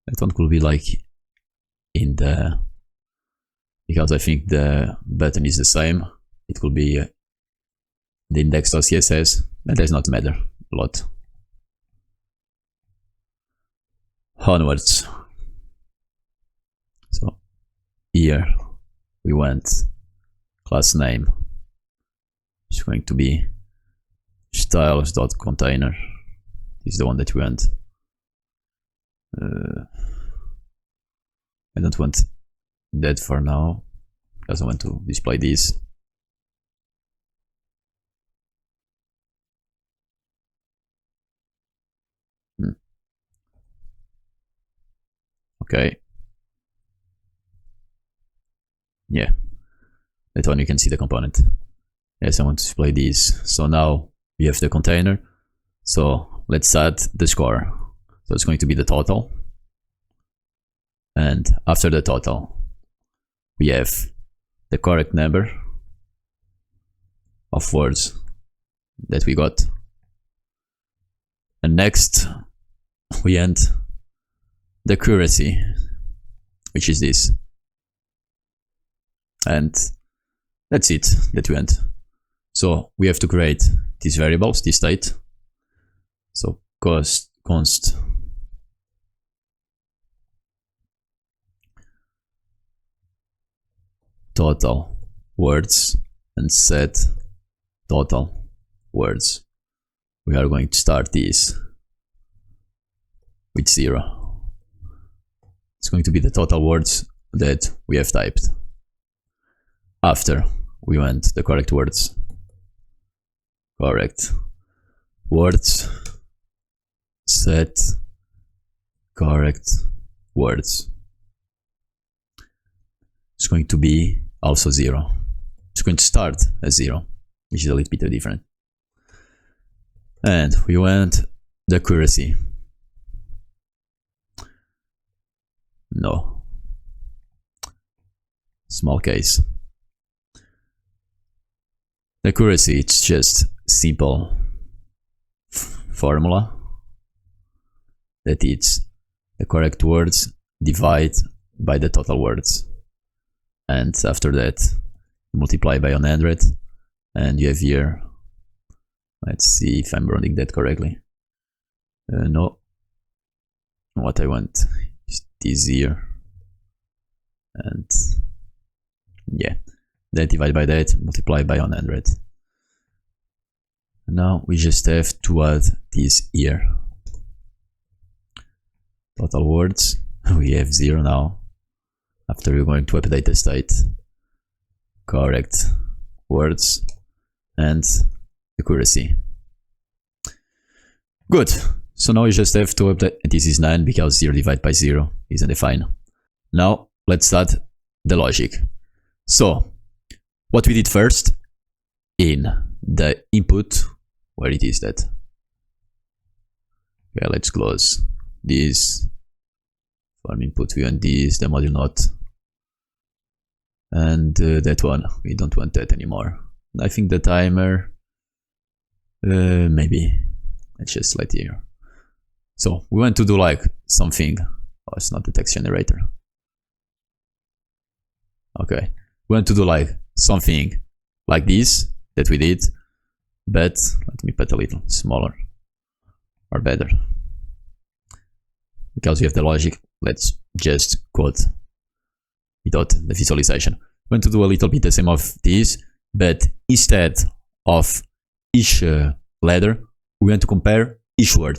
That one could be like in the, because I think the button is the same, it could be the index.css, but does not matter a lot. Onwards. So here we want class name. It's going to be styles.container. This is the one that we want. I don't want that for now, because I want to display this. Okay. Yeah, that one you can see the component. Yes, I want to display this. So now we have the container. So let's add the score. So it's going to be the total. And after the total, we have the correct number of words that we got. And next, we end the accuracy, which is this. And that's it that we end. So we have to create these variables, this state. So const total words and set total words. We are going to start this with 0. It's going to be the total words that we have typed. After we want the correct words. Correct words, set correct words. going to be also 0. It's going to start as 0, which is a little bit different. And we want the accuracy. No. Small case. The accuracy, it's just simple formula that it's the correct words divide by the total words, and after that multiply by 100, and you have here, let's see if I'm running that correctly. No, what I want is this here, and yeah, that divide by that, multiply by 100. Now we just have to add this here. Total words, we have 0 now. After we're going to update the state, correct words, and accuracy. Good. So now we just have to update. This is 9 because 0 divided by 0 isn't defined. Now let's start the logic. So what we did first in the input, where it is that? Okay, let's close this. Form input, we want this, the module not, and that one, we don't want that anymore. I think the timer, maybe, let's just select here. So we want to do like something, oh, it's not the text generator. Okay, we want to do like something like this that we did, but let me put a little smaller or better. Because we have the logic, let's just code without the visualization. We want to do a little bit the same of this, but instead of each letter, we want to compare each word.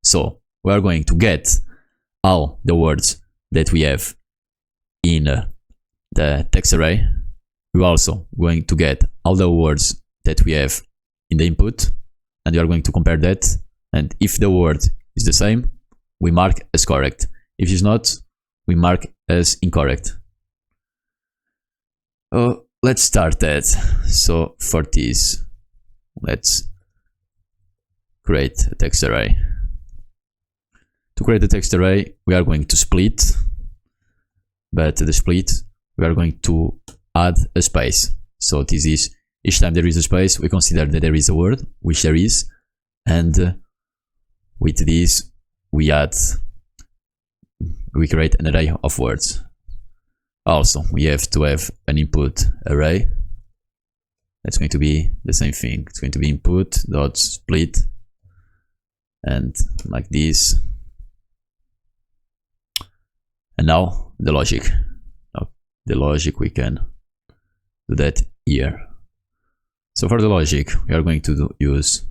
So we are going to get all the words that we have in the text array. We're also going to get all the words that we have in the input, and we are going to compare that, and if the word is the same, we mark as correct. If it's not, we mark as incorrect. Let's start that. So for this, let's create a text array. To create a text array, we are going to split, but the split, we are going to add a space. So this is, each time there is a space, we consider that there is a word, which there is, and with this, we create an array of words. Also, we have to have an input array. That's going to be the same thing. It's going to be input dot split, and like this. And now the logic. Now the logic, we can do that here. So for the logic, we are going to use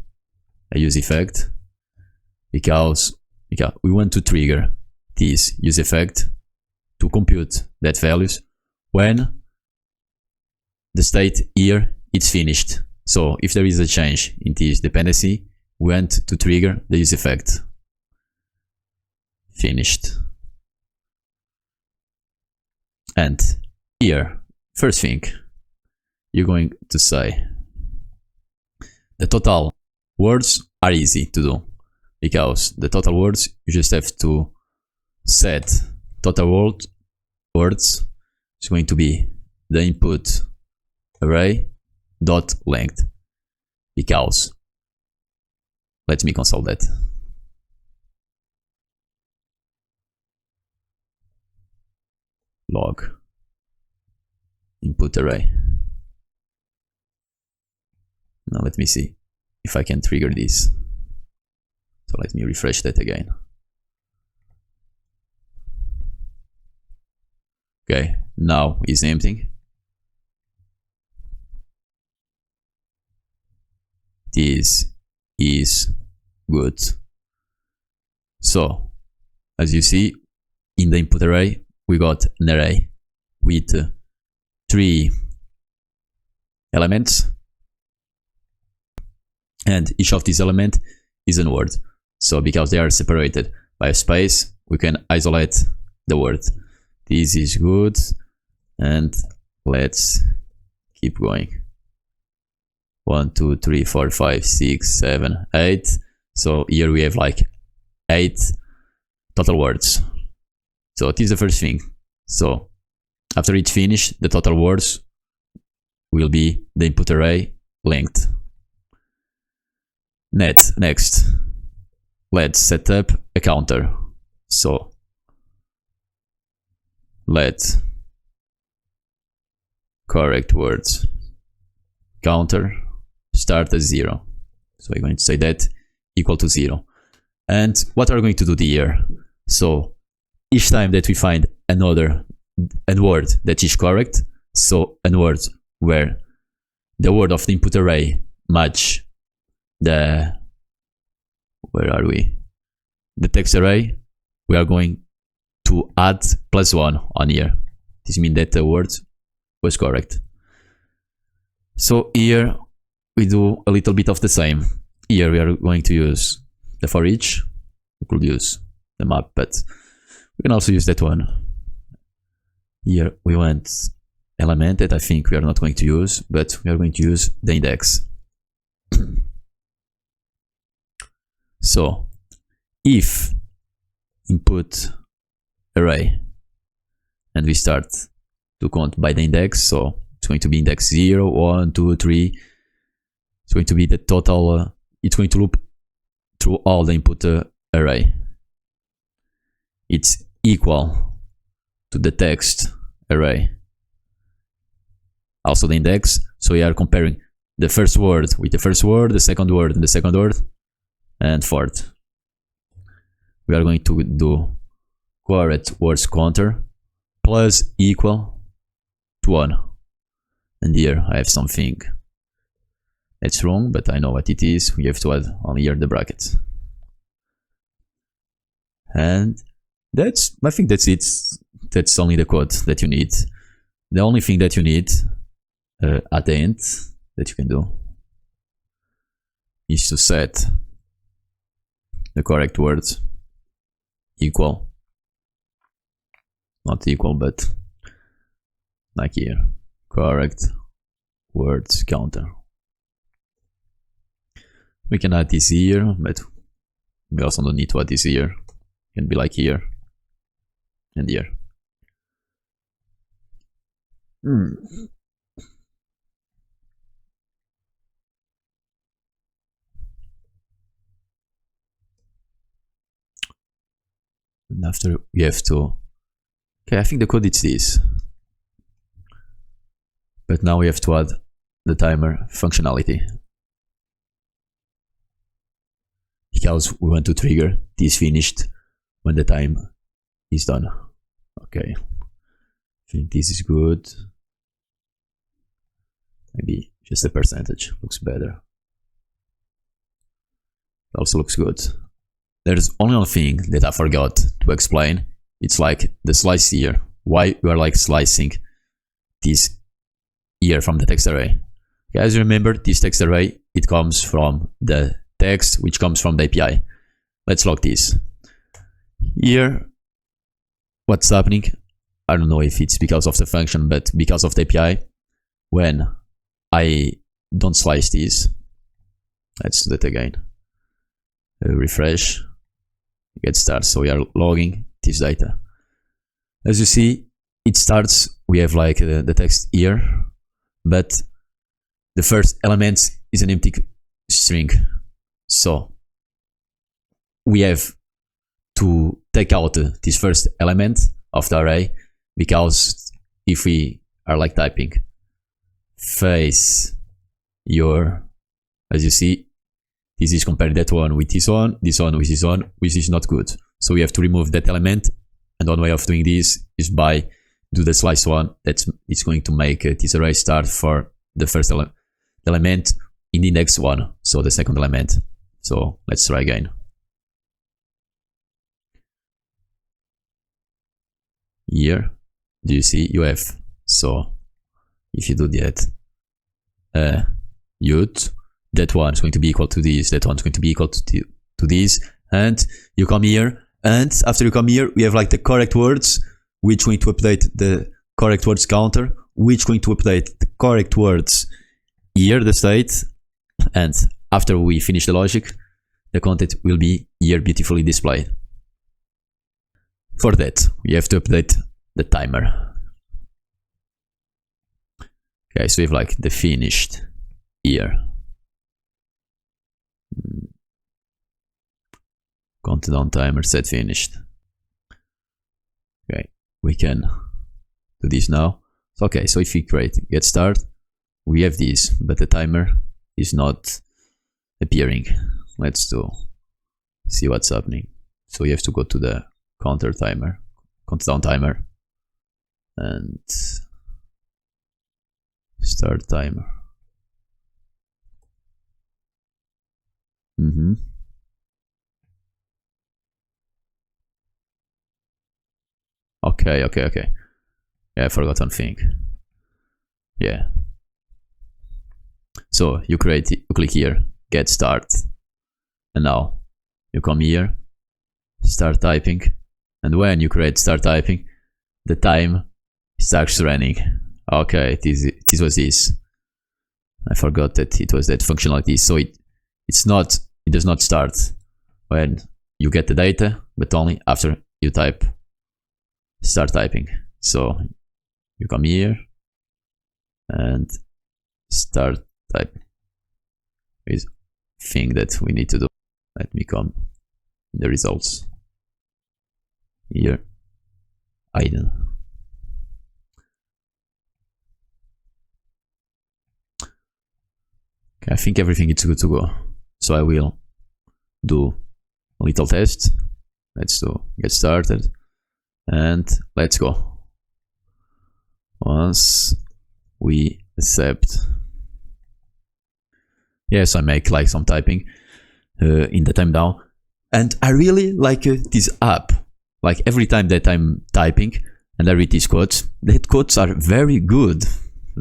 a use effect because we want to trigger this use effect to compute that values when the state here is finished. So if there is a change in this dependency, we want to trigger the use effect. Finished. And here, first thing, you're going to say the total words are easy to do, because the total words, you just have to set total words is going to be the input array dot length, because let me console that. Log input array. Now let me see if I can trigger this. So let me refresh that again. Okay, now it's empty. This is good. So, as you see, in the input array, we got an array with 3 elements, and each of these elements is a word. So because they are separated by a space, we can isolate the word. This is good. And let's keep going. 1, 2, 3, 4, 5, 6, 7, 8. So here we have like 8 total words. So it is the first thing. So after it's finished, the total words will be the input array length. Next, let's set up a counter. So let correct words counter start at 0. So we're going to say that equal to 0. And what are we going to do here? So each time that we find a word that is correct, so a word where the word of the input array match the, the text array, we are going to add +1 on here. This means that the word was correct. So here we do a little bit of the same. Here we are going to use the for each. We could use the map, but we can also use that one. Here we want element that I think we are not going to use, but we are going to use the index. So if input array and we start to count by the index, so it's going to be index 0, 1, 2, 3. It's going to be the total, it's going to loop through all the input array. It's equal to the text array, also the index. So we are comparing the first word with the first word, the second word and the second word, and fourth. We are going to do correct words counter plus equal to 1. And here I have something that's wrong, but I know what it is. We have to add on here the brackets. And I think that's it. That's only the code that you need. The only thing that you need at the end that you can do is to set the correct words equal, not equal, but like here, correct words counter. We can add this here, but we also don't need to add this here. It can be like here and here. And after we have to, okay, I think the code is this, but now we have to add the timer functionality, because we want to trigger this finished when the time is done. Okay, I think this is good. Maybe just a percentage looks better. It also looks good. There's only one thing that I forgot to explain. It's like the slice here. Why we are like slicing this here from the text array. Okay, as you remember, this text array, it comes from the text which comes from the API. Let's log this. Here, what's happening? I don't know if it's because of the function, but because of the API, when I don't slice this, let's do that again. Refresh, get started. So we are logging this data. As you see, it starts, we have like the text here, but the first element is an empty string. So we have to take out this first element of the array, because if we are like typing face your, as you see, this is comparing that one with this one with this one, which is not good. So we have to remove that element, and one way of doing this is by do the slice one. It's going to make this array start for the first element in the index 1, so the second element. So let's try again. Here, do you see you have, so if you do that, youth, that one is going to be equal to this, that one is going to be equal to this, and you come here, and after you come here, we have like the correct words, which we need to update the correct words counter, which is going to update the correct words here, the state, and after we finish the logic, the content will be here beautifully displayed. For that, we have to update the timer. Okay, so we have like the finished here. Countdown timer set finished. Okay, we can do this now. So, okay, so if we create get start, we have this, but the timer is not appearing. Let's see what's happening. So you have to go to the countdown timer, and start timer. Okay. Yeah, I forgot one thing. Yeah. So you click here, get start, and now you come here, start typing, and when you create start typing, the time starts running. Okay, it was this. I forgot that it was that functionality. So it does not start when you get the data, but only after you type start typing. So you come here and start typing is thing that we need to do. Let me come the results here. Hidden. Okay, I think everything is good to go. So I will do a little test. Let's get started, and let's go. Once we accept, yes, I make like some typing in the time down, and I really like this app. Like every time that I'm typing and I read these quotes, the quotes are very good,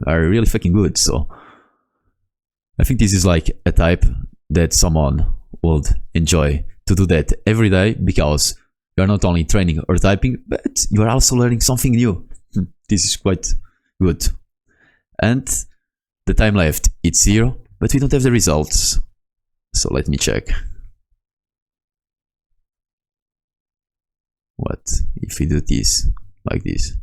are really fucking good. So I think this is like a type that someone would enjoy to do that every day, because you are not only training or typing, but you are also learning something new. This is quite good. And the time left, it's 0, but we don't have the results. So let me check. What if we do this like this?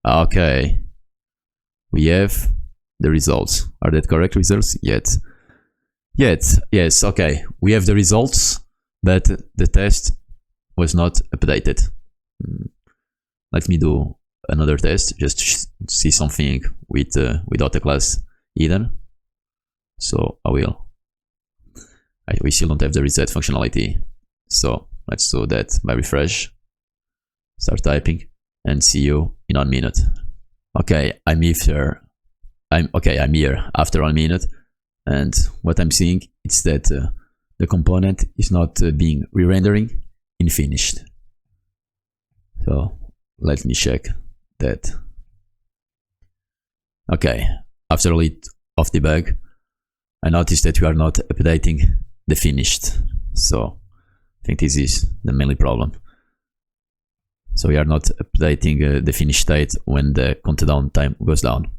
Okay, we have the results. Are that correct results? Yet, yes, okay. We have the results, but the test was not updated. Let me do another test just to see something without the class hidden. So I will. We still don't have the reset functionality. So let's do that by refresh. Start typing and see you in 1 minute. Okay, I'm here after 1 minute, and what I'm seeing is that the component is not being re-rendering in finished. So let me check that. Okay, after a lit of debug, I noticed that we are not updating the finished. So I think this is the mainly problem. So we are not updating the finished state when the countdown time goes down.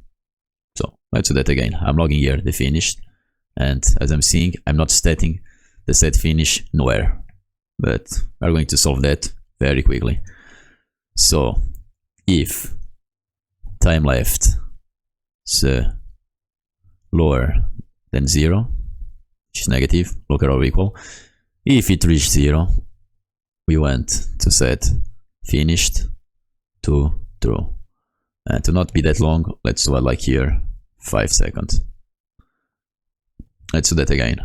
So let's do that again. I'm logging here the finished, and as I'm seeing, I'm not stating the set finish nowhere, but we're going to solve that very quickly. So if time left is lower than 0, which is negative, local or equal, if it reached 0, we want to set finished to true. And to not be that long, let's do it like here, 5 seconds. Let's do that again.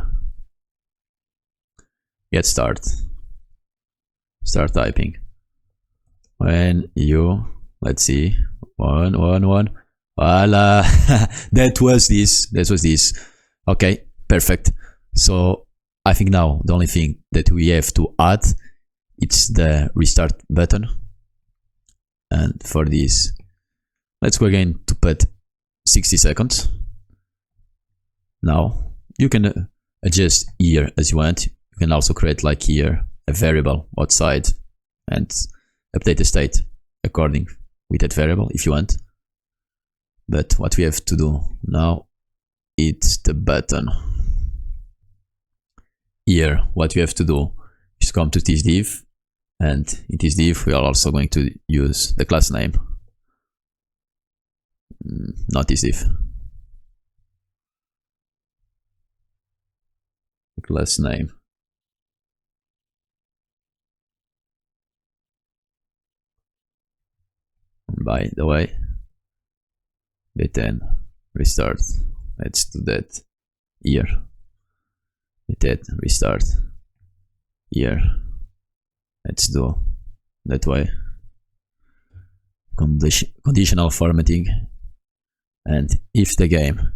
Get start. Start typing. When you, let's see, 1. Voila. That was this. Okay, perfect. So I think now the only thing that we have to add, it's the restart button. And for this, let's go again to put 60 seconds. Now you can adjust here as you want. You can also create like here a variable outside and update the state according with that variable if you want. But what we have to do now, it's the button. Here, what we have to do is come to this div, and in this div we are also going to use the class name. Not this div. The class name. By the way, Vite restart. Let's do that here. Vite restart here. Let's do that way. Conditional formatting, and if the game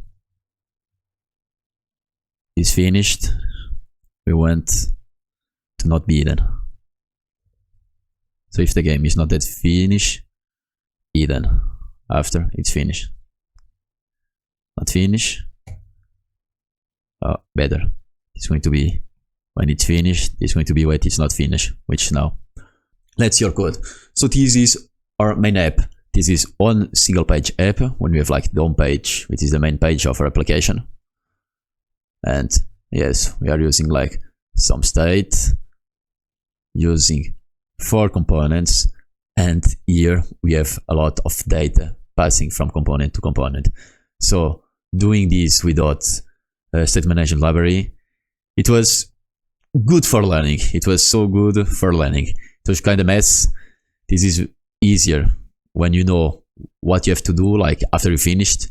is finished, we want to not be hidden. So if the game is not yet finished, hidden after it's finished. Not finished. Oh, better. It's going to be when it's finished. It's going to be when it's not finished, which now. Let's see your code. So this is our main app. This is one single page app when we have like the home page, which is the main page of our application. And yes, we are using like some state, using 4 components. And here we have a lot of data passing from component to component. So doing this without a state management library, it was good for learning. It was so good for learning. It was kind of mess. This is easier when you know what you have to do, like after you finished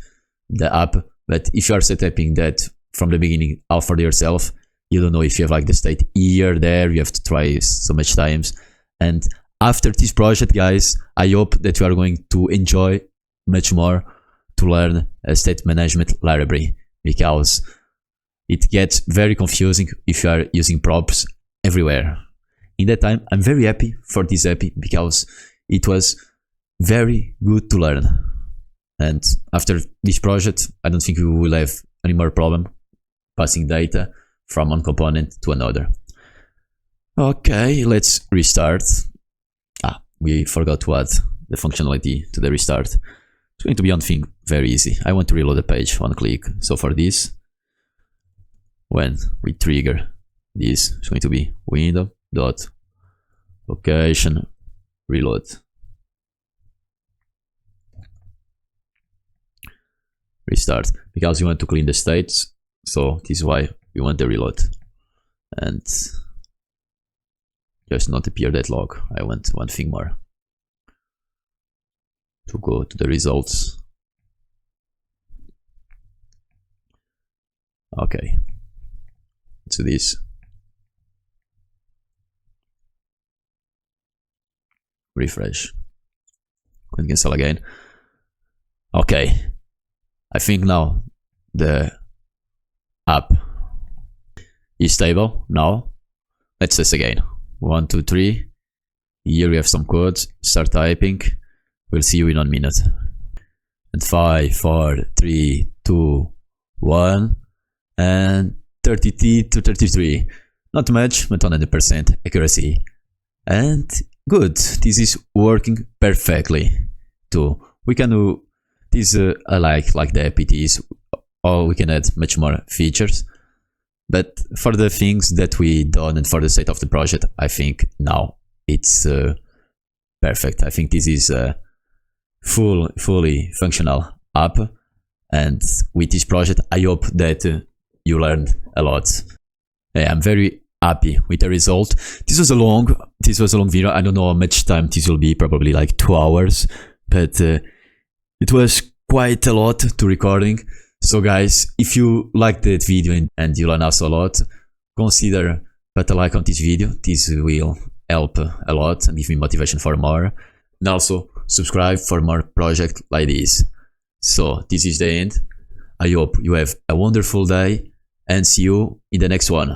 the app. But if you are setting that from the beginning all for yourself, you don't know if you have like the state here, there, you have to try so much times. And after this project, guys, I hope that you are going to enjoy much more to learn a state management library, because it gets very confusing if you are using props everywhere. In that time, I'm very happy for this app because it was very good to learn. And after this project, I don't think we will have any more problem passing data from one component to another. Okay, let's restart. We forgot to add the functionality to the restart. It's going to be one thing very easy. I want to reload the page, one click. So for this, when we trigger this, it's going to be window dot location reload. Restart, because we want to clean the states. So this is why we want the reload. And just not appear that log. I want one thing more. To go to the results. Okay. Let's do this. Refresh. Can cancel again. Okay. I think now the app is stable. Now let's test again. 1, 2, 3. Here we have some codes. Start typing. We'll see you in 1 minute. And 5, 4, 3, 2, 1. And 32 to 33. Not much, but 100% accuracy. And good. This is working perfectly too. We can do this. I like the app it is. Or we can add much more features. But for the things that we done and for the state of the project, I think now it's perfect. I think this is a fully functional app. And with this project, I hope that you learned a lot. I'm very happy with the result. This was a long video. I don't know how much time this will be, probably like 2 hours. But it was quite a lot to recording. So guys, if you liked that video and you learned also a lot, consider put a like on this video. This will help a lot and give me motivation for more. And also subscribe for more projects like this. So this is the end. I hope you have a wonderful day and see you in the next one.